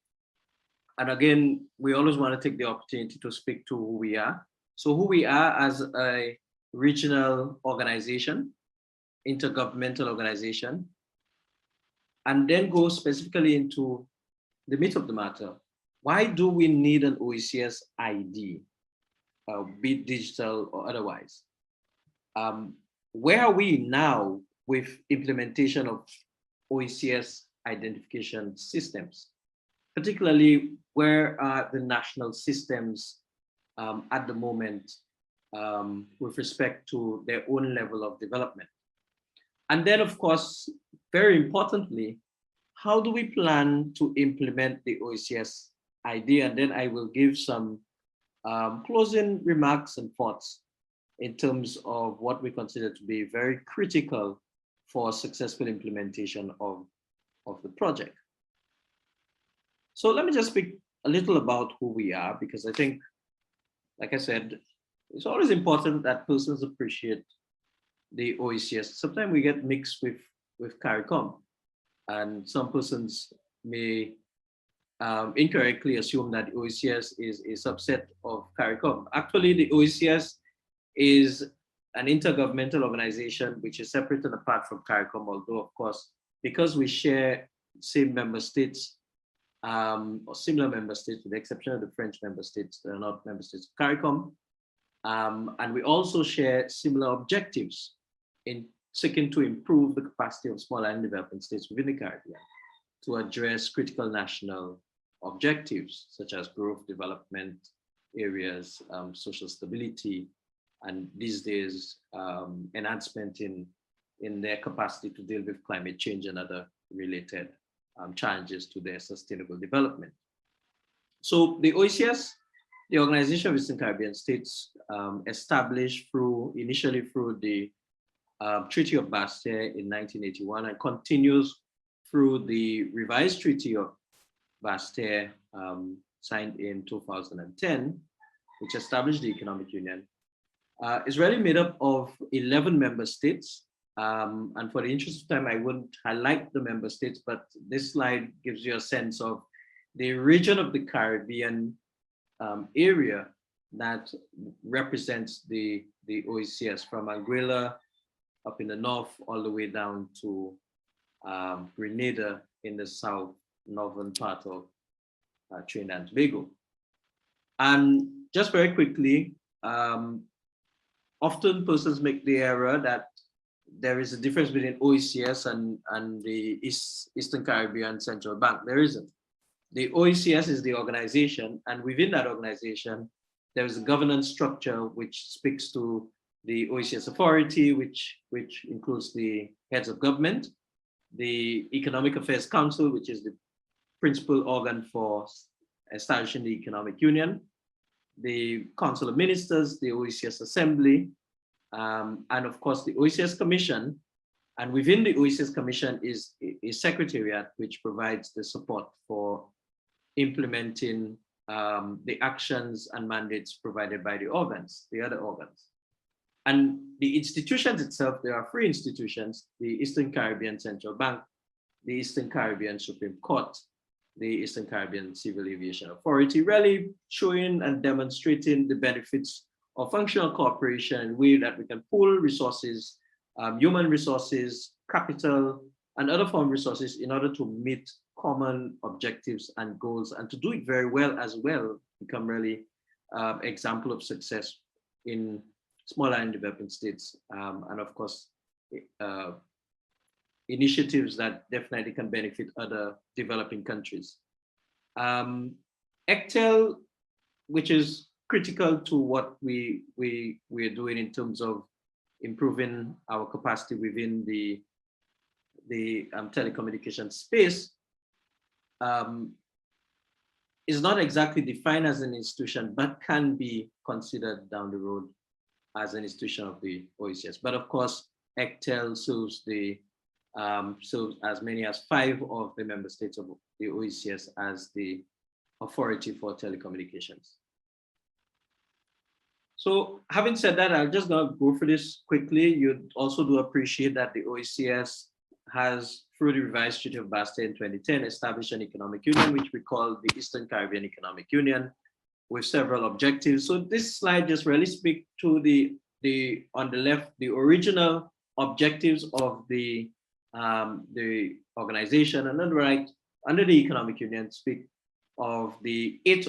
and again, we always want to take the opportunity to speak to who we are. So who we are as a regional organization, intergovernmental organization, and then go specifically into the meat of the matter. Why do we need an OECS ID, be it digital or otherwise? Where are we now with implementation of OECS identification systems? Particularly, where are the national systems at the moment with respect to their own level of development? And then, of course, very importantly, how do we plan to implement the OECS ID? And then I will give some closing remarks and thoughts in terms of what we consider to be very critical for successful implementation of the project. So let me just speak a little about who we are, because I think, like I said, it's always important that persons appreciate the OECS. Sometimes we get mixed with CARICOM, and some persons may incorrectly assume that OECS is a subset of CARICOM. Actually, the OECS is an intergovernmental organization which is separate and apart from CARICOM, although of course, because we share same member states or similar member states, with the exception of the French member states that are not member states of CARICOM, and we also share similar objectives in seeking to improve the capacity of small and developing states within the Caribbean to address critical national objectives such as growth, development areas, social stability, and these days enhancement in their capacity to deal with climate change and other related challenges to their sustainable development. So the OECS, the Organization of Eastern Caribbean States, established initially through the Treaty of Bastia in 1981 and continues through the revised Treaty of Bastia signed in 2010, which established the Economic Union, is really made up of 11 member states. And for the interest of time, I wouldn't highlight the member states, but this slide gives you a sense of the region of the Caribbean area that represents the OECS, from Anguilla up in the north all the way down to Grenada in the northern part of Trinidad and Tobago. And just very quickly, often persons make the error that there is a difference between OECS and the Eastern Caribbean Central Bank. There isn't. The OECS is the organization, and within that organization, there is a governance structure which speaks to the OECS authority, which includes the heads of government, the Economic Affairs Council, which is the principal organ for establishing the Economic Union, the Council of Ministers, the OECS Assembly, and of course the OECS Commission. And within the OECS Commission is a secretariat which provides the support for implementing the actions and mandates provided by the other organs. And the institutions itself, there are 3 institutions: the Eastern Caribbean Central Bank, the Eastern Caribbean Supreme Court, the Eastern Caribbean Civil Aviation Authority, really showing and demonstrating the benefits of functional cooperation in a way that we can pool resources, human resources, capital, and other form resources in order to meet common objectives and goals, and to do it very well as well, become really example of success in smaller and developing states, and of course, initiatives that definitely can benefit other developing countries. ECTEL, which is critical to what we're doing in terms of improving our capacity within the telecommunications space, is not exactly defined as an institution, but can be considered down the road as an institution of the OECS. But of course, ECTEL serves serves as many as 5 of the member states of the OECS as the authority for telecommunications. So having said that, I'm just gonna go through this quickly. You also do appreciate that the OECS has, through the revised Treaty of Basta in 2010, established an economic union, which we call the Eastern Caribbean Economic Union, with several objectives. So this slide just really speaks to on the left, the original objectives of the organization, and on the right, under the economic union, speak of the 8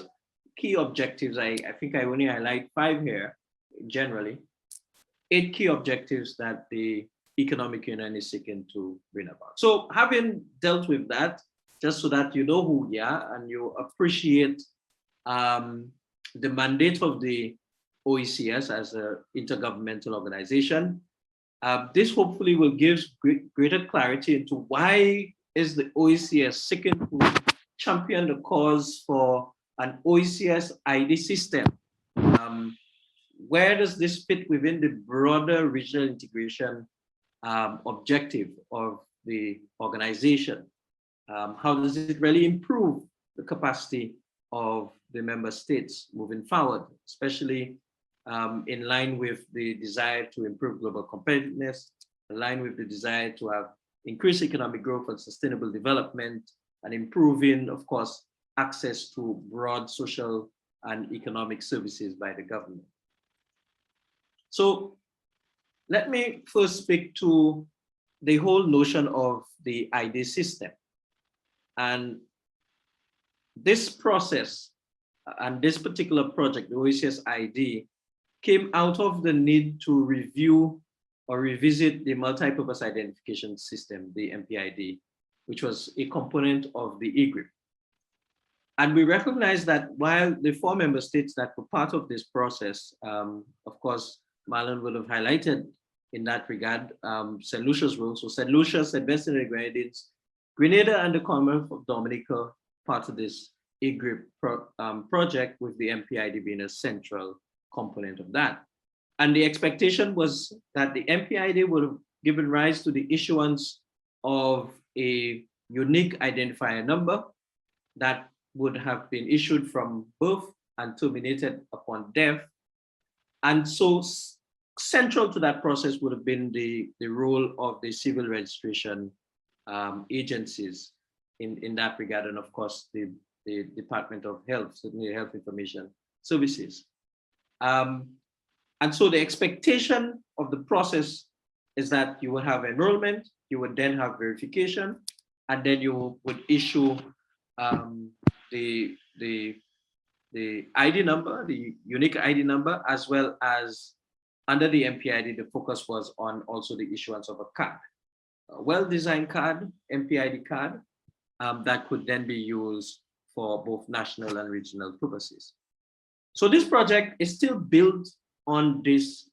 key objectives. I think I only highlight 5 here, generally. 8 key objectives that the economic union is seeking to bring about. So having dealt with that, just so that you know who we are and you appreciate the mandate of the OECS as an intergovernmental organization, this hopefully will give greater clarity into why is the OECS seeking to champion the cause for an OECS ID system. Where does this fit within the broader regional integration objective of the organization? How does it really improve the capacity of the member states moving forward, especially in line with the desire to improve global competitiveness, in line with the desire to have increased economic growth and sustainable development, and improving, of course, access to broad social and economic services by the government. So let me first speak to the whole notion of the ID system. And this process and this particular project, the OECS ID, came out of the need to review or revisit the multi-purpose identification system, the MPID, which was a component of the EGRIP. And we recognize that while the 4 member states that were part of this process, of course, Marlon would have highlighted in that regard, St. Lucia's role. So St. Lucia, St. Vincent and Grenadines, Grenada and the Commonwealth of Dominica, part of this EGRIP project, with the MPID being a central component of that. And the expectation was that the MPID would have given rise to the issuance of a unique identifier number that would have been issued from birth and terminated upon death. And so central to that process would have been the role of the civil registration agencies in that regard, and of course the Department of Health, certainly Health Information Services. And so the expectation of the process is that you would have enrollment, you would then have verification, and then you would issue the ID number, the unique ID number, as well as under the MPID, the focus was on also the issuance of a card, a well-designed card, MPID card, that could then be used for both national and regional purposes. So this project is still built on this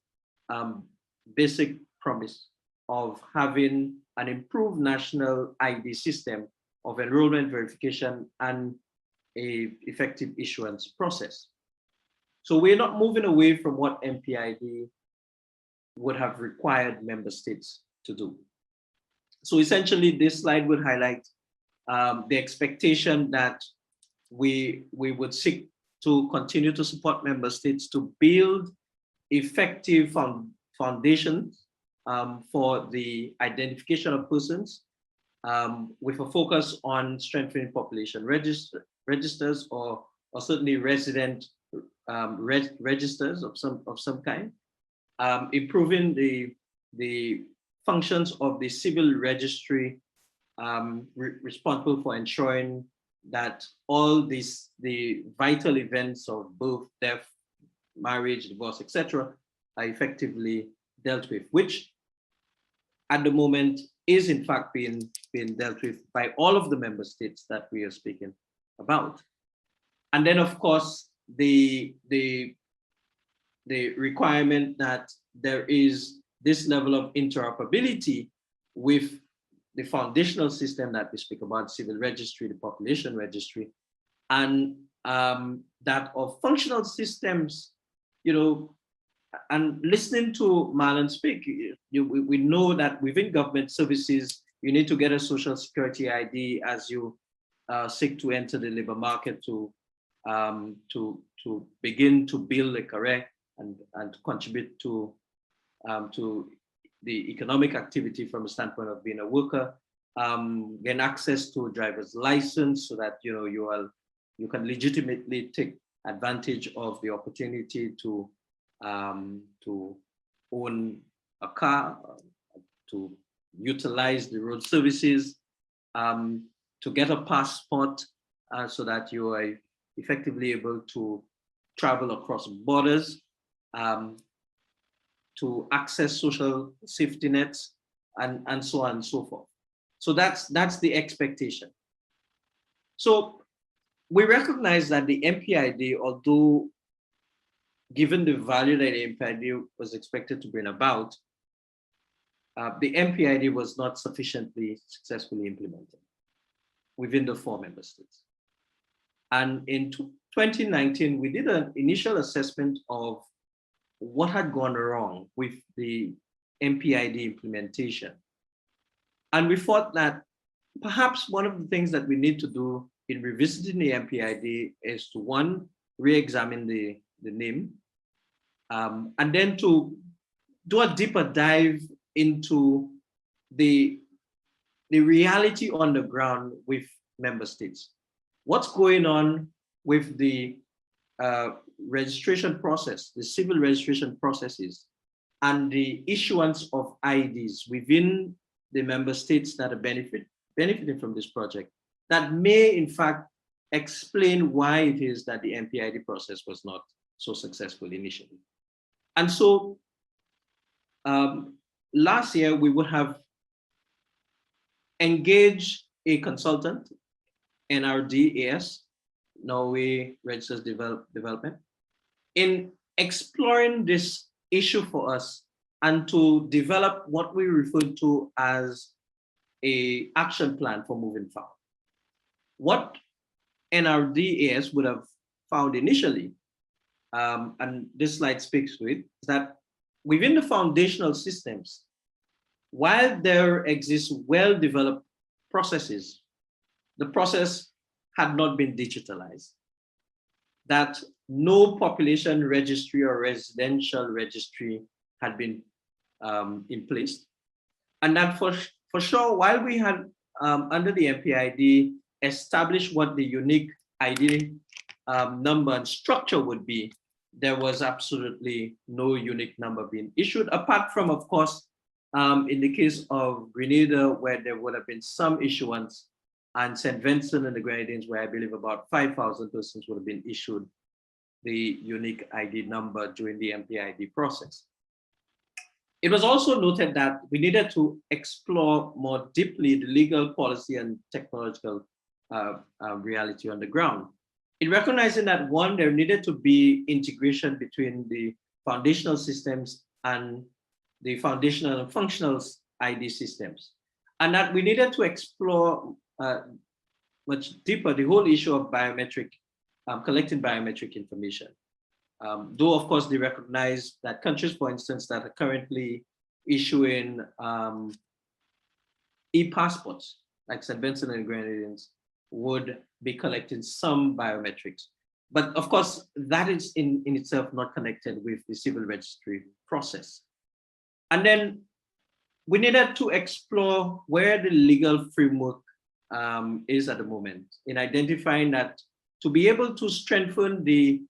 basic promise of having an improved national ID system of enrollment, verification, and a effective issuance process. So we're not moving away from what MPID would have required member states to do. So essentially, this slide would highlight the expectation that we would seek to continue to support member states to build effective foundations for the identification of persons, with a focus on strengthening population registers or certainly resident registers of some kind, improving the functions of the civil registry responsible for ensuring that all the vital events of birth, death, marriage, divorce, etc., are effectively dealt with, which at the moment is in fact being dealt with by all of the member states that we are speaking about. And then of course, the requirement that there is this level of interoperability with the foundational system that we speak about, civil registry, the population registry, and that of functional systems, you know, and listening to Marlon speak, we know that within government services, you need to get a social security ID as you seek to enter the labor market to begin to build a career and to contribute to the economic activity from the standpoint of being a worker, gain access to a driver's license so that you can legitimately take advantage of the opportunity to own a car, to utilize the road services, to get a passport so that you are effectively able to travel across borders, to access social safety nets, and so on and so forth. So that's the expectation. So we recognize that the MPID, although given the value that the MPID was expected to bring about, the MPID was not sufficiently successfully implemented within the 4 member states. And in 2019, we did an initial assessment of what had gone wrong with the MPID implementation. And we thought that perhaps one of the things that we need to do in revisiting the MPID is to, one, re-examine the name, and then to do a deeper dive into the reality on the ground with member states. What's going on with the registration process, the civil registration processes, and the issuance of IDs within the member states that are benefiting from this project, that may in fact explain why it is that the MPID process was not so successful initially. And so last year we would have engaged a consultant, NRDAS, Norway Registers Development, in exploring this issue for us and to develop what we refer to as an action plan for moving forward. What NRDAS would have found initially, and this slide speaks to it, is that within the foundational systems, while there exists well-developed processes, the process had not been digitalized, that no population registry or residential registry had been in place, and that for sure, while we had under the MPID established what the unique ID number and structure would be, there was absolutely no unique number being issued, apart from, of course, in the case of Grenada, where there would have been some issuance, and St. Vincent and the Grenadines, where I believe about 5,000 persons would have been issued the unique ID number during the MPID process. It was also noted that we needed to explore more deeply the legal, policy, and technological reality on the ground. In recognizing that, one, there needed to be integration between the foundational systems and the foundational and functional ID systems, and that we needed to explore much deeper the whole issue of biometric, collecting biometric information. Though, of course, they recognize that countries, for instance, that are currently issuing e-passports, like St. Vincent and Grenadines, would be collecting some biometrics. But of course, that is in itself not connected with the civil registry process. And then we needed to explore where the legal framework is at the moment, in identifying that to be able to strengthen the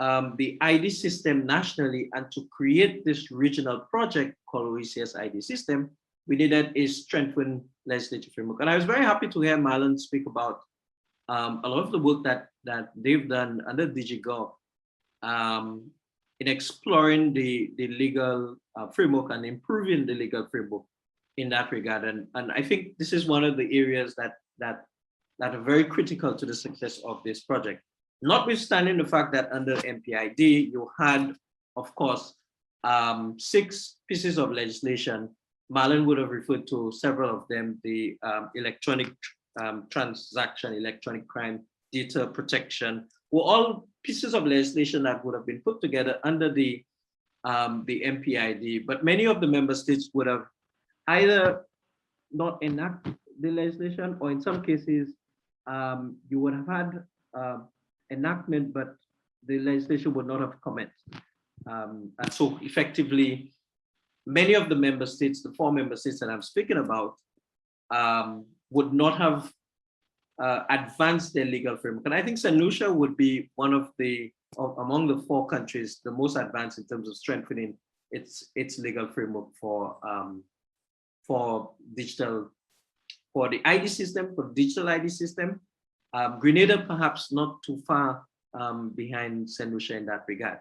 ID system nationally and to create this regional project called OECS ID system, we needed a strengthened legislative framework. And I was very happy to hear Marlon speak about a lot of the work that they've done under DigiGov in exploring the legal framework and improving the legal framework in that regard. And I think this is one of the areas that are very critical to the success of this project. Notwithstanding the fact that under MPID, you had, of course, 6 pieces of legislation. Marlon would have referred to several of them, the electronic transaction, electronic crime, data protection, were all pieces of legislation that would have been put together under the MPID, but many of the member states would have either not enacted the legislation, or in some cases, you would have had enactment, but the legislation would not have commenced. And so effectively, many of the member states, the 4 member states that I'm speaking about, would not have advanced their legal framework. And I think St. Lucia would be one of the, among the 4 countries, the most advanced in terms of strengthening its legal framework for digital, for the ID system, for the digital ID system. Grenada perhaps not too far behind St. Lucia in that regard.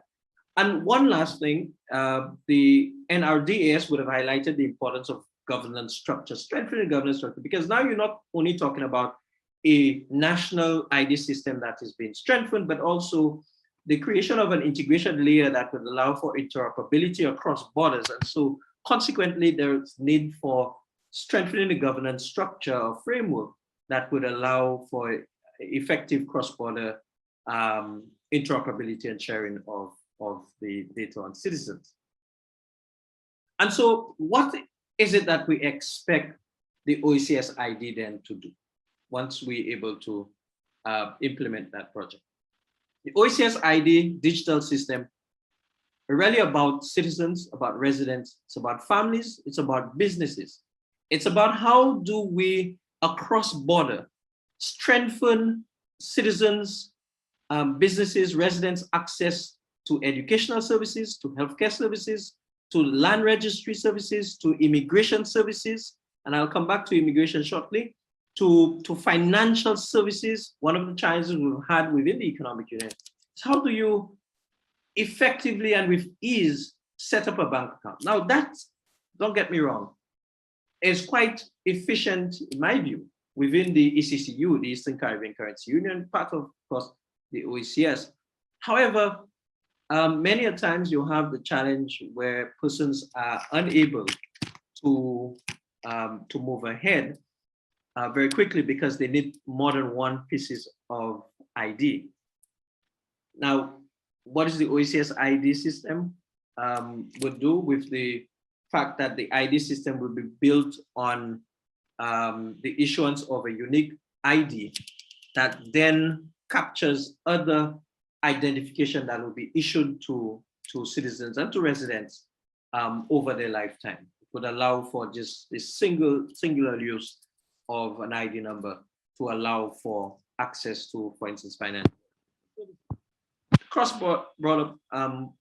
And one last thing, the NRDAS would have highlighted the importance of governance structure, strengthening governance structure, because now you're not only talking about a national ID system that is being strengthened, but also the creation of an integration layer that would allow for interoperability across borders. And so consequently, there's need for strengthening the governance structure or framework that would allow for effective cross-border interoperability and sharing of the data on citizens. And so what is it that we expect the OECS ID then to do once we're able to implement that project? The OECS ID digital system are really about citizens, about residents, it's about families, it's about businesses. It's about how do we, across border, strengthen citizens, businesses, residents' access to educational services, to healthcare services, to land registry services, to immigration services, and I'll come back to immigration shortly, to financial services. One of the challenges we've had within the economic union is how do you effectively and with ease set up a bank account? Now that, don't get me wrong, is quite efficient in my view within the ECCU, the Eastern Caribbean Currency Union, part of course the OECS. However, many a times you have the challenge where persons are unable to move ahead very quickly because they need more than 1 pieces of ID. Now, what is the OECS ID system would do with the fact that the ID system will be built on the issuance of a unique ID that then captures other identification that will be issued to citizens and to residents over their lifetime. It would allow for just a singular use of an ID number to allow for access to, for instance, finance. Cross-border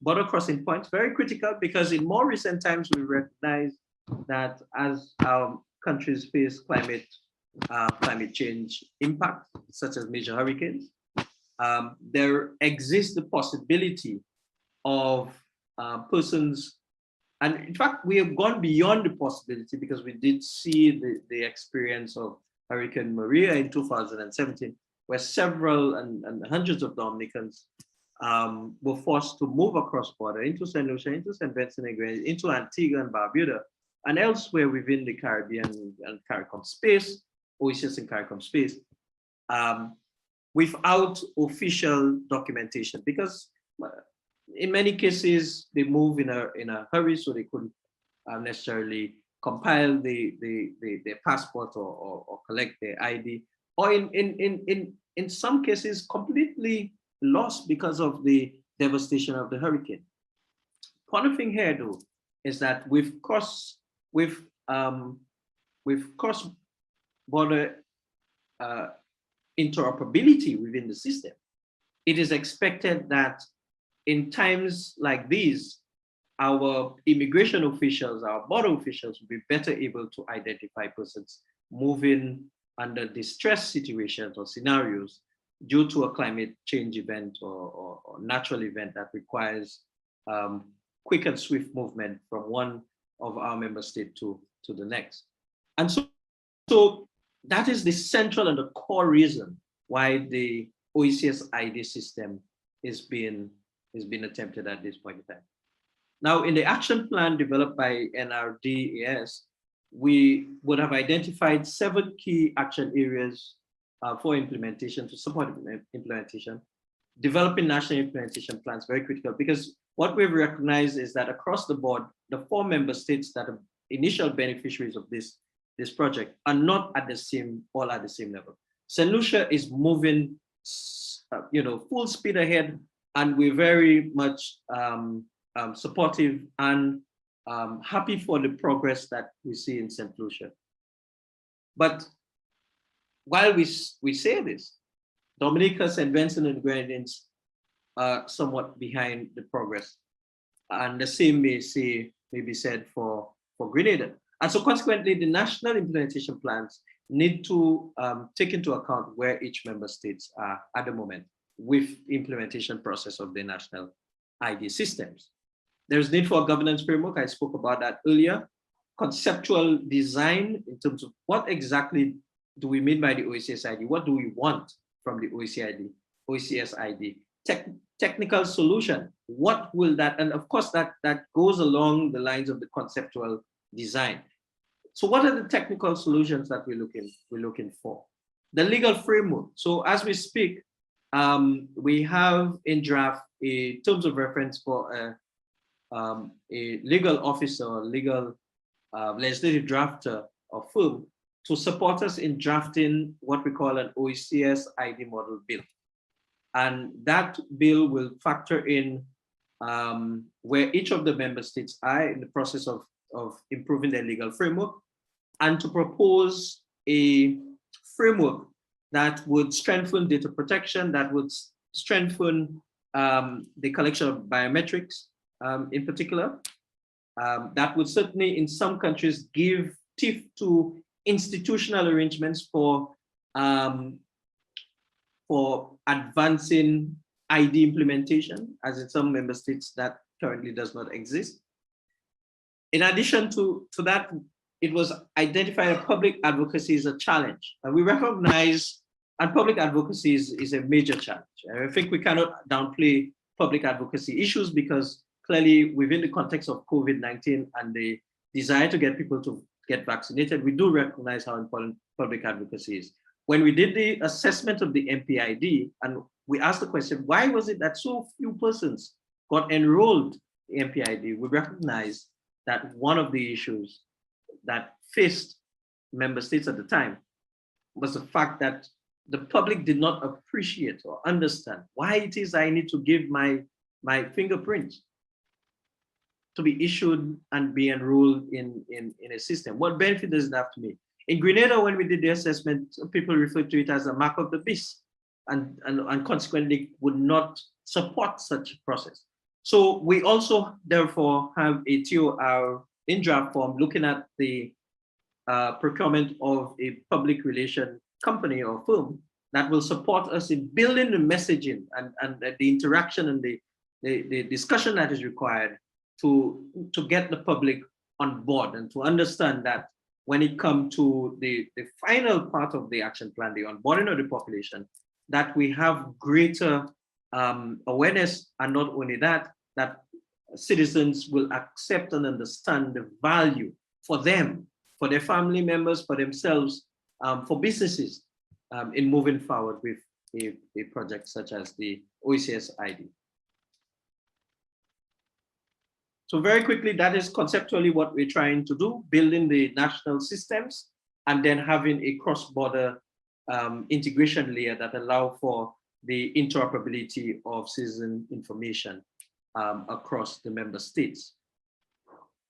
border crossing points, very critical, because in more recent times we recognize that as our countries face climate change impact, such as major hurricanes, there exists the possibility of persons, and in fact, we have gone beyond the possibility because we did see the experience of Hurricane Maria in 2017, where several and hundreds of Dominicans were forced to move across border into St. Lucia, into St. Vincent and Grenadines, into Antigua and Barbuda, and elsewhere within the Caribbean and CARICOM space, OECS and CARICOM space, without official documentation, because in many cases they move in a hurry, so they couldn't necessarily compile their passport or collect their ID, or in some cases completely lost because of the devastation of the hurricane. One thing here, though, is that with cross-border interoperability within the system, it is expected that in times like these, our immigration officials, our border officials will be better able to identify persons moving under distress situations or scenarios due to a climate change event or natural event that requires quick and swift movement from one of our member states to to the next. And so that is the central and the core reason why the OECS ID system is being attempted at this point in time. Now, in the action plan developed by NRDAS, we would have identified 7 key action areas for implementation, to support implementation. Developing national implementation plans, very critical, because what we've recognized is that across the board, the 4 member states that are initial beneficiaries of this project are not all at the same level. St. Lucia is moving, full speed ahead, and we're very much supportive and happy for the progress that we see in St. Lucia. But while we say this, Dominica, St. Vincent, and Grenadines are somewhat behind the progress. And the same may be said for Grenada. And so consequently, the national implementation plans need to take into account where each member states are at the moment with the implementation process of the national ID systems. There's need for a governance framework. I spoke about that earlier. Conceptual design in terms of what exactly do we mean by the OECS ID? What do we want from the OECS ID? Technical solution, what will that, and of course that goes along the lines of the conceptual design. So what are the technical solutions that we're looking for? The legal framework. So as we speak, we have in draft a terms of reference for a legal officer, legal legislative drafter or firm to support us in drafting what we call an OECS ID model bill. And that bill will factor in where each of the member states are in the process of improving their legal framework, and to propose a framework that would strengthen data protection, that would strengthen the collection of biometrics in particular, that would certainly in some countries give teeth to institutional arrangements for advancing ID implementation, as in some member states that currently does not exist. In addition to that, it was identified that public advocacy is a challenge. And we recognize, and public advocacy is a major challenge. I think we cannot downplay public advocacy issues, because clearly within the context of COVID-19 and the desire to get people to get vaccinated, we do recognize how important public advocacy is. When we did the assessment of the MPID, and we asked the question, why was it that so few persons got enrolled in MPID? We recognized that one of the issues that faced member states at the time was the fact that the public did not appreciate or understand why it is I need to give my fingerprint to be issued and be enrolled in a system. What benefit does it have to me? In Grenada, when we did the assessment, people referred to it as a mark of the beast, and consequently would not support such a process. So we also therefore have a TOR in draft form looking at the procurement of a public relation company or firm that will support us in building the messaging and the interaction and the discussion that is required to get the public on board and to understand that when it comes to the final part of the action plan, the onboarding of the population, that we have greater awareness, and not only that, that citizens will accept and understand the value for them, for their family members, for themselves, for businesses in moving forward with a project such as the OECS ID. So very quickly, that is conceptually what we're trying to do, building the national systems and then having a cross-border integration layer that allow for the interoperability of citizen information across the member states.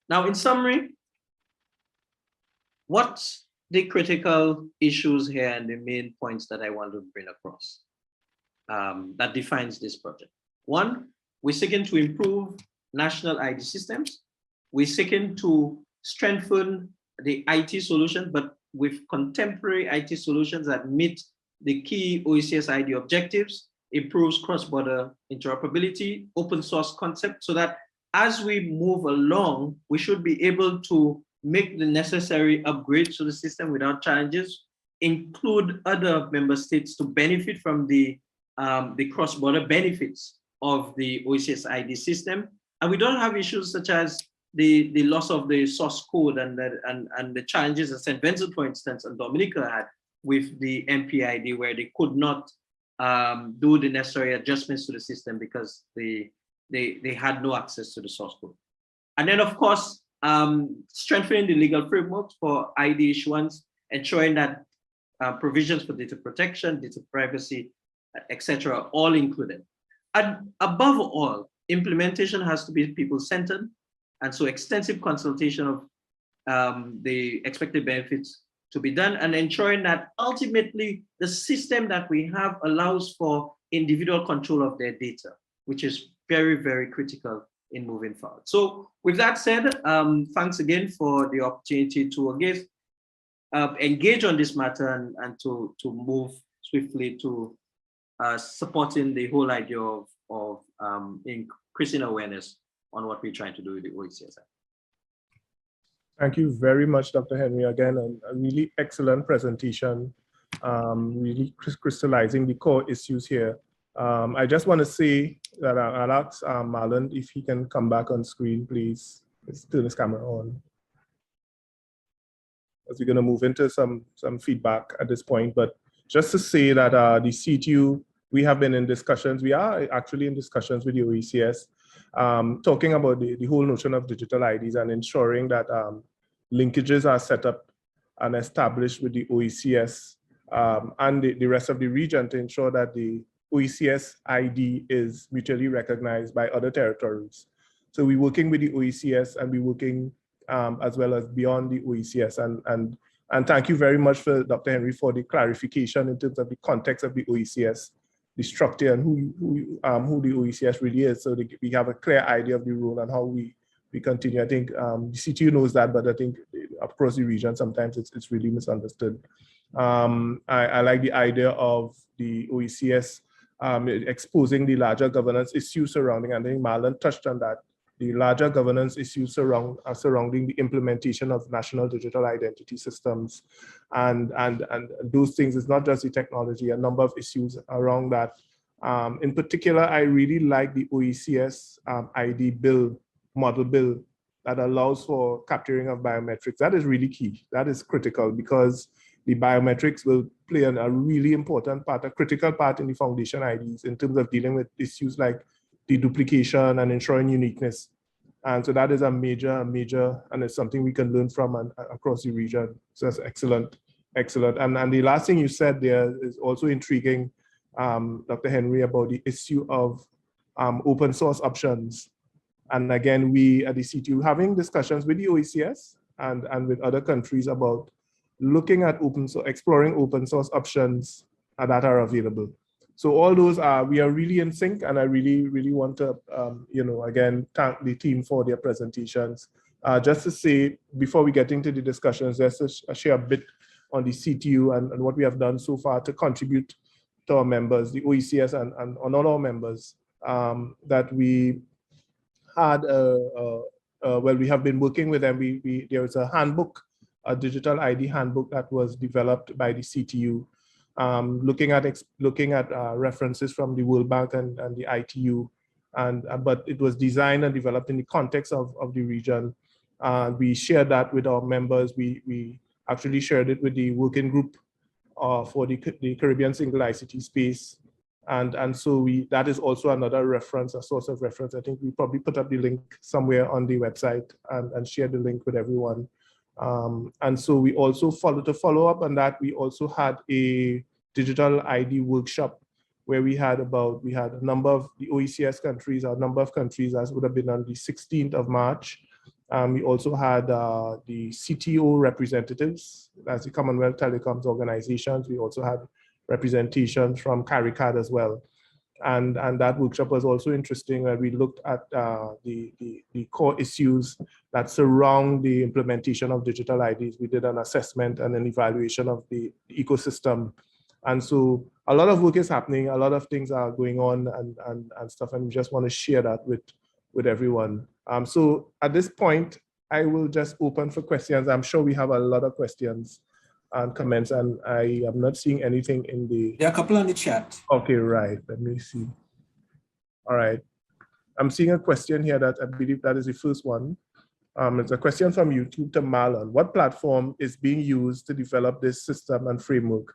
Now, in summary, what's the critical issues here and the main points that I want to bring across that defines this project? One, we're seeking to improve national ID systems. We're seeking to strengthen the IT solution, but with contemporary IT solutions that meet the key OECS ID objectives, improves cross-border interoperability, open source concept, so that as we move along, we should be able to make the necessary upgrades to the system without challenges, include other member states to benefit from the cross-border benefits of the OECS ID system. And we don't have issues such as the loss of the source code and the challenges that St. Vincent, for instance, and Dominica had with the MPID, where they could not do the necessary adjustments to the system because they had no access to the source code. And then, of course, strengthening the legal framework for ID issuance, ensuring that provisions for data protection, data privacy, etc., are all included. And above all, implementation has to be people-centered, and so extensive consultation of the expected benefits to be done, and ensuring that ultimately the system that we have allows for individual control of their data, which is very, very critical in moving forward. So with that said, thanks again for the opportunity to engage on this matter and to move swiftly to supporting the whole idea of increasing awareness on what we're trying to do with the OECS. Thank you very much, Dr. Henry, again, a really excellent presentation, really crystallizing the core issues here. I just want to say that I'll ask Marlon if he can come back on screen, please. Let's turn his camera on. As we're going to move into some feedback at this point, but just to say that the CTU, we have been in discussions, we are actually in discussions with the OECS, talking about the whole notion of digital IDs and ensuring that linkages are set up and established with the OECS and the rest of the region to ensure that the OECS ID is mutually recognized by other territories. So we're working with the OECS and we're working as well as beyond the OECS. And thank you very much for Dr. Henry for the clarification in terms of the context of the OECS, the structure and who the OECS really is, so that we have a clear idea of the role and how we continue. I think the CTU knows that, but I think across the region, sometimes it's really misunderstood. I like the idea of the OECS exposing the larger governance issues surrounding, and I think Marlon touched on that, the larger governance issues surrounding the implementation of national digital identity systems. And those things, it's not just the technology, a number of issues around that. In particular, I really like the OECS ID model bill that allows for capturing of biometrics. That is really key. That is critical because the biometrics will play a really important part, a critical part in the foundation IDs in terms of dealing with issues like deduplication and ensuring uniqueness. And so that is a major, and it's something we can learn from and across the region. So that's excellent. And the last thing you said there is also intriguing, Dr. Henry, about the issue of open source options. And again, we at the CTU having discussions with the OECS and with other countries about looking at exploring open source options that are available. So all those we are really in sync, and I really want to, again, thank the team for their presentations. Just to say, before we get into the discussions, let's share a bit on the CTU and what we have done so far to contribute to our members, the OECS and on all our members, that we had, we have been working with them. There is a handbook, a digital ID handbook that was developed by the CTU, looking at references from the World Bank and the ITU, but it was designed and developed in the context of the region. We shared that with our members. We actually shared it with the working group for the Caribbean single ICT space. And so that is also another reference, a source of reference. I think we probably put up the link somewhere on the website and share the link with everyone. And so we also follow up on that. We also had a digital ID workshop where we had a number of the OECS countries, a number of countries, as would have been on the 16th of March. We also had the CTO representatives, as the Commonwealth Telecoms organizations. We also had representations from CARICAD as well. And that workshop was also interesting, where we looked at the core issues that surround the implementation of digital IDs. We did an assessment and an evaluation of the ecosystem. And so a lot of work is happening, a lot of things are going on and stuff, and we just want to share that with everyone. So at this point, I will just open for questions. I'm sure we have a lot of questions and comments, and I am not seeing anything in the... There are a couple on the chat. Okay, right. Let me see. All right. I'm seeing a question here that I believe that is the first one. It's a question from YouTube to Marlon. What platform is being used to develop this system and framework?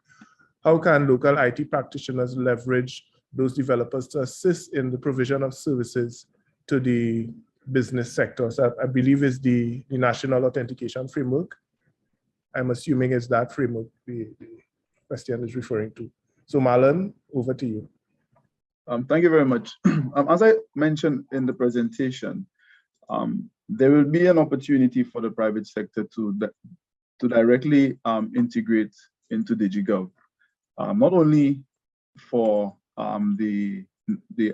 How can local IT practitioners leverage those developers to assist in the provision of services to the business sector? So I believe is the National Authentication Framework. I'm assuming it's that framework the question is referring to. So Marlon, over to you. Thank you very much. As I mentioned in the presentation, there will be an opportunity for the private sector to directly integrate into DigiGov, not only for the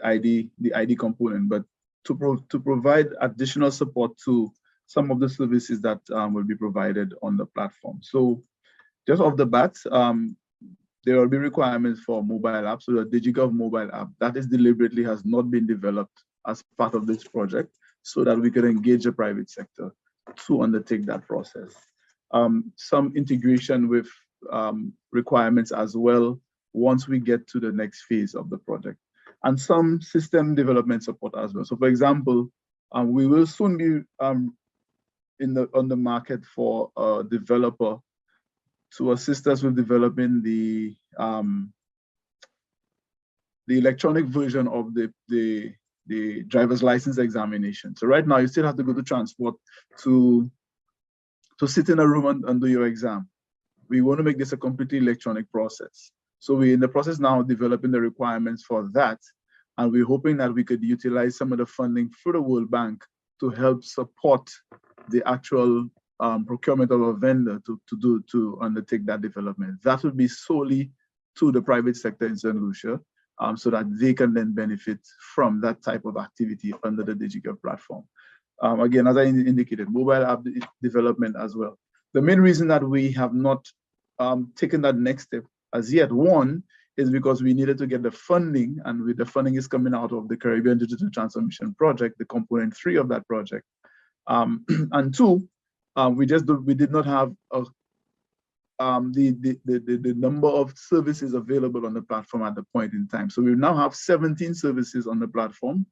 ID component, but to provide additional support to some of the services that will be provided on the platform. So just off the bat, there will be requirements for mobile apps. So the DigiGov mobile app that is deliberately has not been developed as part of this project, so that we can engage the private sector to undertake that process. Some integration with requirements as well once we get to the next phase of the project, and some system development support as well. So for example, we will soon be on the market for a developer to assist us with developing the electronic version of the driver's license examination. So right now you still have to go to transport to sit in a room and do your exam. We want to make this a completely electronic process. So we're in the process now of developing the requirements for that. And we're hoping that we could utilize some of the funding through the World Bank to help support the actual procurement of a vendor to undertake that development. That would be solely to the private sector in St. Lucia, so that they can then benefit from that type of activity under the DigiGov platform. Again, as I indicated, mobile app development as well. The main reason that we have not taken that next step as yet, one, is because we needed to get the funding, and with the funding is coming out of the Caribbean Digital Transformation Project, the component 3 of that project. And two, we did not have the number of services available on the platform at the point in time. So we now have 17 services on the platform.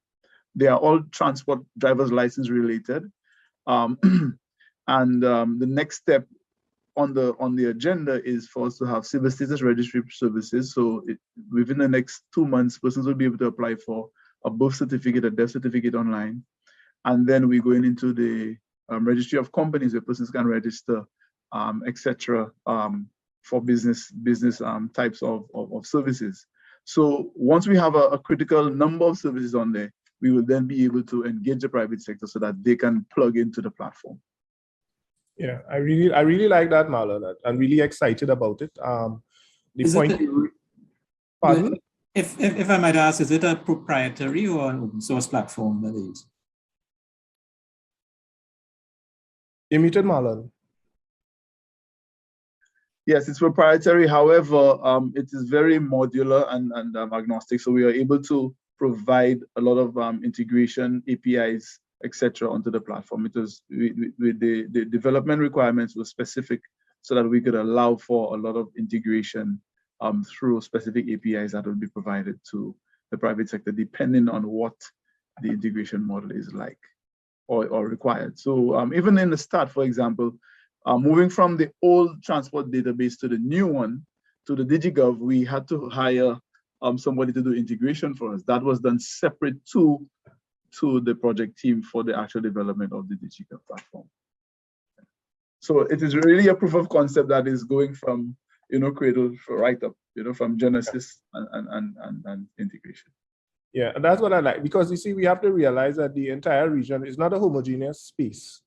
They are all transport driver's license related. The next step on the agenda is for us to have civil status registry services. So within the next 2 months, persons will be able to apply for a birth certificate, a death certificate online. And then we're going into the registry of companies where persons can register, etc., for business types of services. So once we have a critical number of services on there, we will then be able to engage the private sector so that they can plug into the platform. Yeah, I really like that, Marlon. I'm really excited about it. Pardon? If I might ask, is it a proprietary or an open source platform that is? You muted, Marlon. Yes, it's proprietary. However, it is very modular and agnostic. So we are able to provide a lot of integration, APIs, etc., onto the platform. Because the development requirements were specific so that we could allow for a lot of integration through specific APIs that will be provided to the private sector, depending on what the integration model is like or required. So even in the start, for example, moving from the old transport database to the new one, to the DigiGov, we had to hire somebody to do integration for us. That was done separate to the project team for the actual development of the DigiGov platform. So it is really a proof of concept that is going from cradle right up, from Genesis and integration. Yeah, and that's what I like, because you see, we have to realize that the entire region is not a homogeneous space.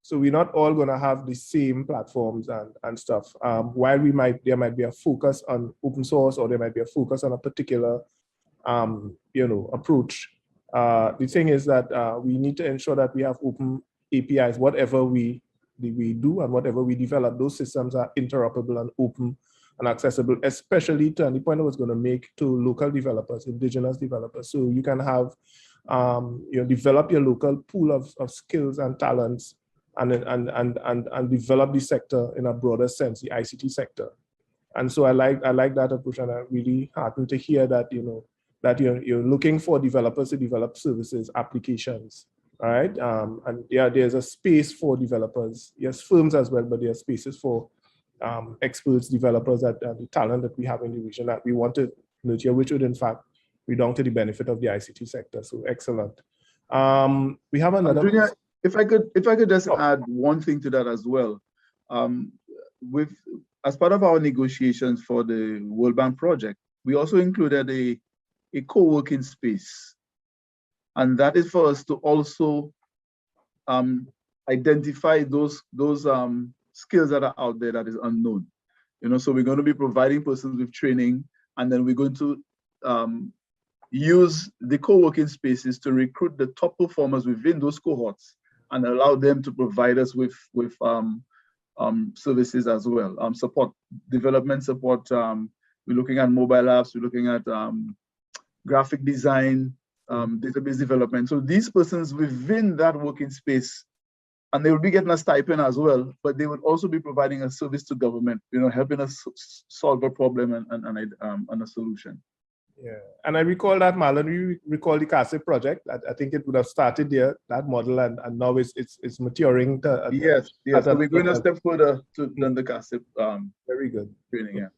So we're not all going to have the same platforms and stuff. While there might be a focus on open source, or there might be a focus on a particular, approach. The thing is that we need to ensure that we have open APIs. Whatever we do and whatever we develop, those systems are interoperable and open and accessible, especially to, and the point I was going to make, to local developers, indigenous developers. So you can have, develop your local pool of skills and talents and develop the sector in a broader sense, the ICT sector. And so I like that approach, and I'm really happy to hear that that you're looking for developers to develop services, applications, right? And yeah, there's a space for developers, yes, firms as well, but there are spaces for experts, developers, the talent that we have in the region that we want to nurture, which would in fact redound to the benefit of the ICT sector. So excellent. We have another. Junior, if I could just add one thing to that as well. As part of our negotiations for the World Bank project, we also included a co-working space, and that is for us to also identify those skills that are out there that is unknown. So we're going to be providing persons with training, and then we're going to use the co-working spaces to recruit the top performers within those cohorts and allow them to provide us with services as well, development support. We're looking at mobile apps, we're looking at graphic design, database development. So these persons within that working space, and they will be getting a stipend as well, but they would also be providing a service to government, helping us solve a problem and a solution. Yeah, and I recall that, Marlon, we recall the CASIP project. I think it would have started there, that model, and now it's maturing. Yes. So we're going a step further than the CASIP. Very good. Training, yeah.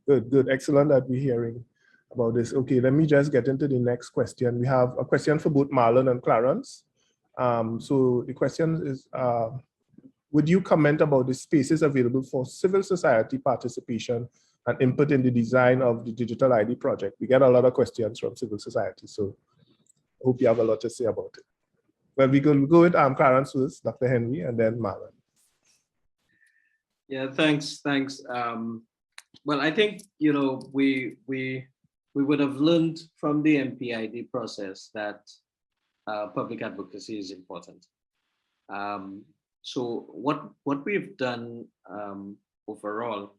Good. Excellent that we're hearing about this. Okay, let me just get into the next question. We have a question for both Marlon and Clarence. So the question is, would you comment about the spaces available for civil society participation and input in the design of the digital ID project? We get a lot of questions from civil society, so I hope you have a lot to say about it. Well, we go with Clarence first, Dr. Henry, and then Marlon. Yeah, thanks. Well, I think we would have learned from the MPID process that public advocacy is important. So what we've done overall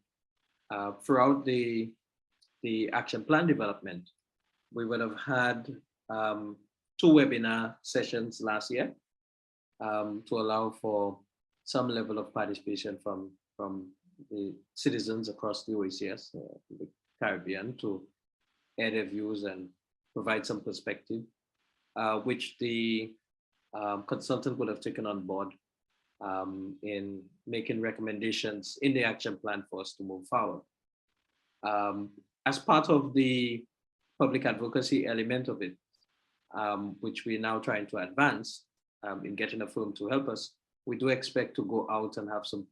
throughout the action plan development, we would have had 2 webinar sessions last year to allow for some level of participation from the citizens across the OECS, the Caribbean, to air their views and provide some perspective, which the consultant would have taken on board in making recommendations in the action plan for us to move forward. As part of the public advocacy element of it, which we're now trying to advance in getting a firm to help us, we do expect to go out and have some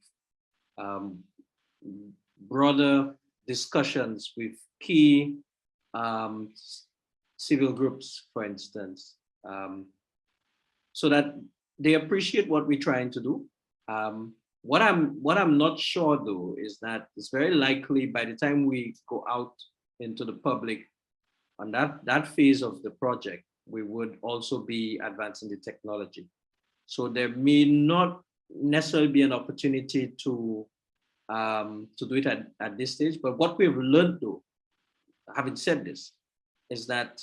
broader discussions with key civil groups, for instance, so that they appreciate what we're trying to do. What I'm not sure though is that it's very likely by the time we go out into the public on that phase of the project, we would also be advancing the technology. So there may not necessarily be an opportunity to do it at this stage. But what we've learned though, having said this, is that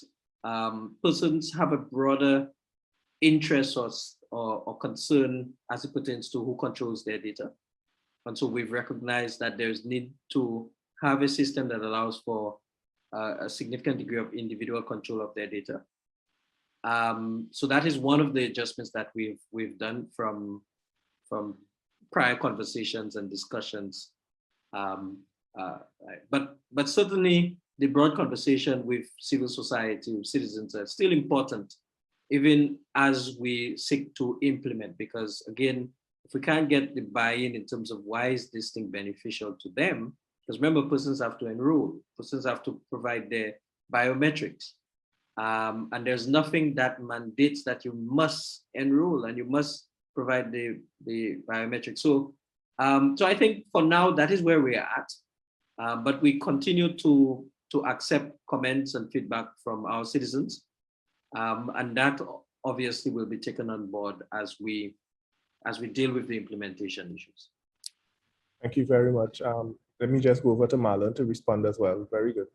persons have a broader interest or concern as it pertains to who controls their data. And so we've recognized that there's need to have a system that allows for a significant degree of individual control of their data. So that is one of the adjustments that we've done from prior conversations and discussions. But certainly the broad conversation with civil society, with citizens, are still important, even as we seek to implement, because again, if we can't get the buy-in in terms of why is this thing beneficial to them, because remember, persons have to enroll, persons have to provide their biometrics. And there's nothing that mandates that you must enroll and you must provide the biometrics. So I think for now, that is where we are at. But we continue to accept comments and feedback from our citizens. And that obviously will be taken on board as we deal with the implementation issues. Thank you very much. Let me just go over to Marlon to respond as well. Very good.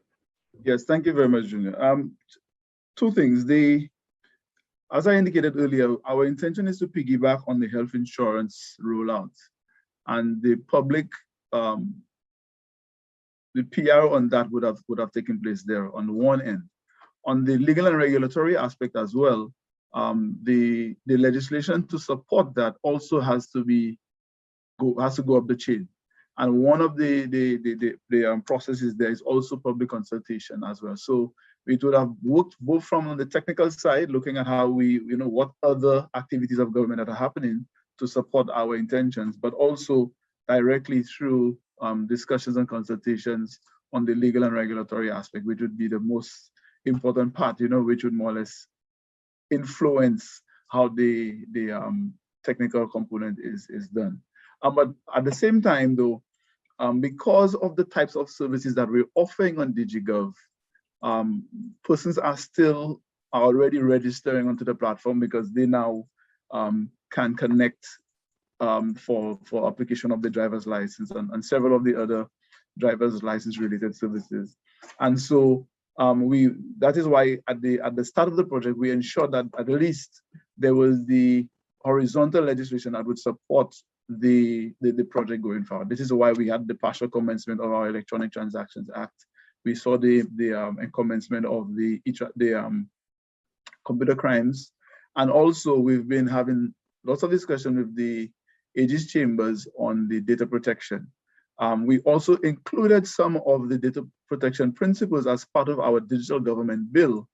Yes, thank you very much, Junior. 2 things. as I indicated earlier, our intention is to piggyback on the health insurance rollout, and the public, the PR on that would have taken place there on one end. On the legal and regulatory aspect as well, the legislation to support that also has to go up the chain. And one of the processes there is also public consultation as well. So we would have worked both from the technical side, looking at how we, what other activities of government that are happening to support our intentions, but also directly through discussions and consultations on the legal and regulatory aspect, which would be the most important part, which would more or less influence how the technical component is done. But at the same time, though, because of the types of services that we're offering on DigiGov, persons are already registering onto the platform because they now can connect for application of the driver's license and several of the other driver's license related services. And so that is why at the start of the project, we ensured that at least there was the horizontal legislation that would support the project going forward. This is why we had the partial commencement of our Electronic Transactions Act. We saw the commencement of the computer crimes. And also we've been having lots of discussion with the Aegis chambers on the data protection. We also included some of the data protection principles as part of our digital government bill,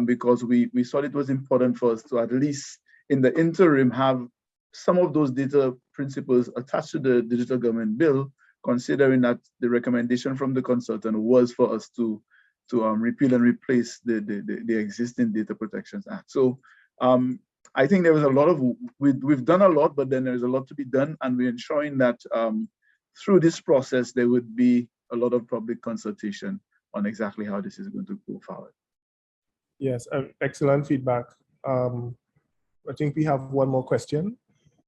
because we thought it was important for us to at least in the interim have some of those data principles attached to the digital government bill, considering that the recommendation from the consultant was for us to repeal and replace the existing Data Protections Act. So I think there was a lot of, we've done a lot, but then there's a lot to be done, and we're ensuring that through this process, there would be a lot of public consultation on exactly how this is going to go forward. Yes, excellent feedback. I think we have one more question.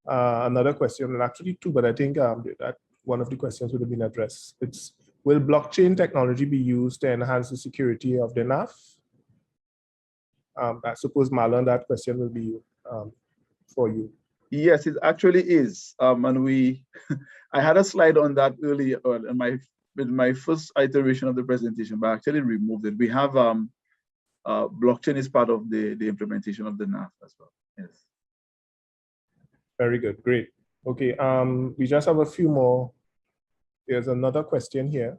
Another question, and actually two, but I think that one of the questions would have been addressed. It's, will blockchain technology be used to enhance the security of the NAF? I suppose, Marlon, that question will be for you. Yes, it actually is. And I had a slide on that earlier in my first iteration of the presentation, but I actually removed it. We have blockchain is part of the implementation of the NAF as well. Yes. Very good, great. Okay, we just have a few more. There's another question here.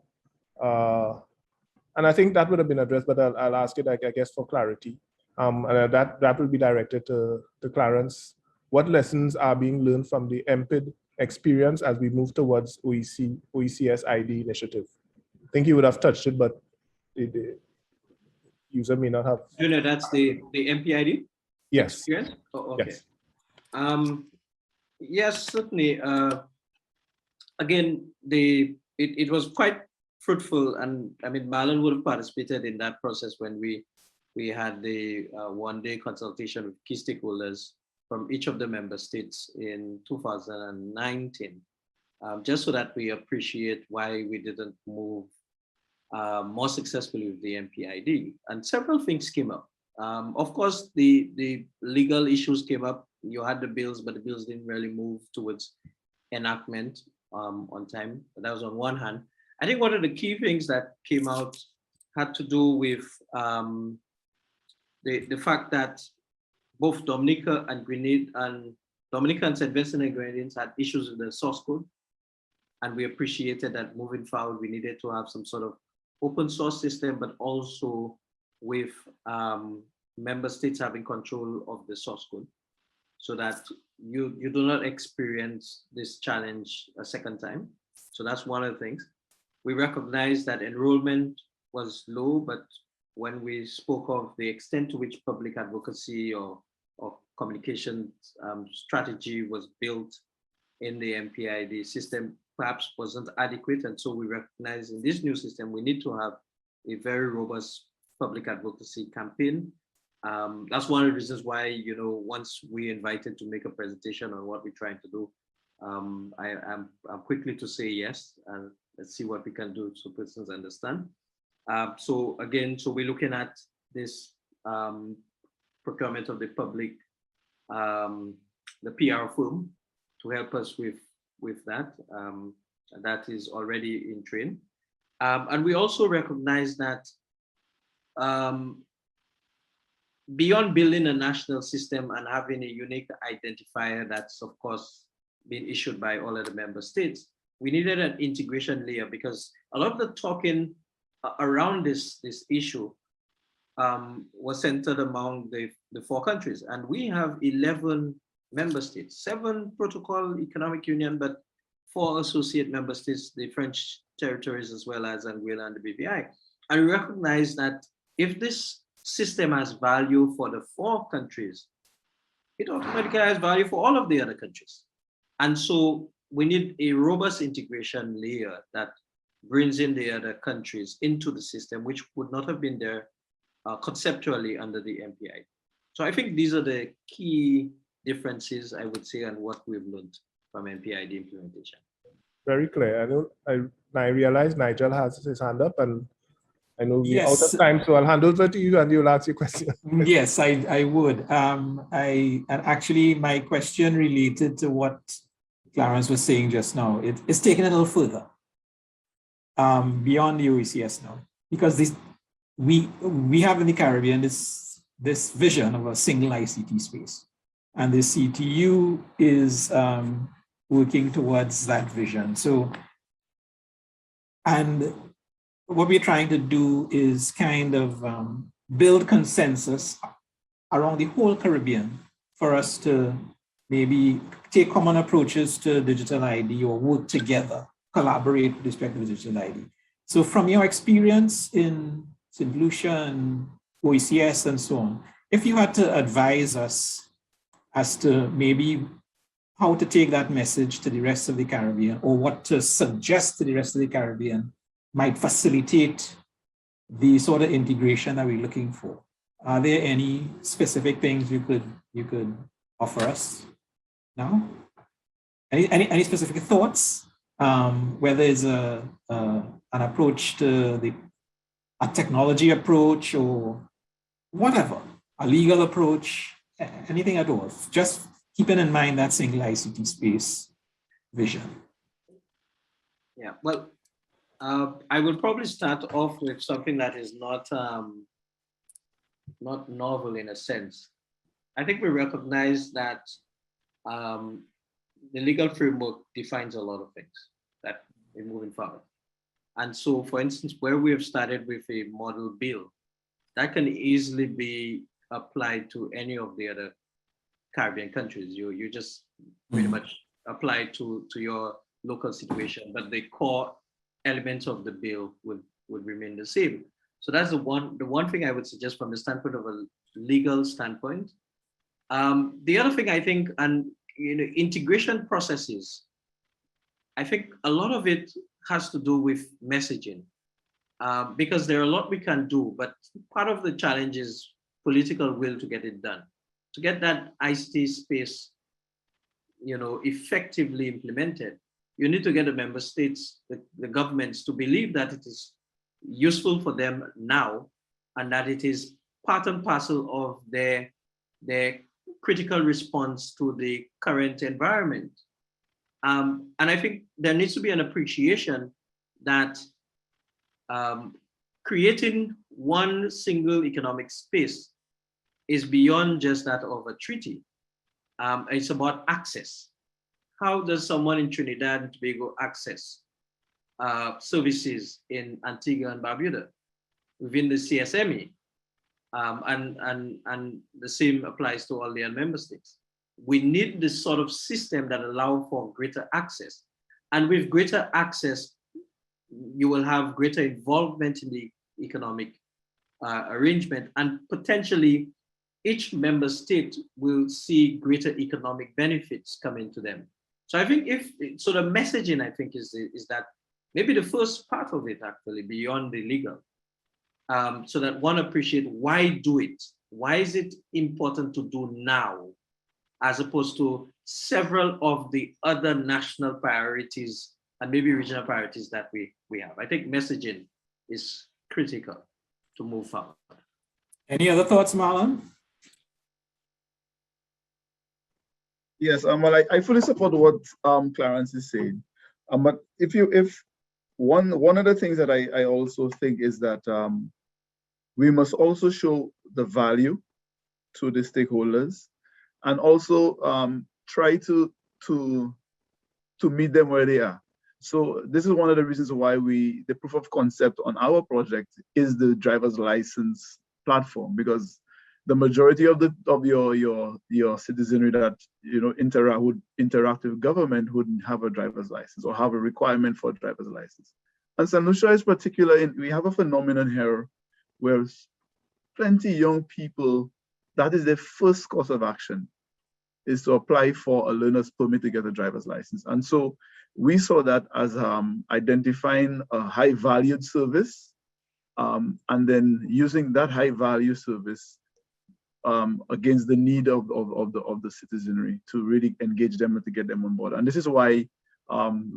And I think that would have been addressed, but I'll ask it, I guess, for clarity. And that will be directed to Clarence. What lessons are being learned from the MPID experience as we move towards OECS ID initiative? I think you would have touched it, but the user may not have. No, that's the MPID? Yes. Experience? Oh, okay. Yes. Yes, certainly. Again, it was quite fruitful, and I mean, Marlon would have participated in that process when we had the one-day consultation with key stakeholders from each of the member states in 2019, just so that we appreciate why we didn't move more successfully with the MPID. And several things came up. Of course, the legal issues came up. You had the bills, but the bills didn't really move towards enactment on time. But that was on one hand. I think one of the key things that came out had to do with the fact that both Dominica and Dominica and St. Vincent and Grenadines had issues with the source code. And we appreciated that moving forward, we needed to have some sort of open source system, but also with member states having control of the source code, so that you do not experience this challenge a second time. So that's one of the things. We recognize that enrollment was low, but when we spoke of the extent to which public advocacy or communication strategy was built in the MPID system, perhaps wasn't adequate. And so we recognize in this new system, we need to have a very robust public advocacy campaign. That's one of the reasons why, once we invited to make a presentation on what we're trying to do, I'm quickly to say yes, and let's see what we can do so persons understand. So again, so we're looking at this procurement of the public, the PR firm to help us with that. That is already in train. And we also recognize that beyond building a national system and having a unique identifier that's of course been issued by all of the member states, we needed an integration layer, because a lot of the talking around this issue was centered among the 4 countries. And we have 11 member states, 7 protocol economic union, but 4 associate member states, the French territories as well as Anguilla and the BVI. And we recognize that if this system has value for the 4 countries, it automatically has value for all of the other countries. And so we need a robust integration layer that brings in the other countries into the system, which would not have been there conceptually under the MPI. So I think these are the key differences, I would say, and what we've learned from MPID implementation. Very clear. I realize Nigel has his hand up, and I know we're out of time, so I'll hand over to you and you'll ask your question. Yes, I would. And actually my question related to what Clarence was saying just now. It's taken a little further beyond the OECS now, because we have in the Caribbean this vision of a single ICT space, and the CTU is working towards that vision. So, and what we're trying to do is kind of build consensus around the whole Caribbean for us to maybe take common approaches to digital ID or work together, collaborate with respect to digital ID. So from your experience in St. Lucia and OECS and so on, if you had to advise us as to maybe how to take that message to the rest of the Caribbean, or what to suggest to the rest of the Caribbean might facilitate the sort of integration that we're looking for, are there any specific things you could offer us now? Any specific thoughts? Whether it's an approach to a technology approach or whatever, a legal approach, anything at all, just keeping in mind that single ICT space vision. Yeah, well, I will probably start off with something that is not novel in a sense. I think we recognize that the legal framework defines a lot of things that we're moving forward. And so, for instance, where we have started with a model bill, that can easily be applied to any of the other Caribbean countries. You just pretty much apply to your local situation, but the core elements of the bill would remain the same. So that's the one thing I would suggest from the standpoint of a legal standpoint. The other thing I think, and integration processes, I think a lot of it has to do with messaging, because there are a lot we can do, but part of the challenge is political will to get it done. To get that ICT space, effectively implemented, you need to get the member states, the governments, to believe that it is useful for them now, and that it is part and parcel of their critical response to the current environment. And I think there needs to be an appreciation that creating one single economic space is beyond just that of a treaty. It's about access. How does someone in Trinidad and Tobago access services in Antigua and Barbuda within the CSME? And the same applies to all the other member states. We need this sort of system that allows for greater access. And with greater access, you will have greater involvement in the economic arrangement, and potentially each member state will see greater economic benefits coming to them. So I think so the messaging, I think, is that maybe the first part of it actually beyond the legal, so that one appreciate why do it? Why is it important to do now, as opposed to several of the other national priorities and maybe regional priorities that we have? I think messaging is critical to move forward. Any other thoughts, Marlon? Yes, well, I fully support what Clarence is saying. But if one of the things that I also think is that we must also show the value to the stakeholders, and also try to meet them where they are. So this is one of the reasons why the proof of concept on our project is the driver's license platform, because the majority of your citizenry that interact with government wouldn't have a driver's license or have a requirement for a driver's license. And St. Lucia is particular we have a phenomenon here where plenty young people, that is their first course of action, is to apply for a learner's permit to get a driver's license. And so we saw that as identifying a high valued service, and then using that high value service against the need of the citizenry to really engage them and to get them on board. And this is why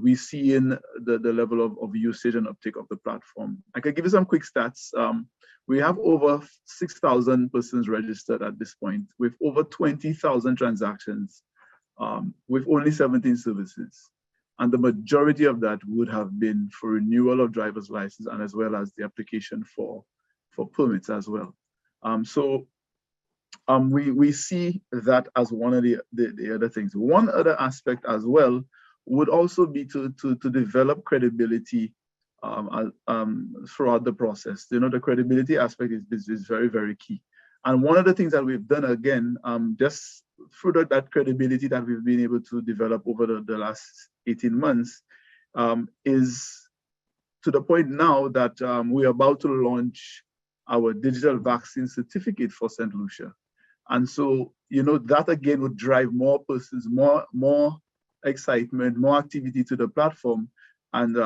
we see in the level of usage and uptake of the platform. I can give you some quick stats. We have over 6,000 persons registered at this point, with over 20,000 transactions, with only 17 services. And the majority of that would have been for renewal of driver's license, and as well as the application for permits as well. We see that as one of the other things. One other aspect as well would also be to develop credibility throughout the process. The credibility aspect is very, very key. And one of the things that we've done, again, just through that credibility that we've been able to develop over the last 18 months, is to the point now that we're about to launch our digital vaccine certificate for St. Lucia. And so, that again would drive more persons, more excitement, more activity to the platform. And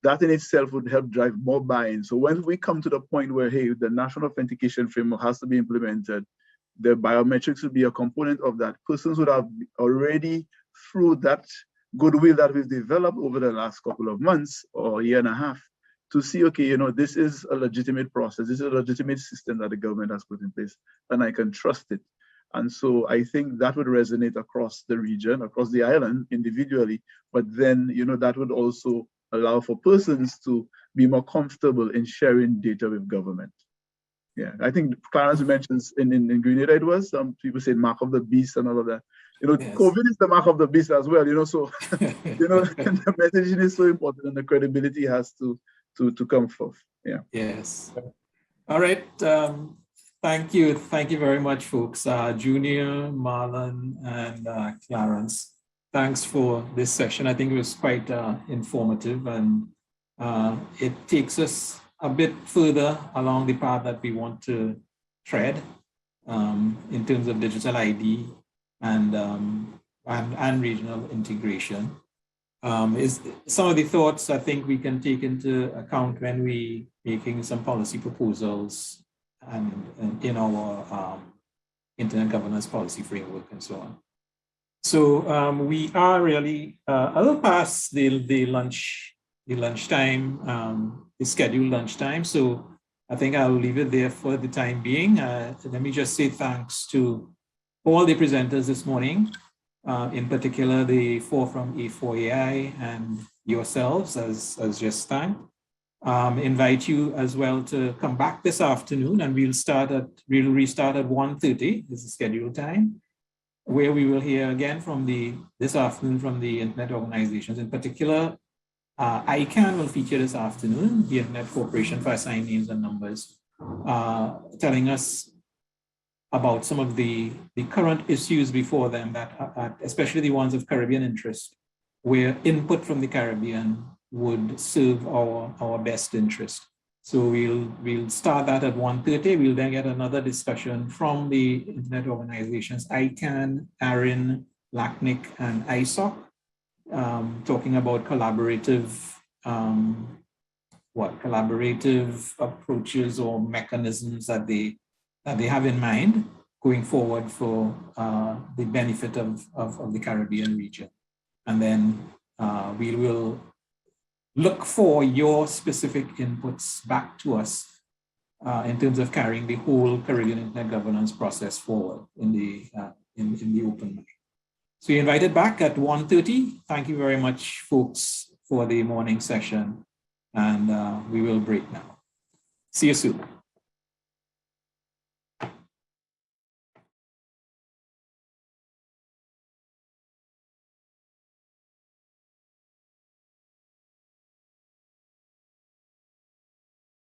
that in itself would help drive more buy-in. So when we come to the point where, hey, the national authentication framework has to be implemented, the biometrics would be a component of that. Persons would have already, through that goodwill that we've developed over the last couple of months or a year and a half, to see, okay, this is a legitimate process. This is a legitimate system that the government has put in place, and I can trust it. And so I think that would resonate across the region, across the island individually, but then, that would also allow for persons to be more comfortable in sharing data with government. Yeah, I think Clarence mentions in Grenada, it was, some people say mark of the beast and all of that. Yes. COVID is the mark of the beast as well, so, the messaging is so important, and the credibility has to come forth. Yeah. Yes. All right. Thank you very much, folks. Junior, Marlon, and Clarence. Thanks for this session. I think it was quite informative, and it takes us a bit further along the path that we want to tread in terms of digital ID and regional integration. Is some of the thoughts I think we can take into account when we making some policy proposals and in our internet governance policy framework and so on. So we are really a little past the lunchtime, the scheduled lunchtime. So I think I'll leave it there for the time being. Let me just say thanks to all the presenters this morning, in particular the four from A4AI and yourselves as just thanked. Invite you as well to come back this afternoon, and we'll restart at 1:30, this is scheduled time, where we will hear again this afternoon from the internet organizations. In particular, ICANN will feature this afternoon, the Internet Corporation for Assigned Names and Numbers, telling us about some of the current issues before them, that especially the ones of Caribbean interest, where input from the Caribbean would serve our best interest. So we'll start that at 1:30. We'll then get another discussion from the internet organizations, ICANN, ARIN, LACNIC, and ISOC, talking about collaborative approaches or mechanisms that they have in mind going forward for the benefit of the Caribbean region. And then we will look for your specific inputs back to us in terms of carrying the whole Caribbean internet governance process forward in the open mic. So you're invited back at 1:30. Thank you very much, folks, for the morning session. And we will break now. See you soon.